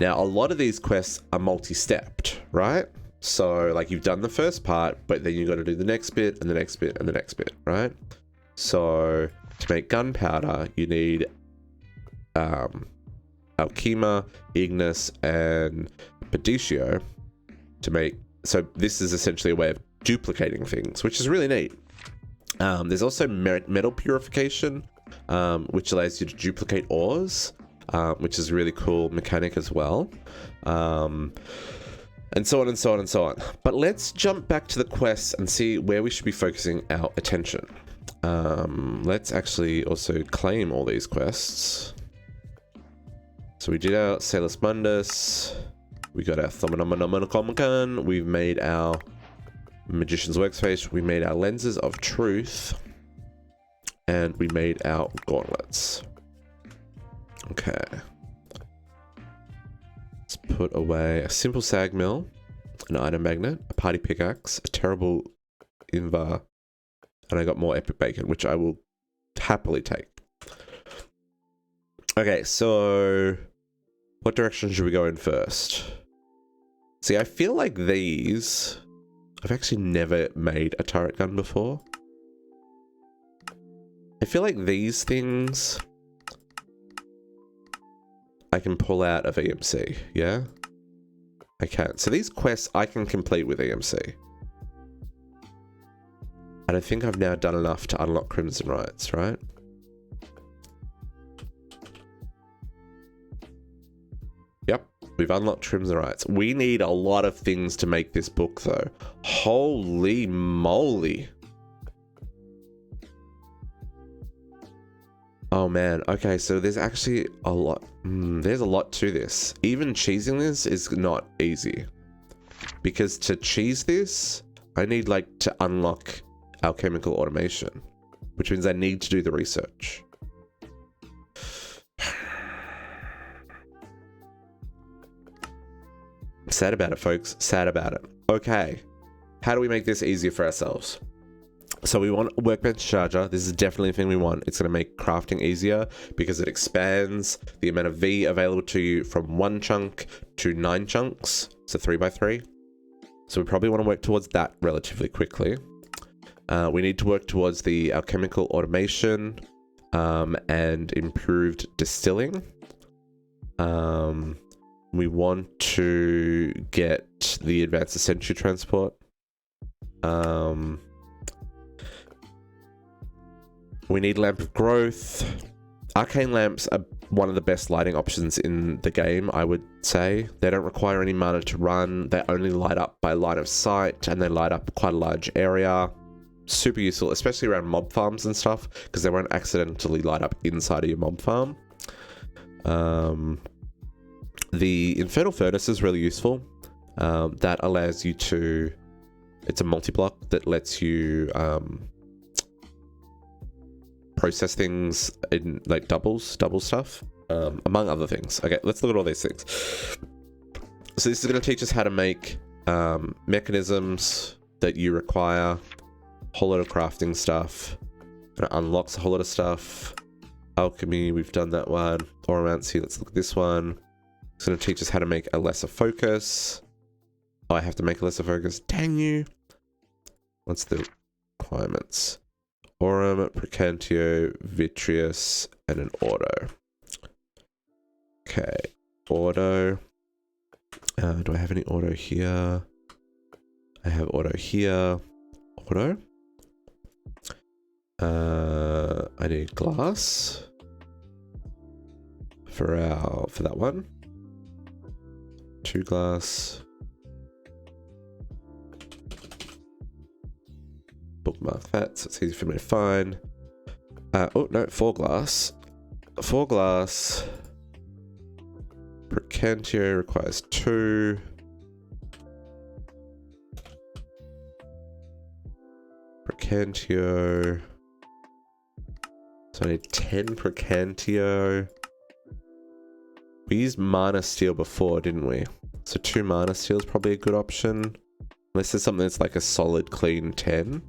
Now, a lot of these quests are multi-stepped, right? So, like, you've done the first part, but then you've got to do the next bit, and the next bit, and the next bit, right? So, to make gunpowder, you need alchema, ignis, and pedicio to make... So, this is essentially a way of duplicating things, which is really neat. There's also metal purification, which allows you to duplicate ores, which is a really cool mechanic as well. And so on and so on and so on. But let's jump back to the quests and see where we should be focusing our attention. Let's actually also claim all these quests. So we did our Salus Mundus, we got our Thormium, we've made our Magician's Workspace, we made our Lenses of Truth, and we made our Gauntlets. Okay. Let's put away a simple sag mill, an item magnet, a party pickaxe, a terrible invar, and I got more epic bacon, which I will happily take. Okay, so what direction should we go in first? See, I feel like these... I've actually never made a turret gun before. I feel like these things I can pull out of EMC, yeah? I can. So these quests I can complete with EMC. And I think I've now done enough to unlock Crimson Rights, right? Yep, we've unlocked Crimson Rights. We need a lot of things to make this book, though. Holy moly. Oh, man. Okay, so there's actually a lot. There's a lot to this. Even cheesing this is not easy. Because to cheese this, I need, like, to unlock alchemical automation. Which means I need to do the research. Sad about it, folks. Sad about it. Okay. How do we make this easier for ourselves? So we want a workbench charger. This is definitely a thing we want. It's going to make crafting easier because it expands the amount of V available to you from 1 chunk to 9 chunks. So 3x3. So we probably want to work towards that relatively quickly. We need to work towards the alchemical automation and improved distilling. We want to get the advanced essential transport. We need lamp of growth. Arcane lamps are one of the best lighting options in the game, I would say. They don't require any mana to run. They only light up by line of sight, and they light up quite a large area. Super useful, especially around mob farms and stuff, because they won't accidentally light up inside of your mob farm. The Infernal Furnace is really useful. That allows you to... It's a multi-block that lets you process things in like double stuff, among other things. Okay, let's look at all these things. So this is going to teach us how to make mechanisms that you require, a whole lot of crafting stuff, and it unlocks a whole lot of stuff. Alchemy, we've done that one. Oromancy, let's look at this one. It's going to teach us how to make a lesser focus. Oh, I have to make a lesser focus. Dang you. What's the requirements? Aurum, Precantio, Vitreous, and an auto. Okay, auto. Do I have any auto here? I have auto here. Auto. I need glass for that one. 2 glass. Bookmark that so it's easy for me to find. Oh no, 4 glass. 4 glass. Precantio requires 2. Precantio. So I need 10 Precantio. We used mana steel before, didn't we? So 2 mana steel is probably a good option. Unless there's something that's like a solid clean 10.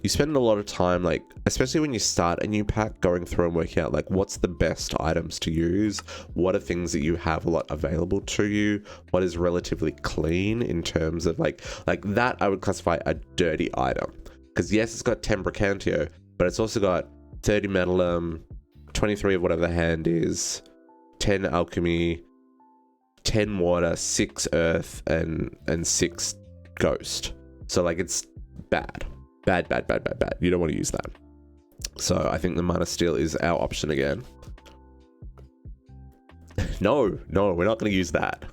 You spend a lot of time, like, especially when you start a new pack, going through and working out, like, what's the best items to use? What are things that you have a lot available to you? What is relatively clean in terms of, like that I would classify a dirty item. Because, yes, it's got 10 Precantio, but it's also got 30 Metallum, 23 of whatever the hand is, 10 Alchemy, 10 Water, 6 Earth, and 6 Ghost. So, like, it's bad. Bad. You don't want to use that. So I think the Mana Steel is our option again. No, we're not going to use that.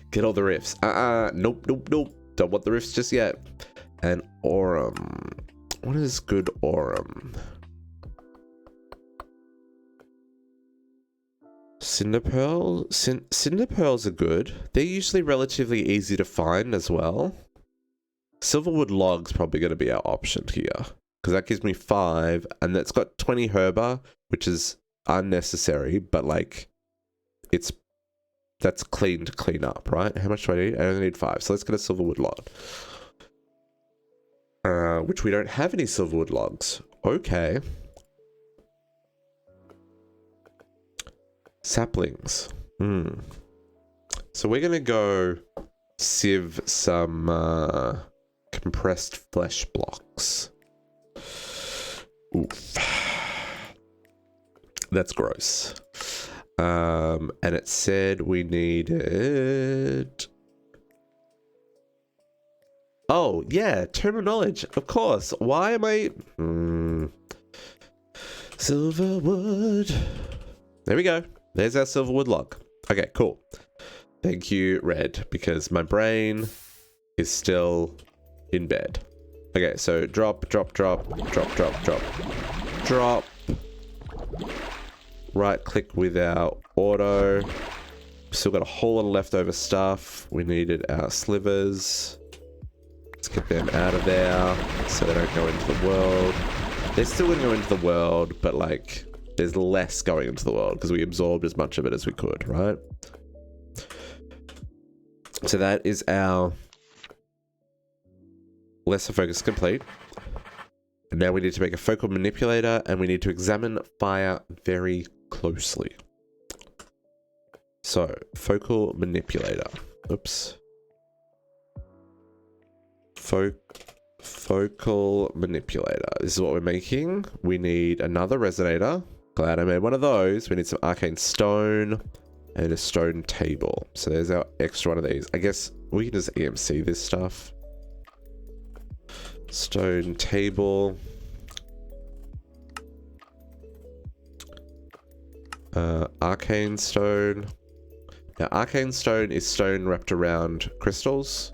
Get all the rifts. Nope. Don't want the rifts just yet. And Aurum. What is good Aurum? Cinder Pearl? Cinder Pearls are good. They're usually relatively easy to find as well. Silverwood Log's probably going to be our option here, because that gives me 5, and that's got 20 Herba, which is unnecessary, but like, that's clean to clean up, right? How much do I need? I only need 5, so let's get a Silverwood Log. Which we don't have any Silverwood Logs. Okay. Saplings. So we're going to go sieve some... compressed flesh blocks. Oof. That's gross. And it said we needed... Oh, yeah, Tome of Knowledge, of course. Why am I... Silverwood. There we go. There's our Silverwood log. Okay, cool. Thank you, Red, because my brain is still... in bed. Okay, so drop. Right click with our auto. Still got a whole lot of leftover stuff. We needed our slivers. Let's get them out of there so they don't go into the world. They're still going to go into the world, but like there's less going into the world because we absorbed as much of it as we could, right? So that is our lesser focus complete. And now we need to make a focal manipulator, and we need to examine fire very closely. So, focal manipulator. Oops. Focal manipulator. This is what we're making. We need another resonator. Glad I made one of those. We need some arcane stone and a stone table. So there's our extra one of these. I guess we can just EMC this stuff. Stone table. Arcane stone. Now, arcane stone is stone wrapped around crystals.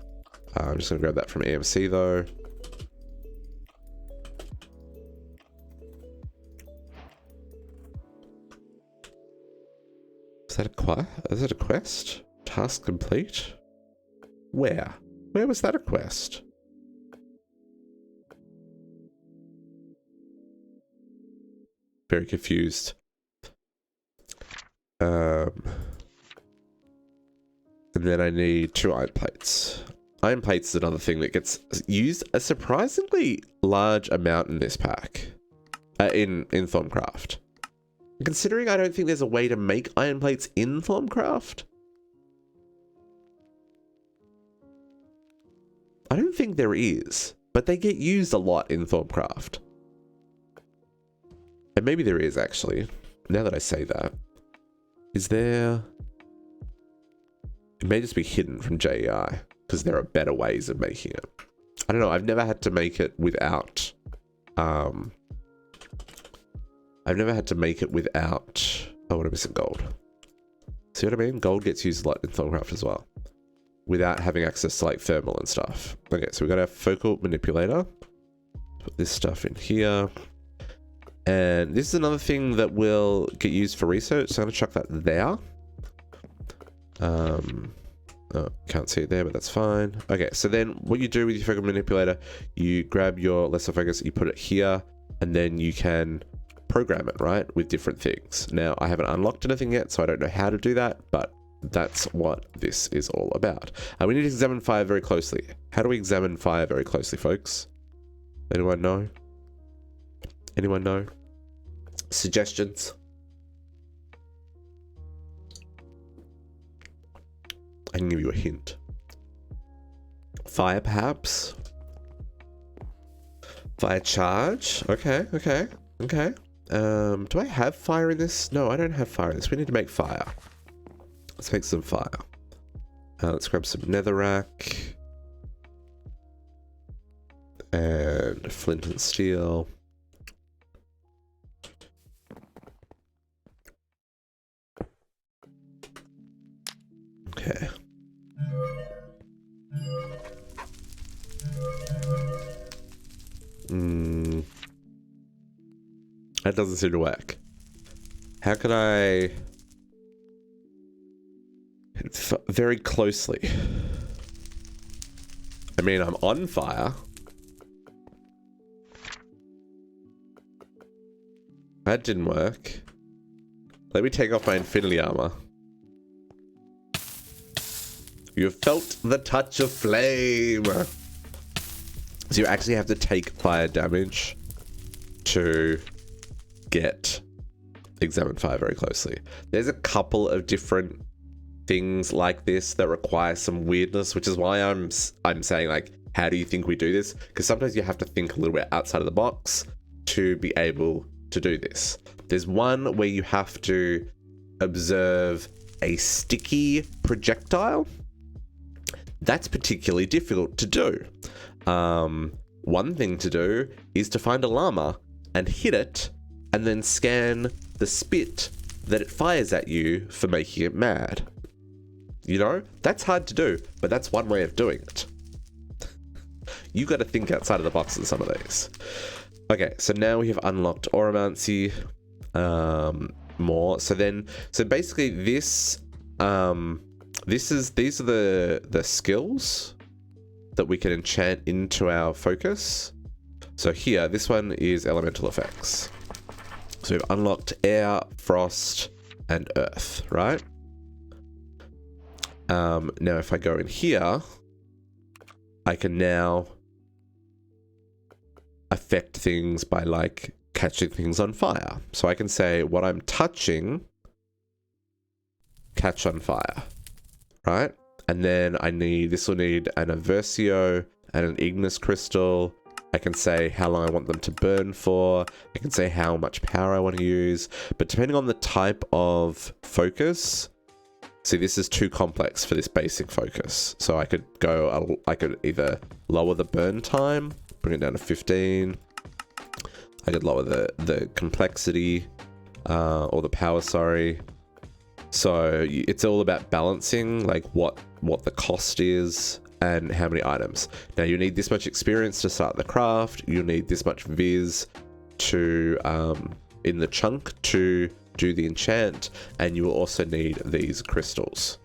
I'm just going to grab that from EMC though. Is that a quest? Task complete? Where? Where was that a quest? Very confused. And then I need 2 iron plates. Iron plates is another thing that gets used a surprisingly large amount in this pack. In Thormcraft. Considering I don't think there's a way to make iron plates in Thormcraft. I don't think there is, but they get used a lot in Thormcraft. And maybe there is actually, now that I say that. Is there... It may just be hidden from JEI, because there are better ways of making it. I don't know, I've never had to make it without... Oh, what am I missing? Gold. See what I mean? Gold gets used a lot in Thormcraft as well. Without having access to like thermal and stuff. Okay, so we've got our focal manipulator. Put this stuff in here. And this is another thing that will get used for research, so I'm gonna chuck that there. Oh, can't see it there, but that's fine. Okay, so then what you do with your focal manipulator, you grab your lesser focus, you put it here, and then you can program it, right, with different things. Now, I haven't unlocked anything yet, so I don't know how to do that, but that's what this is all about. We need to examine fire very closely. How do we examine fire very closely, folks? Anyone know? Anyone know? Suggestions? I can give you a hint. Fire, perhaps? Fire charge? Okay, okay, okay. Do I have fire in this? No, I don't have fire in this. We need to make fire. Let's make some fire. Let's grab some netherrack. And flint and steel. Okay. That doesn't seem to work. How can I... Very closely. I mean, I'm on fire. That didn't work. Let me take off my infinity armor. You have felt the touch of flame. So you actually have to take fire damage to get examine fire very closely. There's a couple of different things like this that require some weirdness, which is why I'm saying, like, how do you think we do this? Because sometimes you have to think a little bit outside of the box to be able to do this. There's one where you have to observe a sticky projectile. That's particularly difficult to do. One thing to do is to find a llama and hit it and then scan the spit that it fires at you for making it mad. You know, that's hard to do, but that's one way of doing it. You got to think outside of the box in some of these. Okay, so now we have unlocked Oromancy more. So basically this, these are the skills that we can enchant into our focus. So here, this one is elemental effects. So we've unlocked air, frost, and earth, right? Now if I go in here, I can now affect things by like catching things on fire. So I can say what I'm touching, catch on fire, right? And then this will need an Aversio and an Ignis crystal. I can say how long I want them to burn for. I can say how much power I want to use. But depending on the type of focus, see, this is too complex for this basic focus. So I could either lower the burn time bring it down to 15. I could lower the complexity, or the power, sorry. So it's all about balancing like what the cost is and how many items. Now you need this much experience to start the craft. You need this much viz to in the chunk to do the enchant, and you will also need these crystals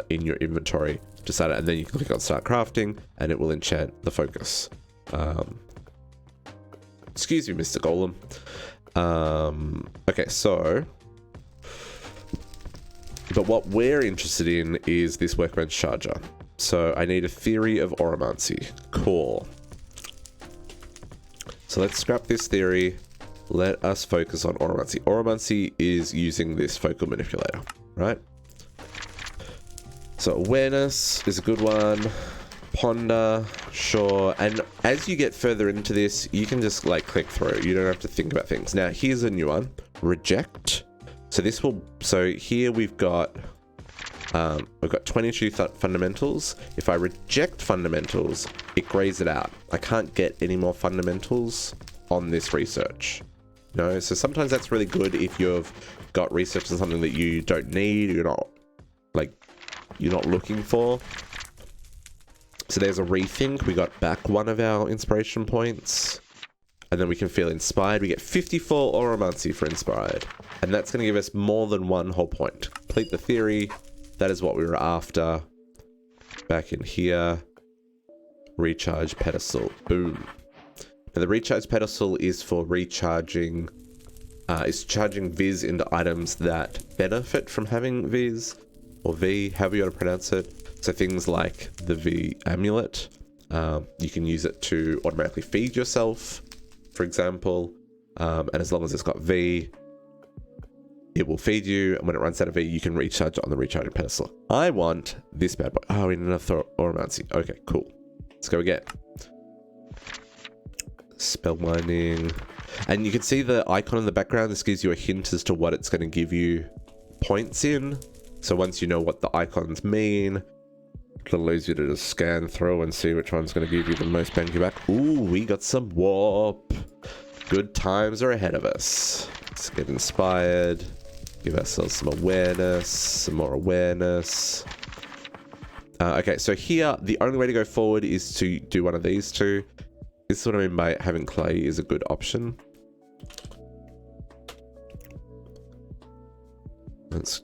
in your inventory to start it, and then you can click on start crafting and it will enchant the focus. Excuse me, Mr. Golem. Okay, so but what we're interested in is this workbench charger. So I need a theory of oromancy. Cool. So let's scrap this theory. Let us focus on oromancy. Oromancy is using this focal manipulator, right? So awareness is a good one. Ponder, sure. And as you get further into this, you can just like click through. You don't have to think about things. Now here's a new one. Reject. So this will, so here we've got 22 fundamentals. If I reject fundamentals, it grays it out. I can't get any more fundamentals on this research. You know, so sometimes that's really good if you've got research on something that you don't need, you're not looking for. So there's a rethink. We got back one of our inspiration points. And then we can feel inspired. We get 54 oromancy for inspired. And that's going to give us more than one whole point. Complete the theory. That is what we were after. Back in here. Recharge pedestal. Boom. Now the recharge pedestal is for recharging. It's charging viz into items that benefit from having viz. Or V, however you want to pronounce it. So things like the V amulet. You can use it to automatically feed yourself, for example. And as long as it's got V, it will feed you. And when it runs out of V, you can recharge it on the recharging pedestal. I want this bad boy. Oh, we need another oromancy. Okay, cool. Let's go again. Spellbinding. And you can see the icon in the background. This gives you a hint as to what it's going to give you points in. So once you know what the icons mean, it allows you to just scan through and see which one's going to give you the most bang back. Ooh, we got some warp. Good times are ahead of us. Let's get inspired. Give ourselves some awareness, some more awareness. Okay, so here, the only way to go forward is to do one of these two. This is what I mean by having clay is a good option. Let's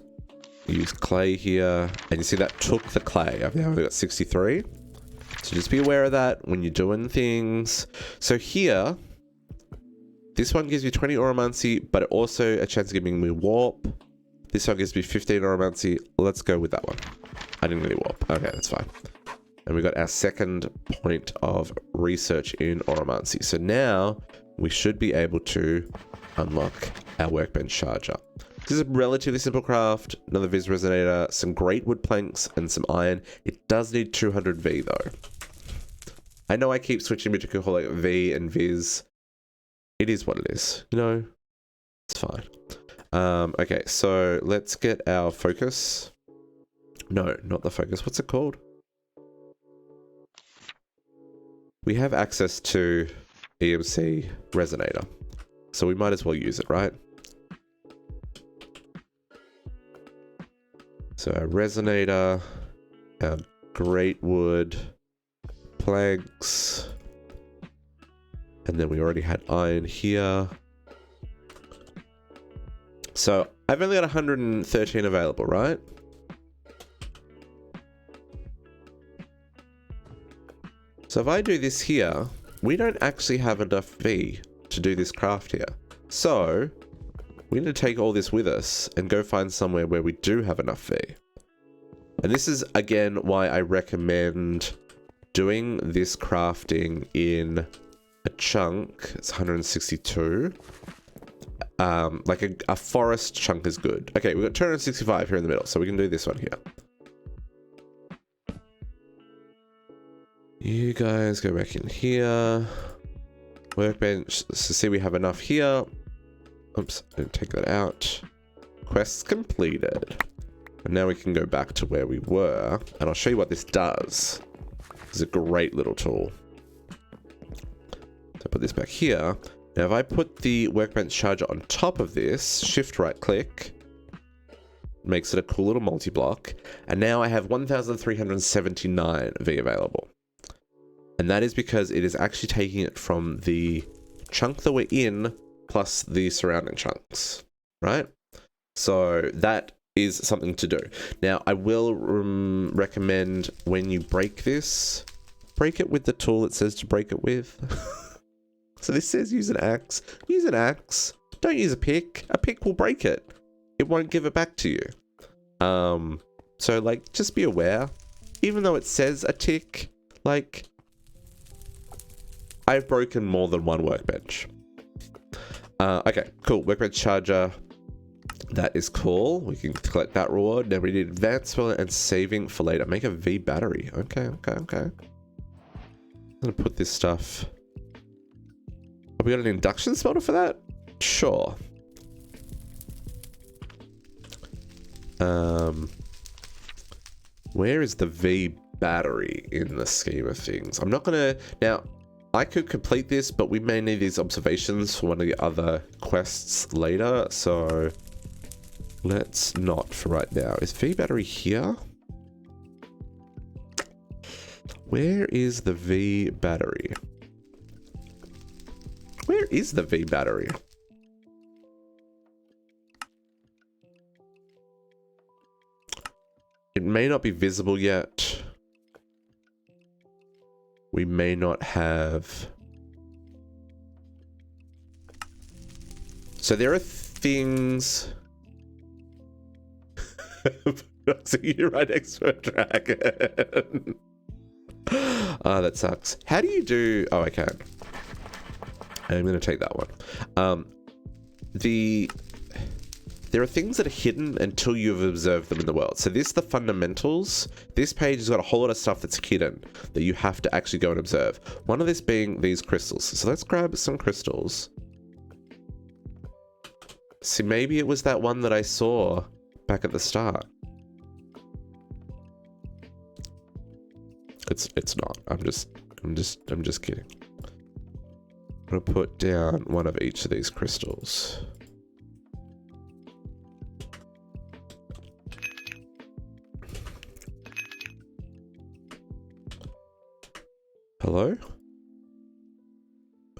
use clay here, and you see that took the clay. I've now got 63. So just be aware of that when you're doing things. So here, this one gives you 20 oromancy, but it also a chance of giving me warp. This one gives me 15 oromancy. Let's go with that one. I didn't really warp. Okay, that's fine. And we got our second point of research in oromancy. So now we should be able to unlock our workbench charger. This is a relatively simple craft. Another viz resonator, some great wood planks, and some iron. It does need 200 V though. I know I keep switching between like V and viz. It is what it is, you know. It's fine. Okay, so let's get our focus. No, not the focus. What's it called? We have access to EMC resonator, so we might as well use it, right? So our resonator, our great wood planks, and then we already had iron here. So I've only got 113 available, right? So if I do this here, we don't actually have enough V to do this craft here. So we need to take all this with us and go find somewhere where we do have enough V. And this is, again, why I recommend doing this crafting in a chunk. It's 162. Like a forest chunk is good. Okay, we've got 265 here in the middle, so we can do this one here. You guys go back in here. Workbench. So see we have enough here. Oops, I didn't take that out. Quests completed. And now we can go back to where we were. And I'll show you what this does. It's a great little tool. So put this back here. Now if I put the workbench charger on top of this, shift right click, makes it a cool little multi-block. And now I have 1,379 V available. And that is because it is actually taking it from the chunk that we're in plus the surrounding chunks, right? So that is something to do. Now, I will recommend when you break this, break it with the tool it says to break it with. So this says use an axe. Use an axe. Don't use a pick. A pick will break it. It won't give it back to you. So like, just be aware. Even though it says a tick, like, I've broken more than one workbench. Okay, cool. Workbench charger. That is cool. We can collect that reward. Now we need advanced spell and saving for later. Make a V battery. Okay. I'm gonna put this stuff. Have we got an induction smelter for that? Sure. Where is the V battery in the scheme of things? I'm not gonna... Now, I could complete this, but we may need these observations for one of the other quests later, so let's not for right now. Is V battery here? Where is the V battery? Where is the V battery? It may not be visible yet. We may not have... So there are things... So you're right next to a dragon. Oh, that sucks. How do you do... Oh, I can. I'm going to take that one. There are things that are hidden until you've observed them in the world. So this is the fundamentals. This page has got a whole lot of stuff that's hidden that you have to actually go and observe. One of this being these crystals. So let's grab some crystals. See, maybe it was that one that I saw back at the start. It's not. I'm just kidding. I'm gonna put down one of each of these crystals. Hello?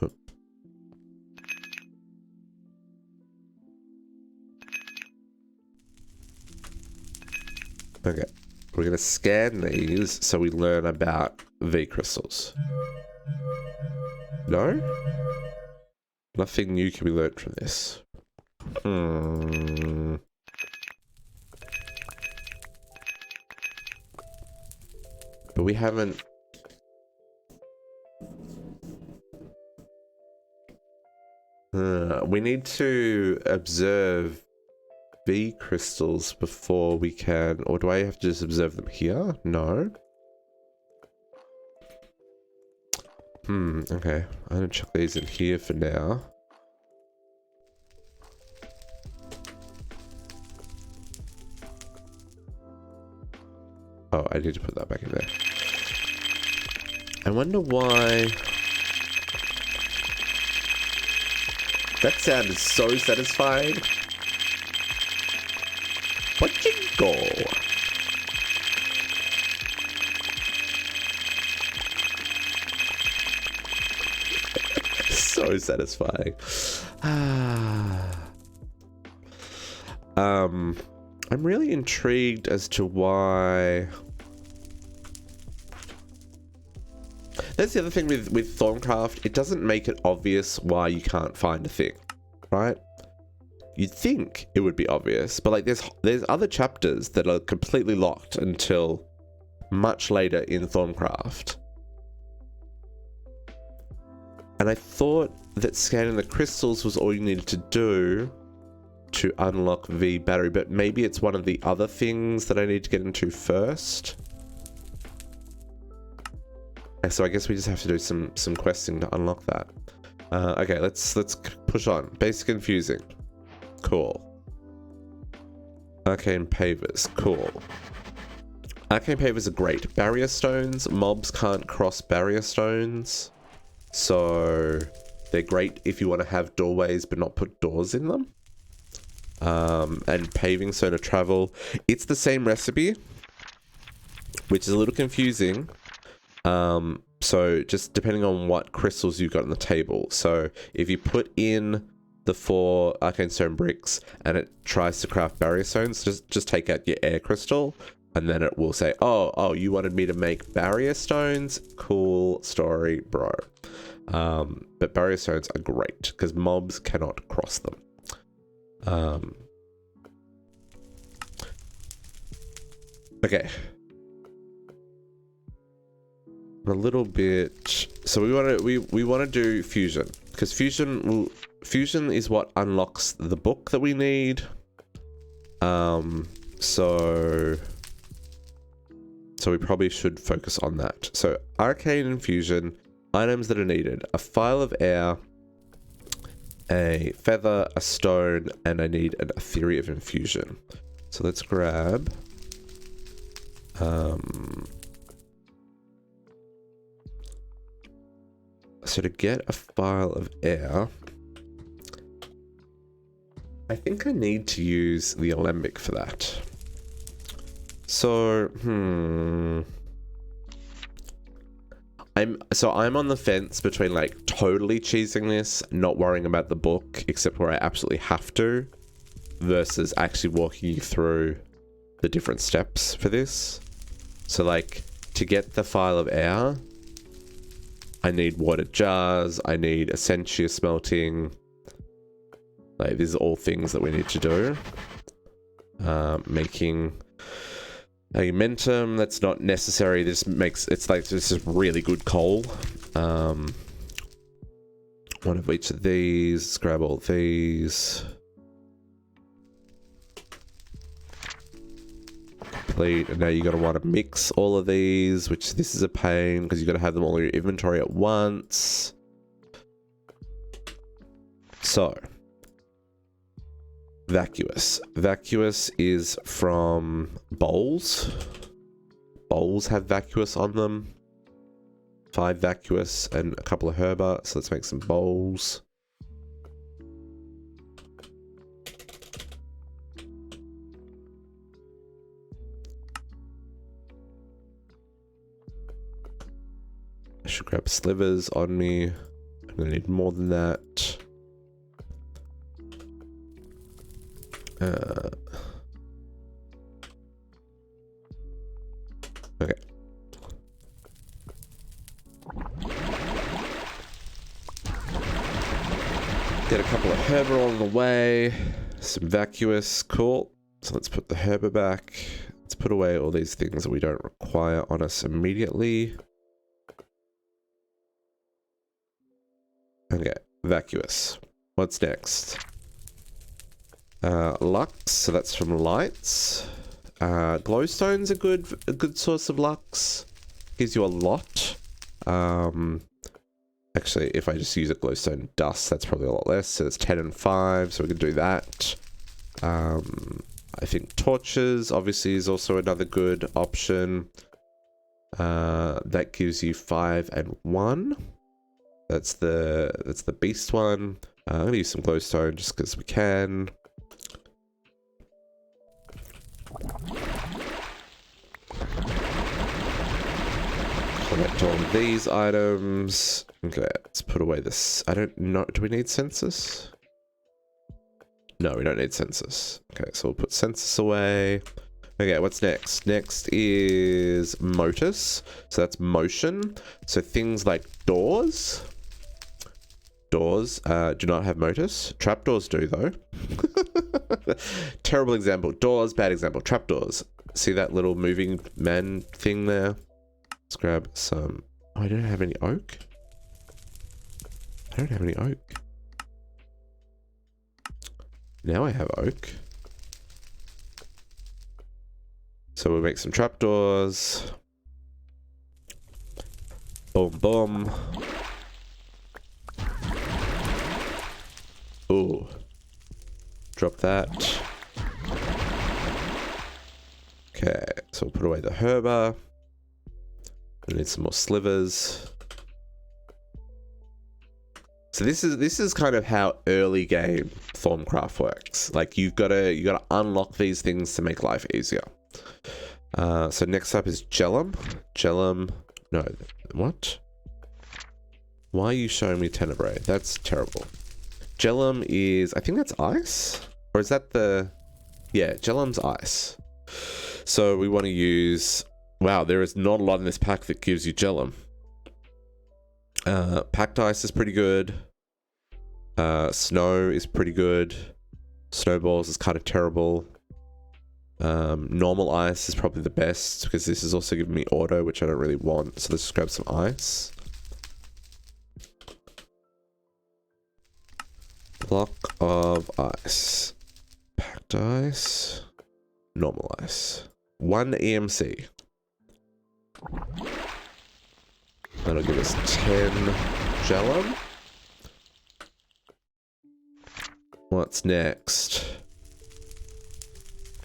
Oh. Okay, we're gonna scan these so we learn about V crystals. No? Nothing new can be learned from this. But we haven't... we need to observe V crystals before we can... Or do I have to just observe them here? No. Okay. I'm gonna chuck these in here for now. Oh, I need to put that back in there. I wonder why... That sound is so satisfying. Watch it go. So satisfying. I'm really intrigued as to why... That's the other thing with Thorncraft. It doesn't make it obvious why you can't find a thing, right? You'd think it would be obvious, but like there's other chapters that are completely locked until much later in Thorncraft. And I thought that scanning the crystals was all you needed to do to unlock the battery, but maybe it's one of the other things that I need to get into first. And so I guess we just have to do some questing to unlock that. Okay, let's push on. Basic confusing. Cool. Arcane pavers. Cool. Arcane pavers are great. Barrier stones. Mobs can't cross barrier stones. So they're great if you want to have doorways but not put doors in them. And paving stone to travel. It's the same recipe, which is a little confusing. So just depending on what crystals you've got on the table. So if you put in the 4 arcane stone bricks and it tries to craft barrier stones, just take out your air crystal and then it will say, oh, you wanted me to make barrier stones? Cool story, bro. But barrier stones are great because mobs cannot cross them. Okay. A little bit. So we want to do fusion because fusion is what unlocks the book that we need. So we probably should focus on that. So arcane and fusion items that are needed: a file of air, a feather, a stone, and I need a theory of infusion. So let's grab so to get a file of air, I think I need to use the alembic for that. So, I'm on the fence between like totally cheesing this, not worrying about the book, except where I absolutely have to, versus actually walking you through the different steps for this. So like to get the file of air, I need water jars, I need essentia smelting. Like these are all things that we need to do. Making augmentum, that's not necessary. This is really good coal. One of each of these. Let's grab all these. Complete. And now you're going to want to mix all of these, which this is a pain because you've got to have them all in your inventory at once. So, vacuous. Vacuous is from bowls. Bowls have vacuous on them. 5 vacuous and a couple of herba. So let's make some bowls. I should grab slivers on me. I'm gonna need more than that. Okay. Get a couple of herba along the way. Some vacuous. Cool. So let's put the herba back. Let's put away all these things that we don't require on us immediately. Okay, vacuous. What's next? Lux, so that's from lights. Glowstone's a good source of lux. Gives you a lot. Actually, if I just use a glowstone dust, that's probably a lot less. So it's 10 and 5, so we can do that. I think torches obviously is also another good option. That gives you 5 and 1. That's the beast one. I'm gonna use some glowstone just because we can. Collect all of these items. Okay, let's put away this. I don't know. Do we need census? No, we don't need census. Okay, so we'll put census away. Okay, what's next? Next is motus. So that's motion. So things like doors. Doors do not have motus. Trapdoors do, though. Terrible example. Doors, bad example. Trapdoors. See that little moving man thing there? Let's grab some... Oh, I don't have any oak. I don't have any oak. Now I have oak. So we'll make some trapdoors. Boom, boom. Ooh. Drop that. Okay, so we'll put away the herba. We need some more slivers. So this is kind of how early game Thormcraft works. Like you gotta unlock these things to make life easier. So next up is Golem. Golem, no, what? Why are you showing me Tenebrae? That's terrible. Golem is, I think that's ice? Or is that the, yeah, Gelem's ice. So we want to use, wow, there is not a lot in this pack that gives you Golem. Packed ice is pretty good. Snow is pretty good. Snowballs is kind of terrible. Normal ice is probably the best because this is also giving me auto, which I don't really want. So let's just grab some ice. Block of ice. Packed ice. Normal ice. 1 EMC. That'll give us 10 Golem. What's next?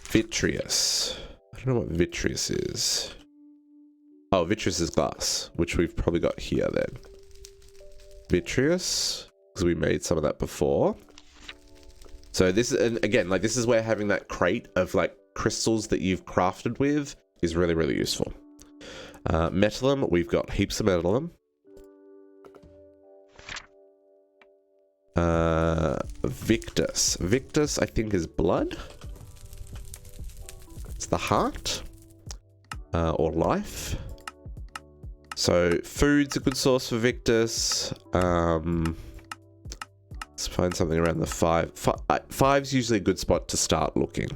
Vitreous. I don't know what vitreous is. Oh, vitreous is glass, which we've probably got here then. Vitreous, because we made some of that before. So this is, and again, like this is where having that crate of like crystals that you've crafted with is really, really useful. Metallum, we've got heaps of metallum. Victus. Victus, I think, is blood. It's the heart. Or life. So, food's a good source for Victus. Let's find something around the 5. Five's usually a good spot to start looking.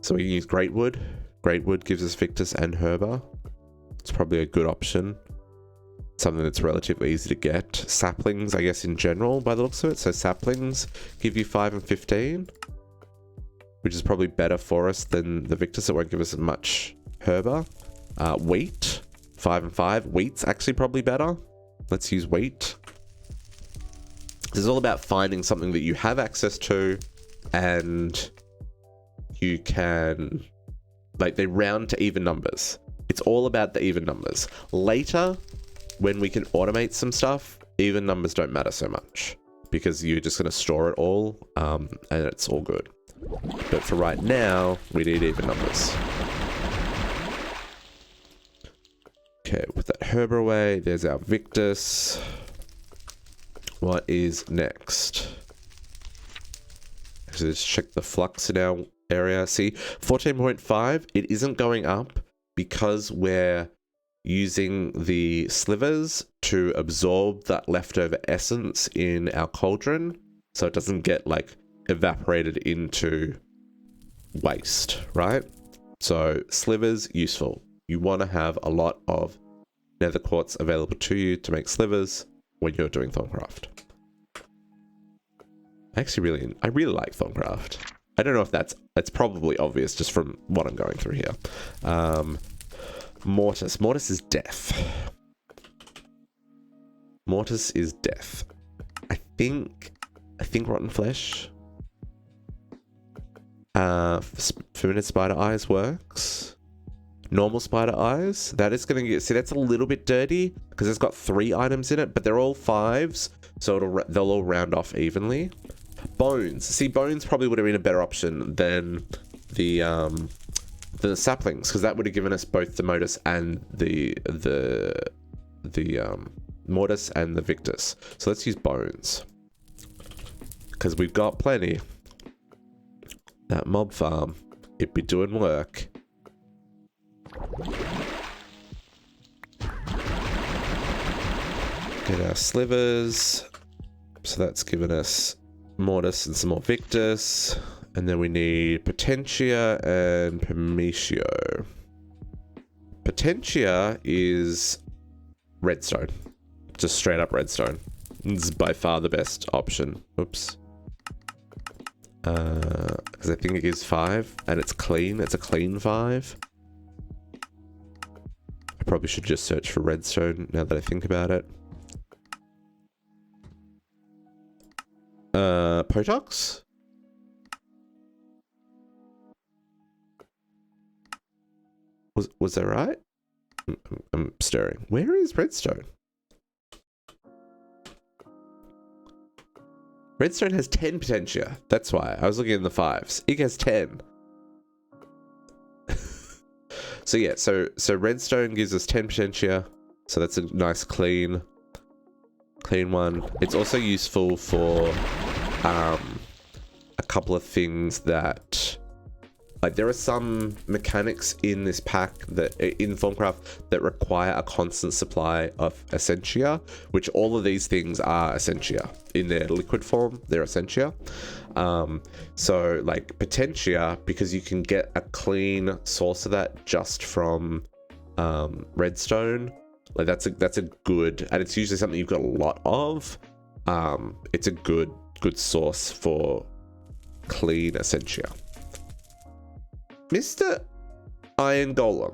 So we can use Greatwood. Greatwood gives us Victus and Herba. It's probably a good option. Something that's relatively easy to get. Saplings, I guess, in general, by the looks of it. So saplings give you 5 and 15, which is probably better for us than the Victus. It won't give us as much Herba. Wheat, 5 and 5. Wheat's actually probably better. Let's use wheat. This is all about finding something that you have access to and you can, like, they round to even numbers. It's all about the even numbers. Later, when we can automate some stuff, even numbers don't matter so much because you're just going to store it all and it's all good. But for right now, we need even numbers. Okay, put that Herba away. There's our Victus. What is next? So let's check the flux in our area. See, 14.5, it isn't going up because we're using the slivers to absorb that leftover essence in our cauldron so it doesn't get like evaporated into waste, right? So slivers, useful. You want to have a lot of nether quartz available to you to make slivers when you're doing Thormcraft. I really like Thormcraft. I don't know if that's probably obvious just from what I'm going through here. Mortis. Mortis is death. Mortis is death. I think rotten flesh. Fermented spider eyes works. Normal spider eyes. That is going to get, see, that's a little bit dirty because it's got 3 items in it, but they're all 5s, so they'll all round off evenly. Bones. See, bones probably would have been a better option than the saplings, because that would have given us both the modus and the mortis and the victus. So let's use bones because we've got plenty. That mob farm, it'd be doing work. Get our slivers. So that's given us mortis and some more victus. And then we need Potentia and Prometio. Potentia is redstone. Just straight up redstone. It's by far the best option. Oops. Because I think it gives 5 and it's clean. It's a clean 5. I probably should just search for redstone now that I think about it. Potox? Was that right? I'm staring. Where is redstone? Redstone has 10 potentia. That's why. I was looking in the 5s. Ig has 10. So yeah, so redstone gives us 10 potentia. So that's a nice clean one. It's also useful for a couple of things that, like, there are some mechanics in this pack that in Thorncraft that require a constant supply of essentia, which all of these things are essentia in their liquid form. They're essentia. So like potentia, because you can get a clean source of that just from redstone. Like that's a good, and it's usually something you've got a lot of. It's a good source for clean essentia. Mr. Iron Golem,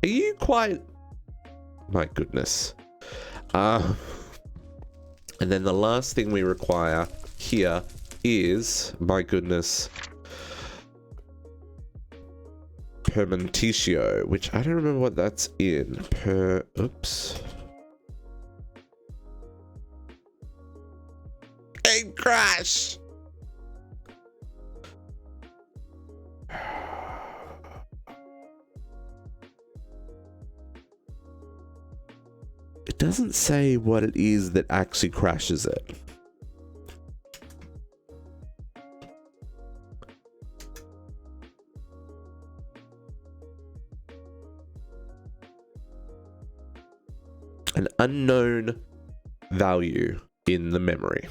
are you quite... My goodness. And then the last thing we require here is, my goodness, Permentatio, which I don't remember what that's in. Oops. Game crash! It doesn't say what it is that actually crashes it. An unknown value in the memory.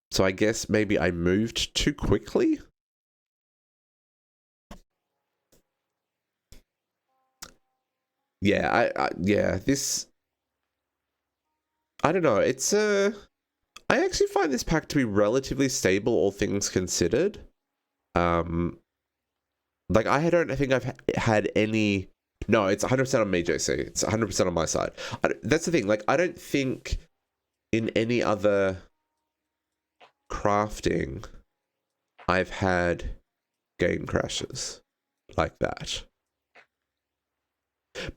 So I guess maybe I moved too quickly? Yeah, I don't know. It's I actually find this pack to be relatively stable, all things considered. Like I don't think I've had any. No, it's 100% on me, JC. It's 100% on my side. That's the thing. Like I don't think in any other crafting I've had game crashes like that.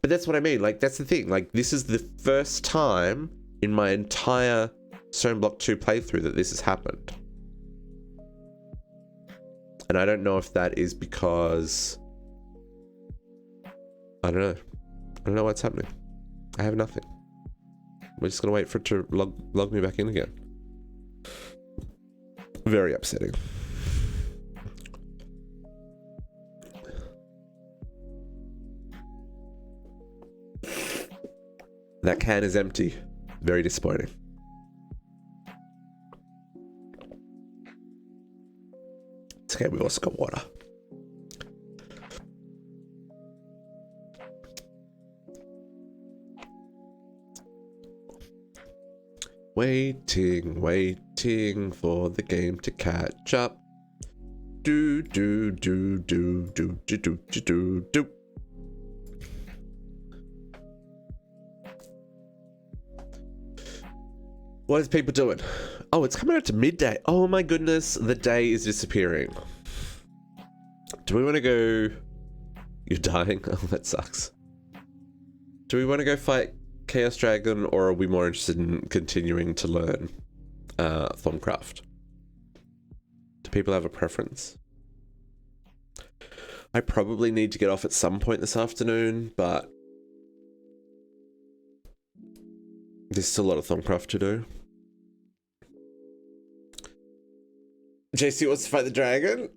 But that's what I mean. Like that's the thing. Like this is the first time in my entire Stoneblock 2 playthrough that this has happened. And I don't know if that is because... I don't know. I don't know what's happening. I have nothing. We're just gonna wait for it to log me back in again. Very upsetting. That can is empty. Very disappointing. It's okay, we've also got water. Waiting for the game to catch up. Do. What is people doing? Oh, it's coming out to midday. Oh my goodness, the day is disappearing. Do we want to go... You're dying? Oh, that sucks. Do we want to go fight Chaos Dragon, or are we more interested in continuing to learn Thorncraft? Do people have a preference? I probably need to get off at some point this afternoon, but there's still a lot of Thorncraft to do. JC wants to fight the dragon?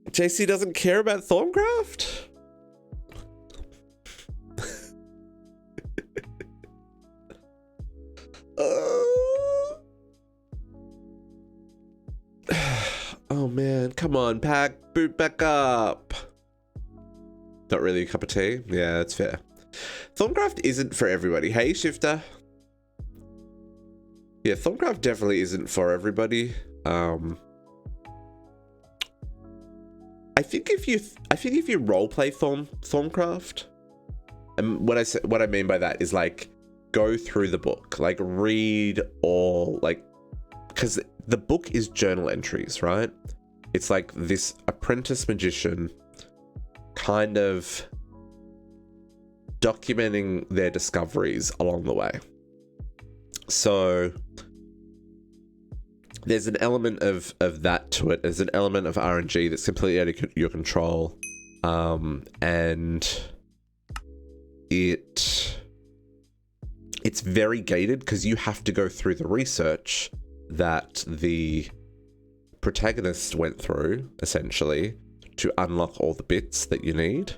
JC doesn't care about Thorncraft? Oh man, come on, pack, boot back up. Not really a cup of tea? Yeah, that's fair. Thorncraft isn't for everybody. Hey, Shifter. Yeah, Thorncraft definitely isn't for everybody. I think if you roleplay Thorncraft, and what I mean by that is like go through the book, like read all, like, because the book is journal entries, right? It's like this apprentice magician kind of documenting their discoveries along the way. So there's an element of that to it. There's an element of RNG that's completely out of your control. And it's very gated because you have to go through the research that the protagonist went through, essentially, to unlock all the bits that you need.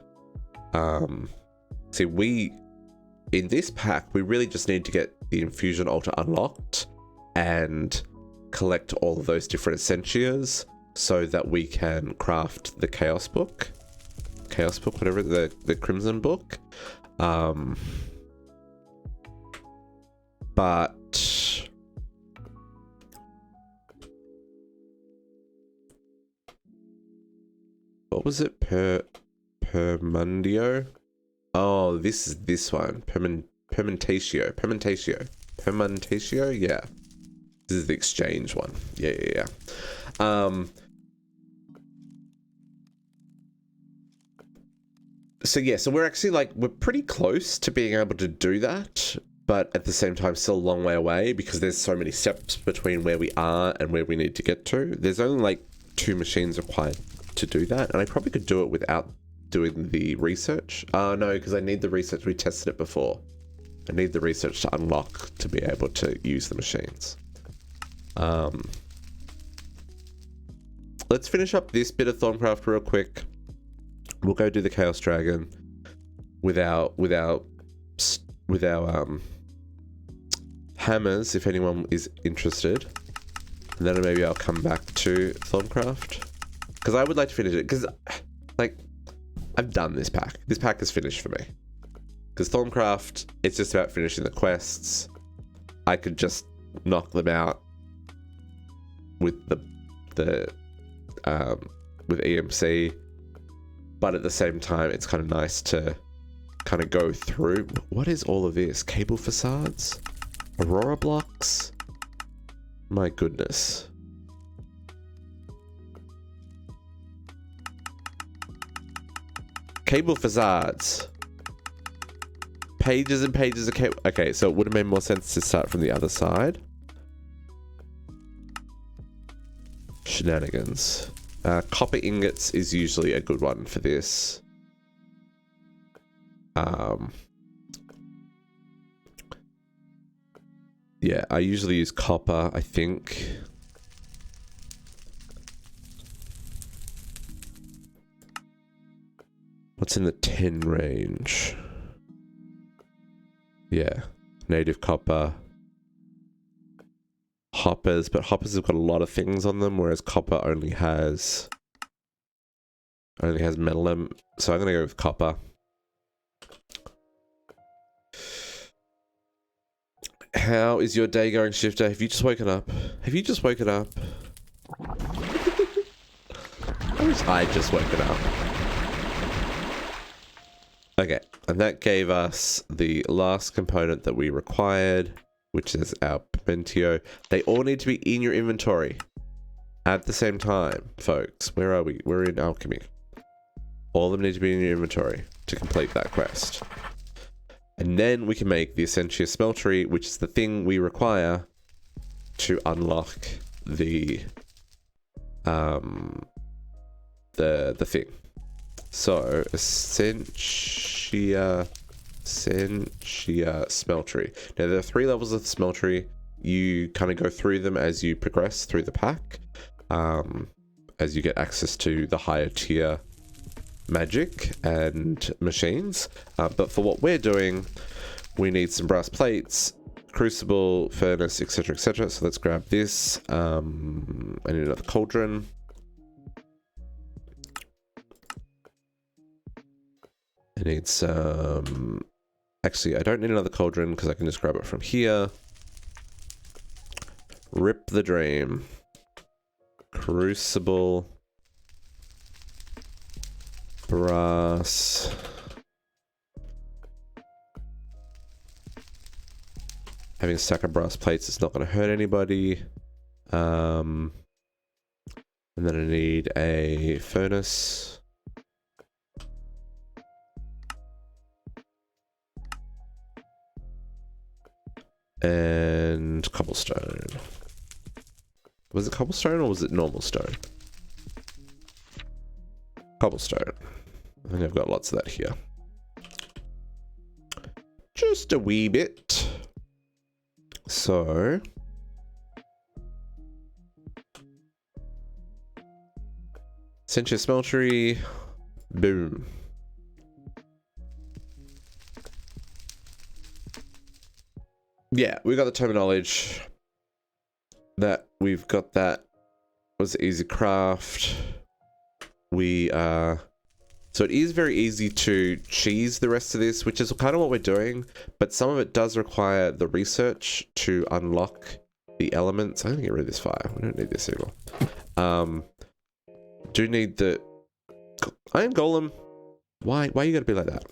See, in this pack, we really just need to get the Infusion Altar unlocked and collect all of those different essentias so that we can craft the Chaos Book, whatever, the Crimson Book. But what was it? Permundio? Oh, this is this one. Permentatio. Yeah. This is the exchange one. Yeah. So we're actually we're pretty close to being able to do that, but at the same time still a long way away because there's so many steps between where we are and where we need to get to. There's only 2 machines required to do that, and I probably could do it without doing the research. No, because I need the research. We tested it before. I need the research to unlock to be able to use the machines. Let's finish up this bit of Thorncraft real quick. We'll go do the Chaos Dragon with our hammers, if anyone is interested. And then maybe I'll come back to Thorncraft. Because I would like to finish it, because I've done this pack. This pack is finished for me. Because Thorncraft, it's just about finishing the quests. I could just knock them out with with EMC, but at the same time, it's kind of nice to kind of go through. What is all of this? Cable facades? Aurora blocks? My goodness. Cable facades. Pages and pages of cable. Okay, so it would have made more sense to start from the other side. Shenanigans. Copper ingots is usually a good one for this. Yeah, I usually use copper, I think. What's in the 10 range? Yeah, native copper. Hoppers, but hoppers have got a lot of things on them, whereas copper only has metal. So I'm gonna go with copper. How is your day going, Shifter? Have you just woken up? Have you just woken up? I wish I'd just woken up. Okay, and that gave us the last component that we required, which is our Pimentio. They all need to be in your inventory at the same time, folks. Where are we? We're in alchemy. All of them need to be in your inventory to complete that quest. And then we can make the Essentia Smeltery, which is the thing we require to unlock the thing. So Essentia Smeltery. Now there are 3 levels of the Smeltery. You kind of go through them as you progress through the pack, as you get access to the higher tier magic and machines. But for what we're doing, we need some brass plates, crucible, furnace, etc, etc. So let's grab this. I need another cauldron. I need some... Actually, I don't need another cauldron because I can just grab it from here. Rip the dream. Crucible. Brass. Having a stack of brass plates is not going to hurt anybody. And then I need a furnace. And cobblestone. Was it cobblestone or was it normal stone? Cobblestone. I think I've got lots of that here. Just a wee bit. So... Sentia Smeltery. Boom. Yeah, we got the Tome of Knowledge. That we've got that. Was easy craft. We so it is very easy to cheese the rest of this, which is kind of what we're doing, but some of it does require the research to unlock the elements. I'm gonna get rid of this fire. We don't need this anymore. Do need the Iron Golem. Why you gotta be like that?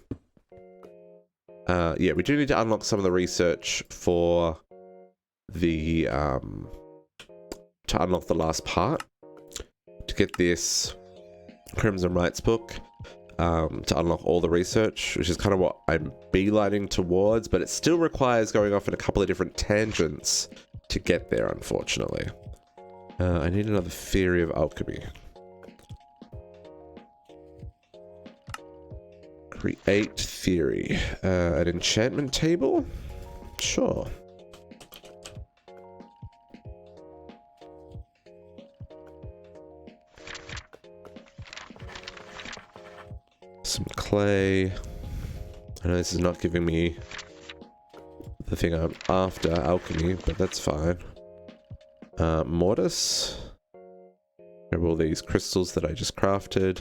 Yeah, we do need to unlock some of the research for the to unlock the last part to get this Crimson Rights book, to unlock all the research, which is kind of what I'm beelining towards, but it still requires going off in a couple of different tangents to get there, unfortunately. I need another theory of alchemy. Create theory. An enchantment table? Sure. Some clay. I know this is not giving me the thing I'm after, alchemy, but that's fine. Mortis. Grab all these crystals that I just crafted.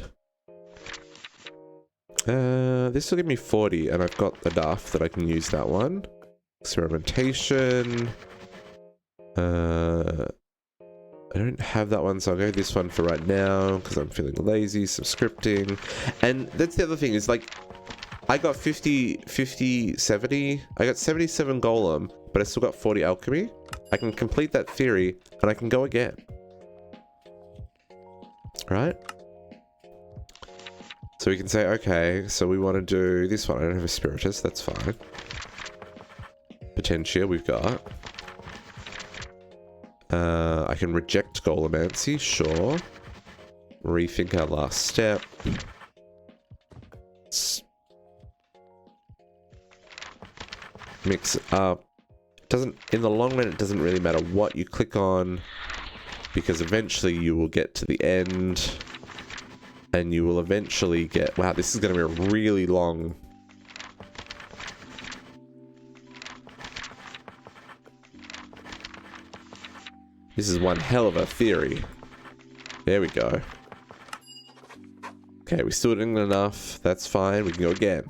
This will give me 40, and I've got enough that I can use that one. Experimentation. I don't have that one, so I'll go this one for right now, because I'm feeling lazy. Some scripting. And that's the other thing, is like, I got 70. I got 77 golem, but I still got 40 alchemy. I can complete that theory, and I can go again. Right? So we can say, okay, so we want to do this one. I don't have a Spiritus, that's fine. Potentia we've got. I can reject Golemancy, sure. Rethink our last step. Mix it up. In the long run, it doesn't really matter what you click on, because eventually you will get to the end. And you will eventually get... Wow, this is going to be a really long... This is one hell of a theory. There we go. Okay, we still didn't get enough. That's fine. We can go again.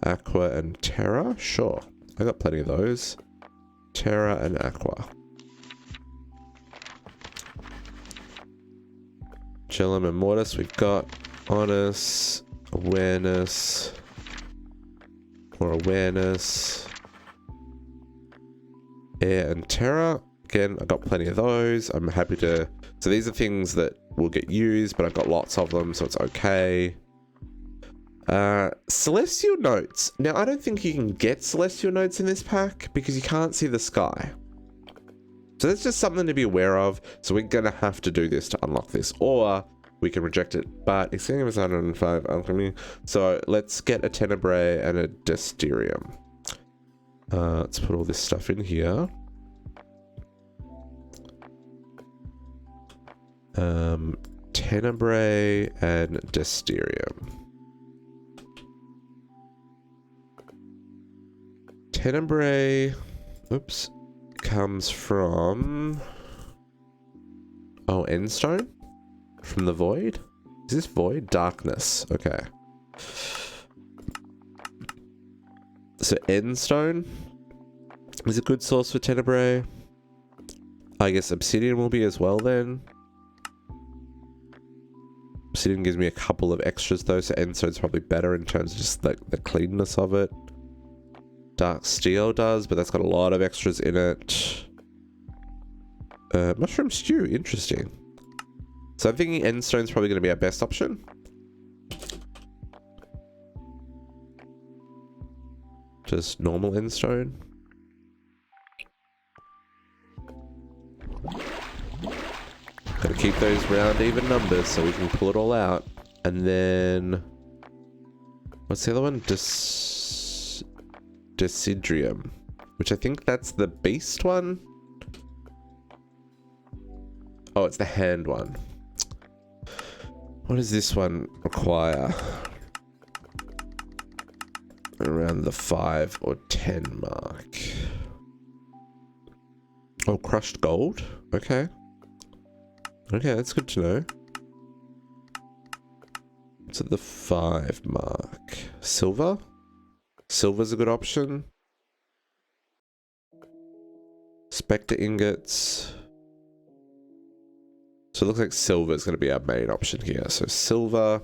Aqua and Terra? Sure. I got plenty of those. Terra and Aqua. Golem and Mortis, we've got Honest, Awareness, more Awareness, Air and Terror. Again, I got plenty of those. I'm happy to... So these are things that will get used, but I've got lots of them, so it's okay. Celestial Notes. Now, I don't think you can get Celestial Notes in this pack, because you can't see the sky. So that's just something to be aware of. So we're going to have to do this to unlock this, or we can reject it. But it's going to give us 105 alchemy. So let's get a Tenebrae and a Desterium. Let's put all this stuff in here. Tenebrae and Desterium. Tenebrae, oops, comes from... Oh, Endstone? From the Void? Is this Void? Darkness, okay. So Endstone is a good source for Tenebrae. I guess Obsidian will be as well then. Obsidian gives me a couple of extras though, so Endstone's probably better in terms of just like the cleanness of it. Dark Steel does, but that's got a lot of extras in it. Mushroom Stew, interesting. So I'm thinking Endstone's probably going to be our best option. Just normal Endstone. Gotta keep those round even numbers so we can pull it all out. And then... what's the other one? Decidrium. Which I think that's the beast one. Oh, it's the hand one. What does this one require? Around the 5 or 10 mark. Oh, crushed gold? Okay. Okay, that's good to know. It's at the 5 mark. Silver? Silver's a good option. Spectre ingots. So it looks like silver is going to be our main option here. So silver.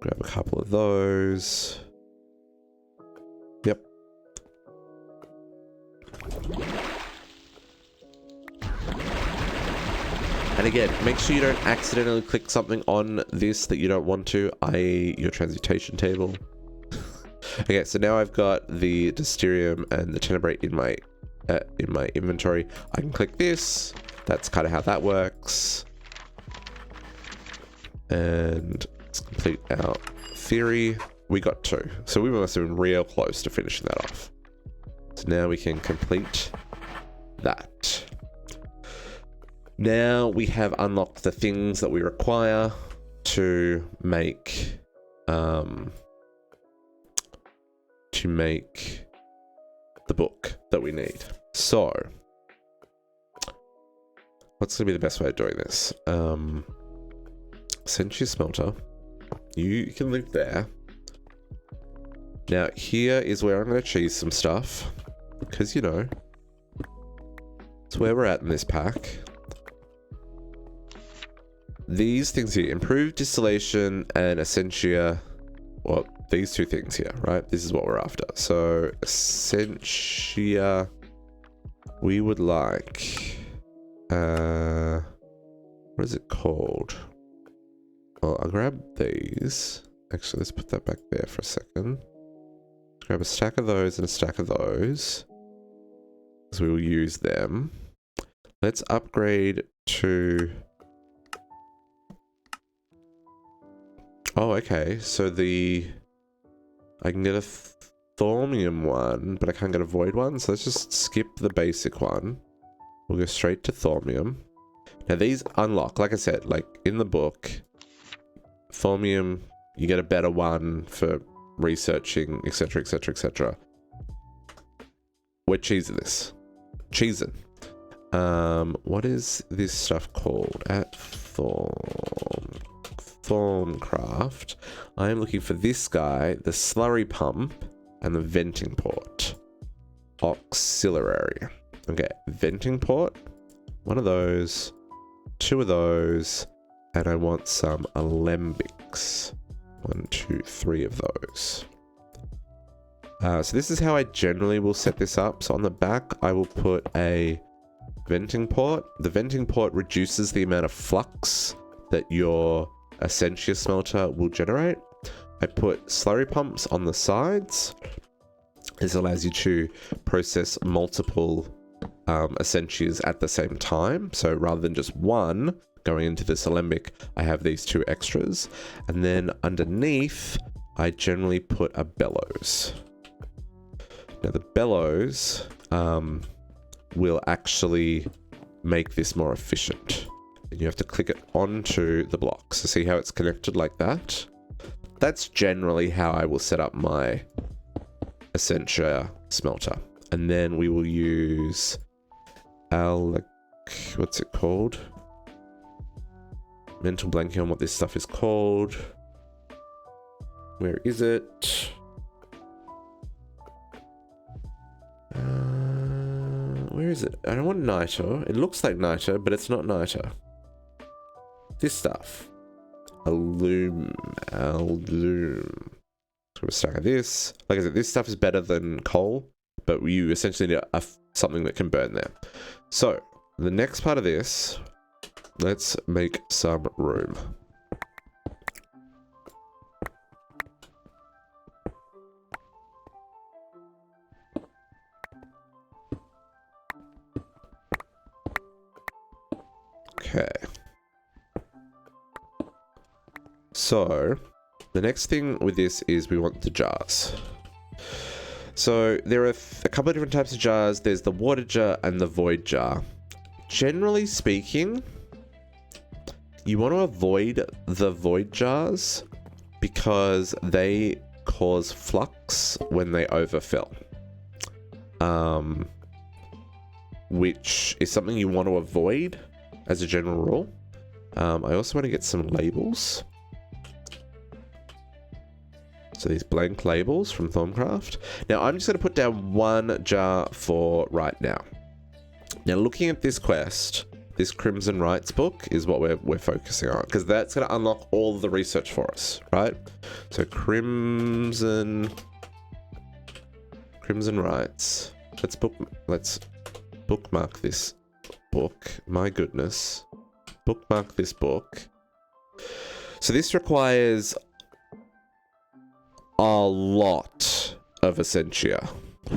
Grab a couple of those. Yep. And again, make sure you don't accidentally click something on this that you don't want to, i.e. your transmutation table. Okay, so now I've got the Dysterium and the Tenebrate in my inventory. I can click this. That's kind of how that works. And let's complete our theory. We got 2. So we must have been real close to finishing that off. So now we can complete that. Now we have unlocked the things that we require to make the book that we need. So what's going to be the best way of doing this? Send you smelter. You can live there. Now here is where I'm going to cheese some stuff, because you know it's where we're at in this pack. These things here, improved distillation and essentia. Well, these 2 things here, right? This is what we're after. So essentia, we would like, what is it called? Well, I'll grab these. Actually, let's put that back there for a second. Let's grab a stack of those and a stack of those, because we will use them. Let's upgrade to... oh, okay. So I can get a thormium one, but I can't get a void one. So let's just skip the basic one. We'll go straight to thormium. Now these unlock, like I said, like in the book, thormium, you get a better one for researching, etc, etc, etc. We're cheesing this. Cheesing. What is this stuff called? At Thorncraft, I am looking for this guy, the slurry pump, and the venting port. Auxiliary. Okay, venting port. 1 of those, 2 of those, and I want some alembics. 1, 2, 3 of those. So this is how I generally will set this up. So on the back, I will put a venting port. The venting port reduces the amount of flux that your essentia smelter will generate. I put slurry pumps on the sides. This allows you to process multiple essentias at the same time. So rather than just one going into this alembic, I have these 2 extras. And then underneath, I generally put a bellows. Now the bellows will actually make this more efficient. And you have to click it onto the block. So see how it's connected like that? That's generally how I will set up my essentia smelter. And then we will use what's it called? Mental blanking on what this stuff is called. Where is it? Where is it? I don't want niter. It looks like niter, but it's not niter. This stuff. Alum. So we're stack of this. Like I said, this stuff is better than coal, but you essentially need something that can burn there. So the next part of this, let's make some room. Okay. So, the next thing with this is we want the jars. So, there are a couple of different types of jars. There's the water jar and the void jar. Generally speaking, you want to avoid the void jars because they cause flux when they overfill. Which is something you want to avoid as a general rule. I also want to get some labels. So these blank labels from Thormcraft. Now I'm just going to put down one jar for right now. Now looking at this quest, this Crimson Rights book is what we're focusing on, because that's going to unlock all of the research for us, right? So Crimson Rights. Let's bookmark this book. My goodness. Bookmark this book. So this requires a lot of essentia.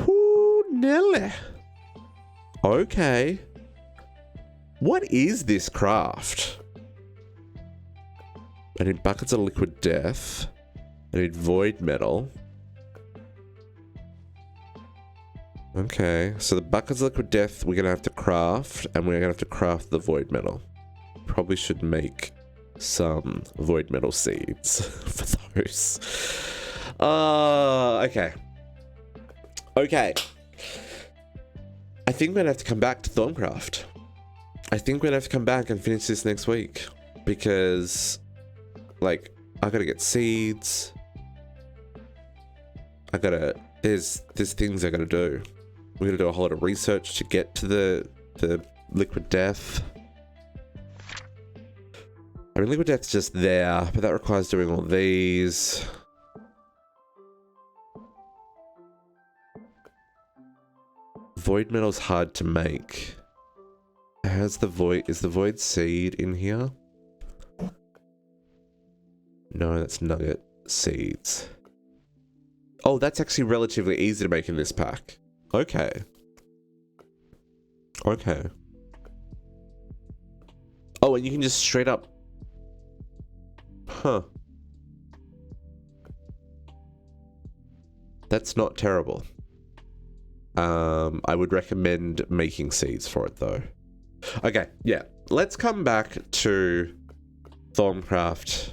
Ooh, Nelly. Okay. What is this craft? I need buckets of liquid death. I need void metal. Okay, so the buckets of liquid death we're going to have to craft, and we're going to have to craft the void metal. Probably should make some void metal seeds for those. Okay. Okay. I think we're going to have to come back to Thormcraft. I think we're going to have to come back and finish this next week. Because, like, I got to get seeds. There's things I got to do. We're going to do a whole lot of research to get to the liquid death. I mean, liquid death's just there, but that requires doing all these. Void metal's hard to make. Is the void seed in here? No, that's nugget seeds. Oh, that's actually relatively easy to make in this pack. Okay. Okay. Oh, and you can just straight up... Huh. That's not terrible. I would recommend making seeds for it, though. Okay, yeah. Let's come back to Thormcraft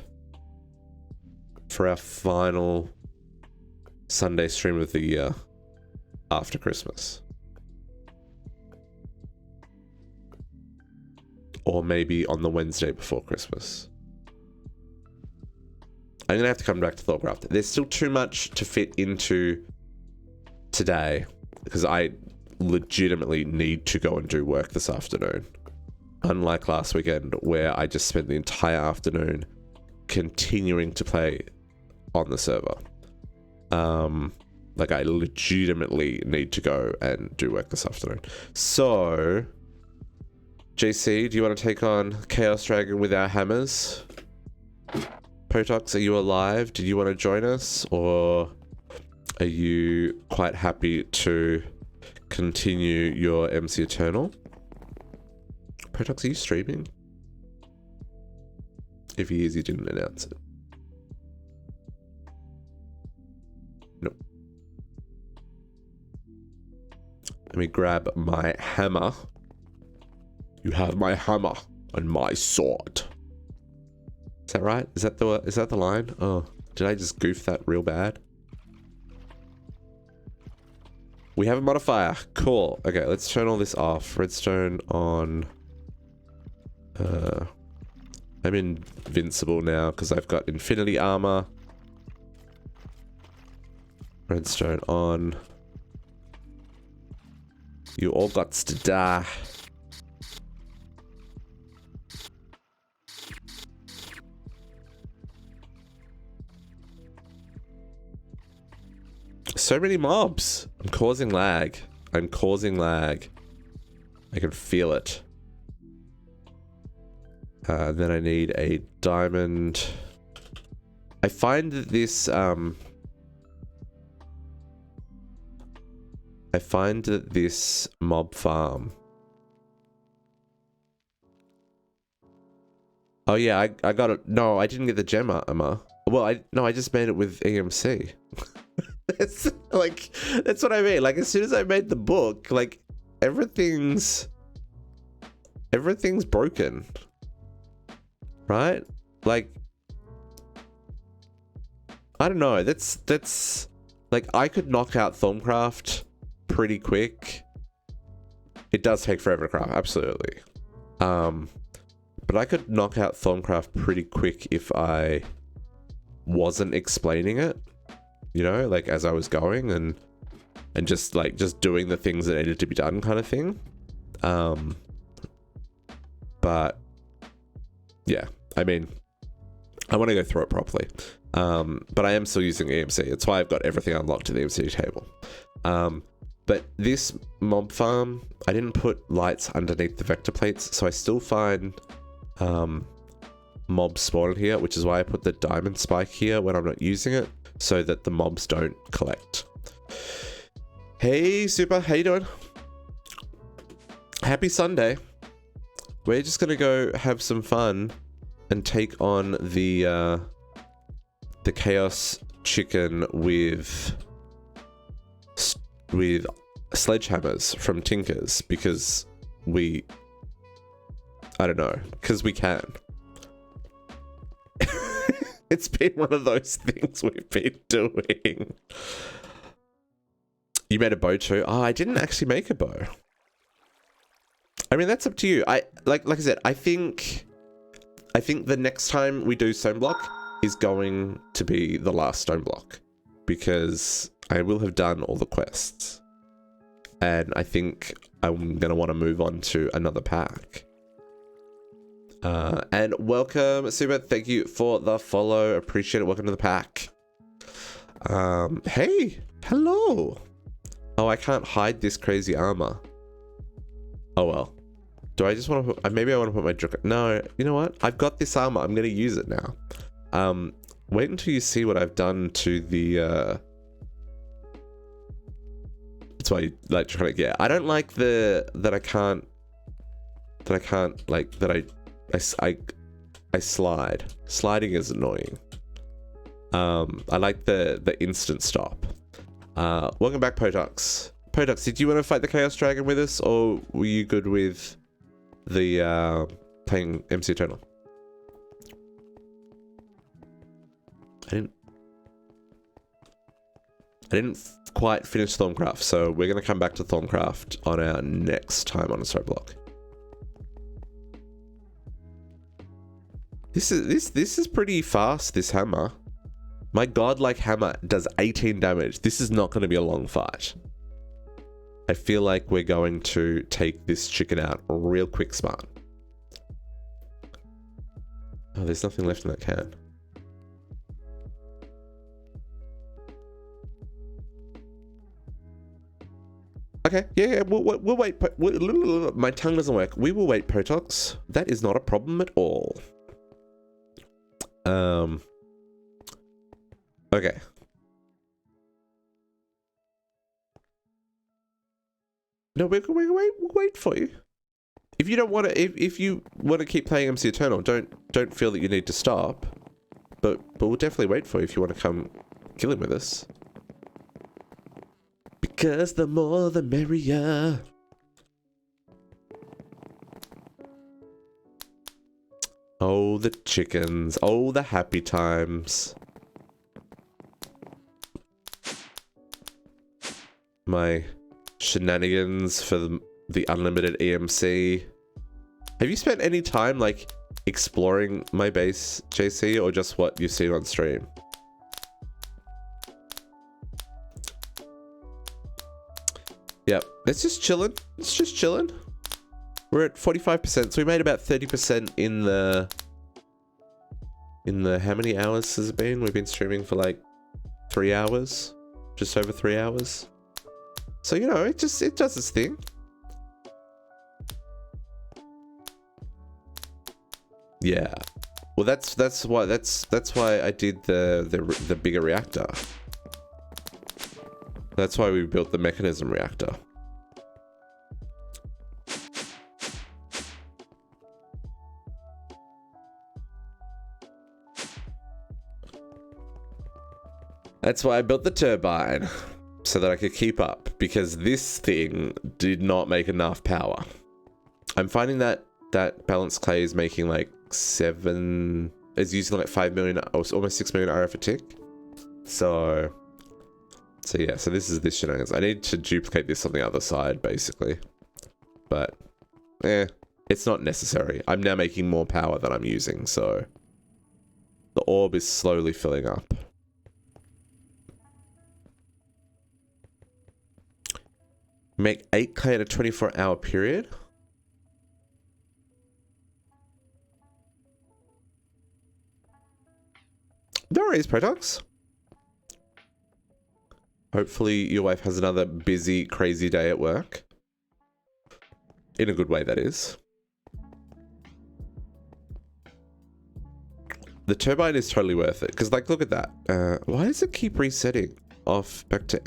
for our final Sunday stream of the year after Christmas. Or maybe on the Wednesday before Christmas. I'm going to have to come back to Thormcraft. There's still too much to fit into today, because I legitimately need to go and do work this afternoon. Unlike last weekend, where I just spent the entire afternoon continuing to play on the server. Like, I legitimately need to go and do work this afternoon. So, JC, do you want to take on Chaos Dragon with our hammers? Potox, are you alive? Did you want to join us? Or are you quite happy to continue your MC Eternal? Potox, are you streaming? If he is, he didn't announce it. Nope. Let me grab my hammer. You have my hammer and my sword. Is that right? Is that the line? Oh, did I just goof that real bad? We have a modifier. Cool. Okay, let's turn all this off. Redstone on. I'm invincible now because I've got infinity armor. Redstone on. You all got to die. So many mobs. I'm causing lag. I can feel it. Then I need a diamond. I find that this mob farm Oh yeah, I got it. No, I didn't get the gem armor. Well, I just made it with EMC. It's like, that's what I mean. Like, as soon as I made the book, like, everything's broken. Right? Like, I don't know. That's like, I could knock out Thormcraft pretty quick. It does take forever to craft, absolutely. But I could knock out Thormcraft pretty quick if I wasn't explaining it, you know, like as I was going and just doing the things that needed to be done kind of thing. But yeah, I mean, I want to go through it properly. But I am still using EMC. It's why I've got everything unlocked to the EMC table. But this mob farm, I didn't put lights underneath the vector plates, so I still find mobs spawn here, which is why I put the diamond spike here when I'm not using it, so that the mobs don't collect. Hey Super, how you doing? Happy Sunday. We're just gonna go have some fun and take on the chaos chicken with sledge hammers from Tinkers, because I don't know, because we can. It's been one of those things we've been doing. You made a bow too? Oh, I didn't actually make a bow. I mean, that's up to you. Like I said, I think the next time we do Stoneblock is going to be the last Stoneblock, because I will have done all the quests. And I think I'm going to want to move on to another pack. And welcome, Super. Thank you for the follow. Appreciate it. Welcome to the pack. Hey, hello. Oh, I can't hide this crazy armor. Oh, well. Do I just want to put... Maybe I want to put my... No, you know what? I've got this armor. I'm going to use it now. Wait until you see what I've done to the... That's why you like trying to... Yeah, I don't like that I can't like that I slide. Sliding is annoying. I like the instant stop. Welcome back, Potox. Potox, did you want to fight the Chaos Dragon with us, or were you good with the playing MC Eternal? I didn't quite finish Thormcraft, so we're gonna come back to Thormcraft on our next time on a Stoneblock. This is pretty fast, this hammer. My godlike hammer does 18 damage. This is not going to be a long fight. I feel like we're going to take this chicken out real quick smart. Oh, there's nothing left in that can. Okay, yeah, we'll wait. My tongue doesn't work. We will wait, Potox. That is not a problem at all. Okay. No, we'll wait for you. If you don't want to, if you want to keep playing MC Eternal, don't feel that you need to stop. But we'll definitely wait for you if you want to come kill him with us. Because the more the merrier. Oh, the chickens. Oh, the happy times. My shenanigans for the unlimited EMC. Have you spent any time, like, exploring my base, JC, or just what you've seen on stream? Yep, it's just chilling. It's just chilling. We're at 45%, so we made about 30% in the... how many hours has it been? We've been streaming for like 3 hours. Just over 3 hours. So, you know, it does its thing. Yeah. Well, that's why I did the bigger reactor. That's why we built the mechanism reactor. That's why I built the turbine, so that I could keep up, because this thing did not make enough power. I'm finding that balanced clay is making like is using like 5 million, or almost 6 million RF a tick. So yeah, so this is this shenanigans. I need to duplicate this on the other side, basically. But, it's not necessary. I'm now making more power than I'm using, so the orb is slowly filling up. Make 8K in a 24-hour period. No worries, Protox. Hopefully your wife has another busy, crazy day at work. In a good way, that is. The turbine is totally worth it, because, like, look at that. Why does it keep resetting off back to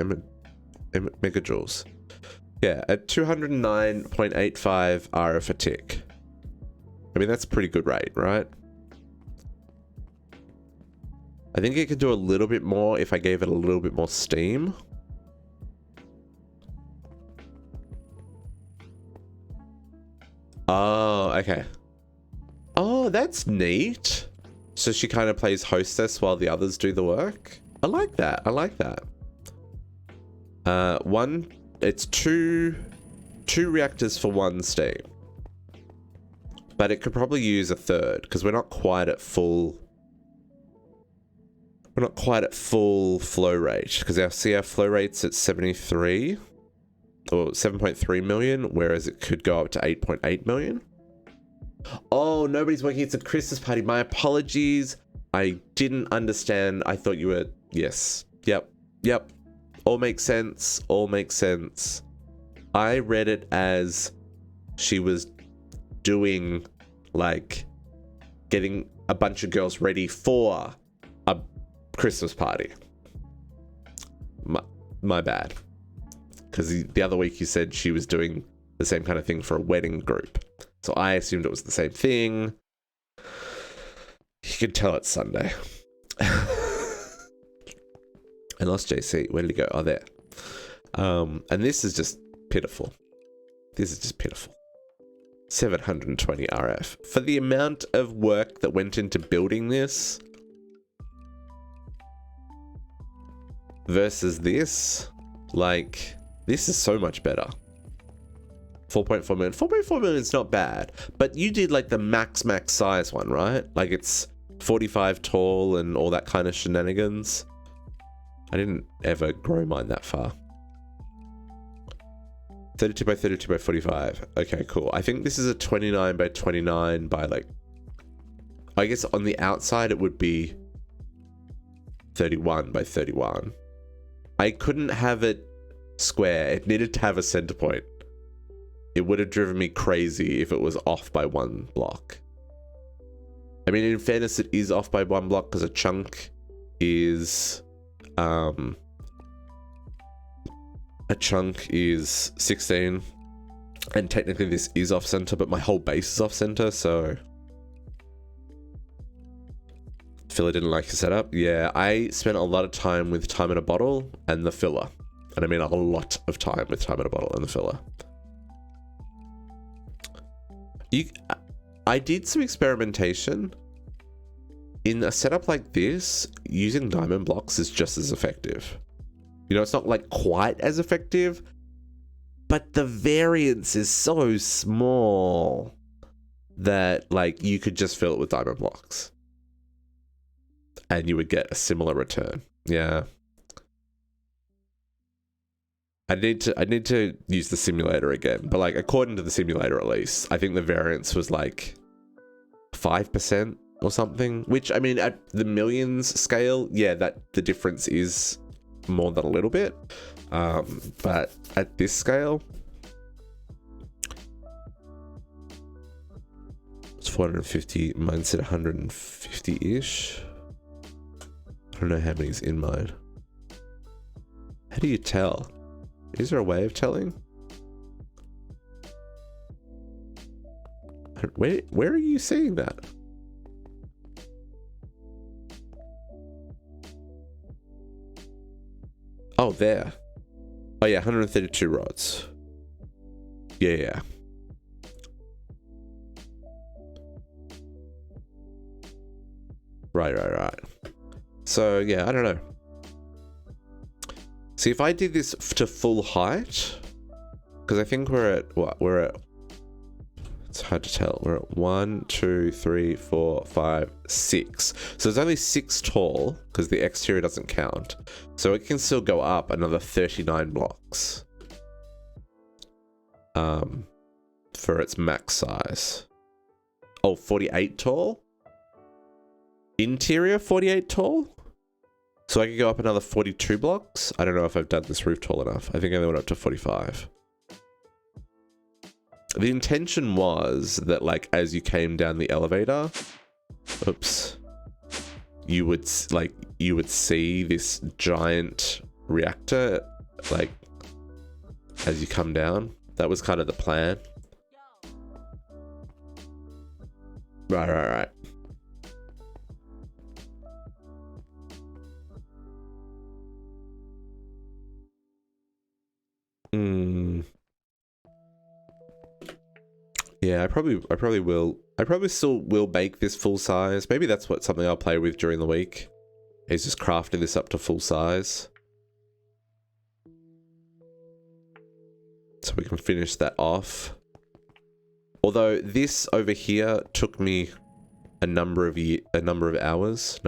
megajoules? Yeah, at 209.85 RF a tick. I mean, that's a pretty good rate, right? I think it could do a little bit more if I gave it a little bit more steam. Oh, okay. Oh, that's neat. So she kind of plays hostess while the others do the work. I like that. I like that. It's two reactors for one steam. But it could probably use a third, because we're not quite at full... We're not quite at full flow rate, because our flow rate's at 73 or 7.3 million, whereas it could go up to 8.8 million. Oh, nobody's working. It's a Christmas party. My apologies. I didn't understand. I thought you were... Yes. Yep. All makes sense. All makes sense. I read it as she was doing, like, getting a bunch of girls ready for a Christmas party. My bad. Because the other week you said she was doing the same kind of thing for a wedding group. So I assumed it was the same thing. You can tell it's Sunday. I lost JC. Where did he go? Oh, there. And this is just pitiful. This is just pitiful. 720 RF. For the amount of work that went into building this versus this, like, this is so much better. 4.4 million. 4.4 million is not bad, but you did like the max size one, right? Like it's 45 tall and all that kind of shenanigans. I didn't ever grow mine that far. 32 by 32 by 45. Okay, cool. I think this is a 29 by 29 by, like, I guess on the outside it would be 31 by 31. I couldn't have it square. It needed to have a center point. It would have driven me crazy if it was off by one block. I mean, in fairness, it is off by one block because a chunk is 16, and technically this is off center, but my whole base is off center, so filler didn't like the setup. Yeah, I spent a lot of time with time in a bottle and the filler, and I mean a lot of time with time in a bottle and the filler. I did some experimentation. In a setup like this, using diamond blocks is just as effective. You know, it's not like quite as effective, but the variance is so small that, like, you could just fill it with diamond blocks and you would get a similar return. Yeah. I need to use the simulator again, but, like, according to the simulator at least, I think the variance was like 5% or something, which, I mean, at the millions scale, yeah, that the difference is more than a little bit, but at this scale, it's 450. Mine's at 150-ish. I don't know how many's in mine. How do you tell? Is there a way of telling? Where are you seeing that? Oh, there. Oh yeah, 132 rods. Yeah. Right. So yeah, I don't know. See, if I did this to full height, because I think we're at what? We're at, it's hard to tell. We're at 1, 2, 3, 4, 5, 6. So it's only 6 tall because the exterior doesn't count. So it can still go up another 39 blocks. For its max size. Oh, 48 tall? Interior 48 tall? So I could go up another 42 blocks? I don't know if I've done this roof tall enough. I think I only went up to 45. The intention was that, like, as you came down the elevator, oops, you would see this giant reactor, like, as you come down. That was kind of the plan. Right. Yeah, I probably will. I probably still will bake this full size. Maybe that's something I'll play with during the week. Is just crafting this up to full size. So we can finish that off. Although this over here took me a number of hours.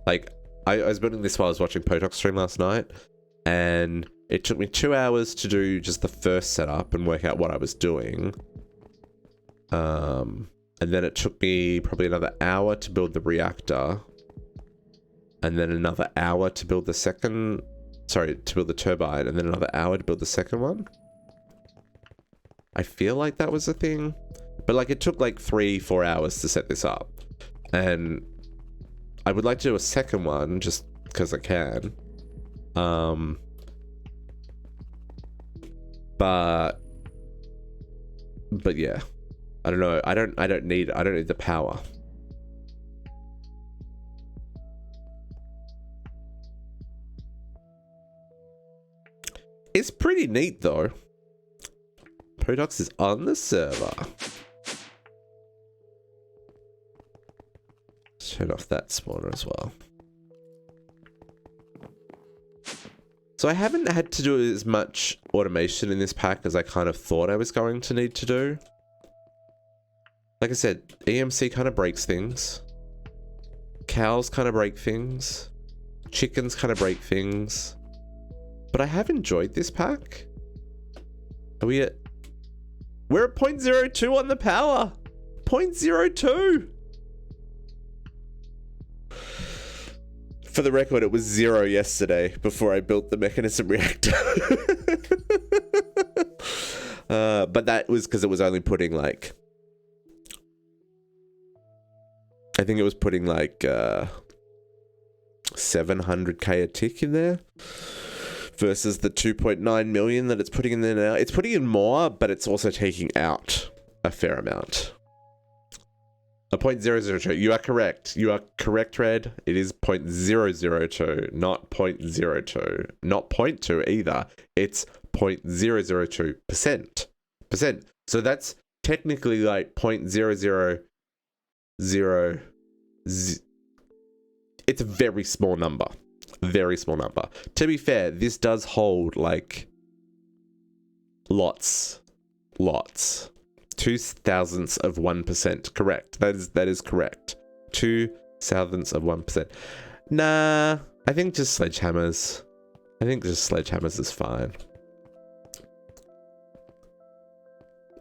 Like, I was building this while I was watching Potok's stream last night, and it took me 2 hours to do just the first setup and work out what I was doing. And then it took me probably another hour to build the reactor, and then another hour to build the second, to build the turbine, and then another hour to build the second one. I feel like that was a thing, but like it took like 3-4 hours to set this up, and I would like to do a second one just because I can. But yeah, I don't know. I don't need the power. It's pretty neat though. Potox is on the server. Turn off that spawner as well. So I haven't had to do as much automation in this pack as I kind of thought I was going to need to do. Like I said, EMC kind of breaks things. Cows kind of break things. Chickens kind of break things. But I have enjoyed this pack. Are we at... We're at 0.02 on the power. 0.02. For the record, it was 0 yesterday before I built the mechanism reactor. But that was because it was only putting like... I think it was putting like 700k a tick in there. Versus the 2.9 million that it's putting in there now. It's putting in more, but it's also taking out a fair amount. A 0.002. You are correct. You are correct, Red. It is 0.002, not 0.02. Not 0.2 either. It's 0.002%. So that's technically like 0.000. It's a very small number. Very small number. To be fair, this does hold like lots. 0.002%. Correct. That is correct. 0.002%. Nah, I think just sledgehammers. I think just sledgehammers is fine.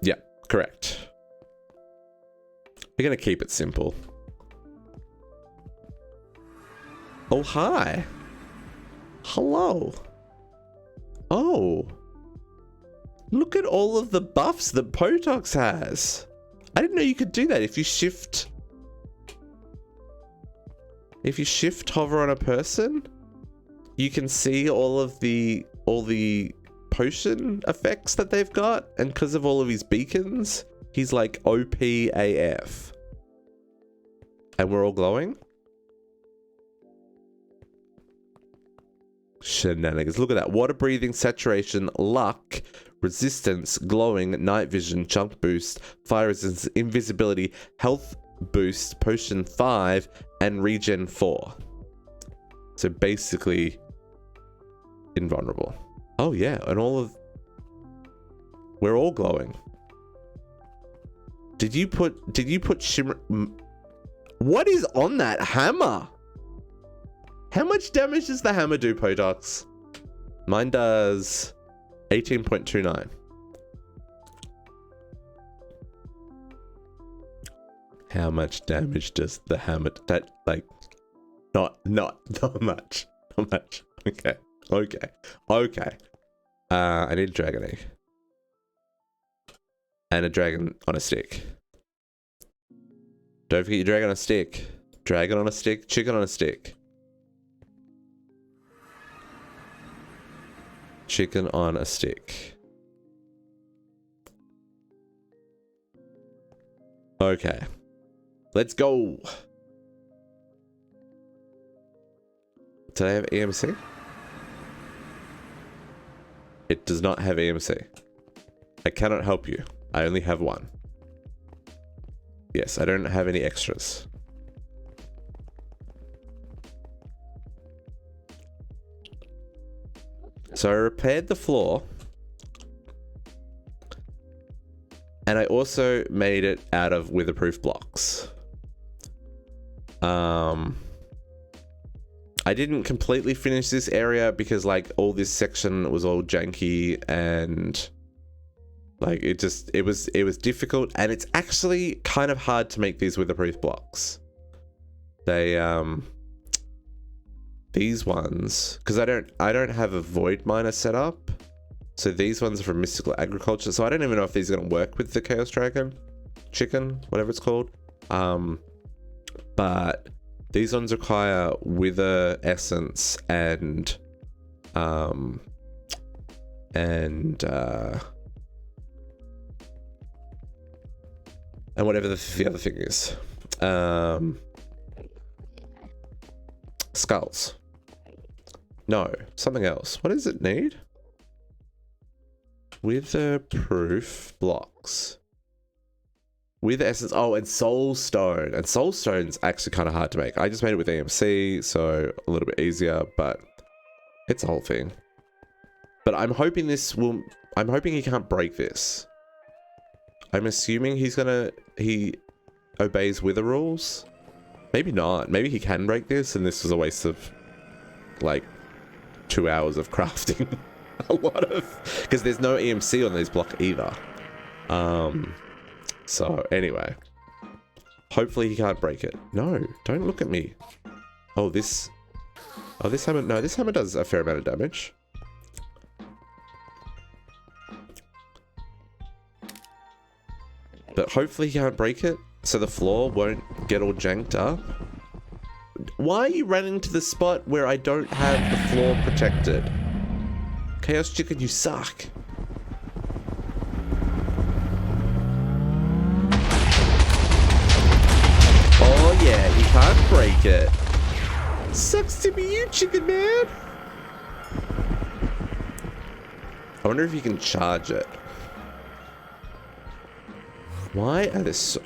Yeah, correct. We're gonna keep it simple. Oh, hi. Hello. Oh. Look at all of the buffs that Potox has. I didn't know you could do that. If you shift hover on a person, you can see all the potion effects that they've got, and because of all of his beacons, he's like OP AF. And we're all glowing? Shenanigans. Look at that. Water breathing, saturation, luck, resistance, glowing, night vision, chunk boost, fire resistance, invisibility, health boost, potion 5, and regen 4. So basically invulnerable. Oh yeah, and we're all glowing. Did you put shimmer? What is on that hammer? How much damage does the hammer do, Podox? Mine does 18.29. How much damage does the hammer? That like, not much. Not much. Okay. I need a dragon egg. And a dragon on a stick. Don't forget your dragon on a stick. Dragon on a stick, chicken on a stick. Chicken on a stick. Okay. Let's go. Do I have EMC? It does not have EMC. I cannot help you. I only have one. Yes, I don't have any extras. So I repaired the floor. And I also made it out of weatherproof blocks. I didn't completely finish this area because like all this section was all janky and like it was difficult, and it's actually kind of hard to make these weatherproof blocks. They these ones, because I don't have a void miner set up, so these ones are from mystical agriculture, so I don't even know if these are going to work with the chaos dragon chicken, whatever it's called. But these ones require wither essence and whatever the other thing is. Skulls. No, something else. What does it need? Witherproof blocks. With essence. Oh, and soulstone. And soulstone's actually kind of hard to make. I just made it with EMC, so a little bit easier, but it's a whole thing. But I'm hoping I'm hoping he can't break this. I'm assuming he obeys wither rules. Maybe not. Maybe he can break this, and this was a waste of like 2 hours of crafting. A lot of, because there's no EMC on this block either. So anyway, hopefully he can't break it. No, don't look at me. Oh, this hammer. No, this hammer does a fair amount of damage. But hopefully he can't break it, so the floor won't get all janked up. Why are you running to the spot where I don't have the floor protected? Chaos Chicken, you suck. Oh yeah, you can't break it. Sucks to be you, Chicken Man. I wonder if you can charge it. Why are there so...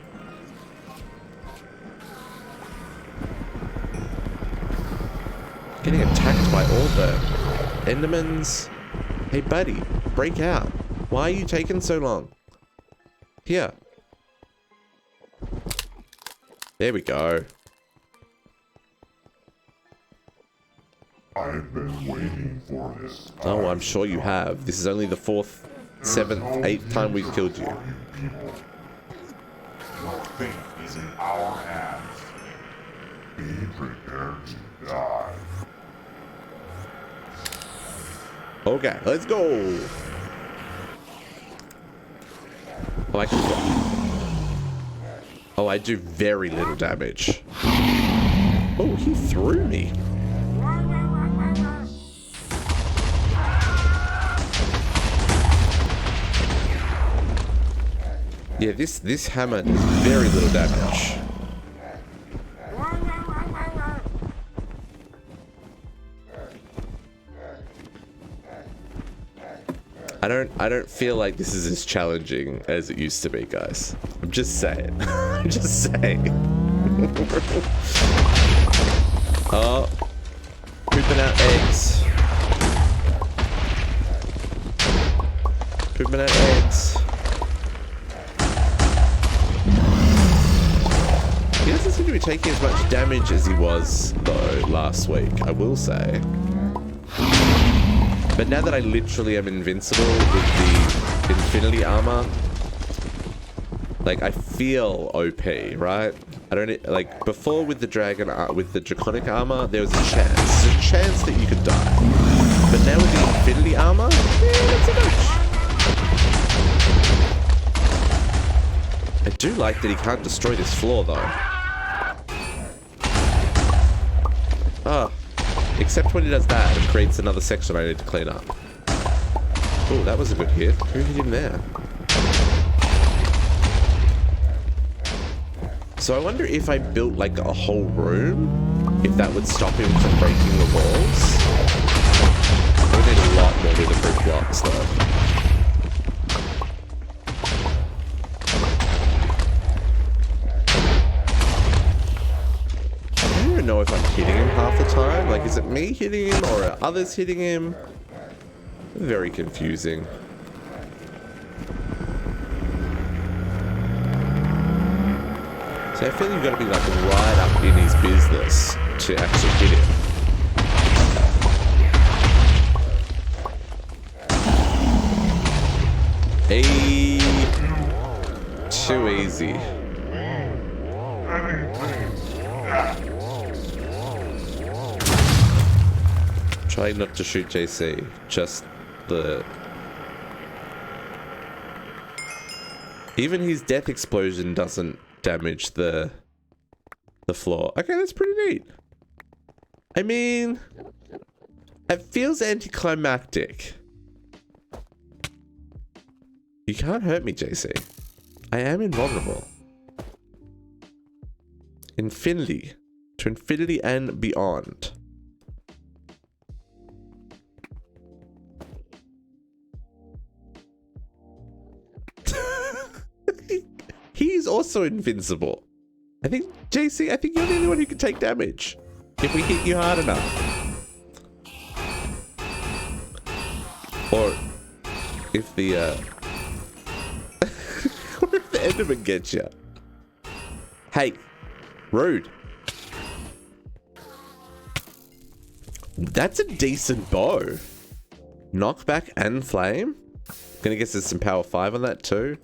Getting attacked by all the Endermans. Hey buddy, break out. Why are you taking so long? Here. There we go. I've been waiting for this. Oh, I'm sure you have. This is only the 4th, 7th, 8th time we've killed you. Your fate is in our hands. Be prepared to die. Okay, let's go. Oh, I can... Oh, I do very little damage. Oh, he threw me. Yeah, this hammer does very little damage. I don't feel like this is as challenging as it used to be, guys. I'm just saying. I'm just saying. Oh, pooping out eggs. Pooping out eggs. He doesn't seem to be taking as much damage as he was, though, last week, I will say. But now that I literally am invincible with the infinity armor, like, I feel OP, right? I don't, like, before with the dragon, with the draconic armor, there was a chance. There's a chance that you could die. But now with the infinity armor, yeah, that's a match. I do like that he can't destroy this floor, though. Oh. Except when he does that, it creates another section I need to clean up. Oh, that was a good hit. Who hit him there? So I wonder if I built like a whole room, if that would stop him from breaking the walls. I would need a lot more weatherproof blocks though. I don't even know if I'm hitting him half the time. Like, is it me hitting him or are others hitting him? Very confusing. So I feel you've got to be like right up in his business to actually hit him. Hey, too easy. Try not to shoot JC, just the... Even his death explosion doesn't damage the floor. Okay, that's pretty neat. I mean, it feels anticlimactic. You can't hurt me, JC. I am invulnerable. Infinity. To infinity and beyond. He's also invincible. I think, JC, I think you're the only one who can take damage. If we hit you hard enough. Or if the, or if the Enderman gets you. Hey, rude. That's a decent bow. Knockback and flame. Gonna guess there's some power 5 on that too.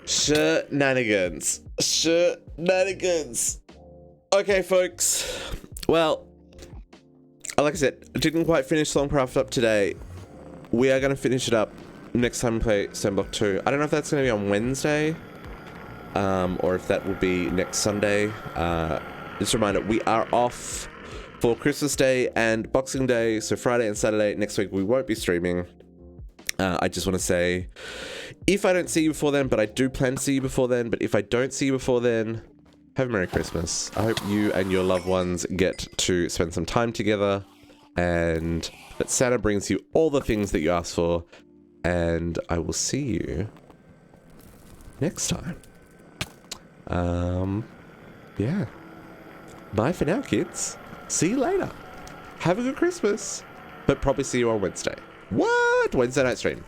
Shenanigans. Shenanigans. Okay, folks. Well, like I said, I didn't quite finish Songcraft up today. We are going to finish it up next time we play Stoneblock 2. I don't know if that's going to be on Wednesday, or if that will be next Sunday. Just a reminder, we are off for Christmas Day and Boxing Day, so Friday and Saturday next week we won't be streaming. I just want to say, if I don't see you before then, but I do plan to see you before then, but if I don't see you before then, have a Merry Christmas. I hope you and your loved ones get to spend some time together, and that Santa brings you all the things that you asked for, and I will see you next time. Yeah. Bye for now, kids. See you later. Have a good Christmas, but probably see you on Wednesday. What? Wednesday night stream.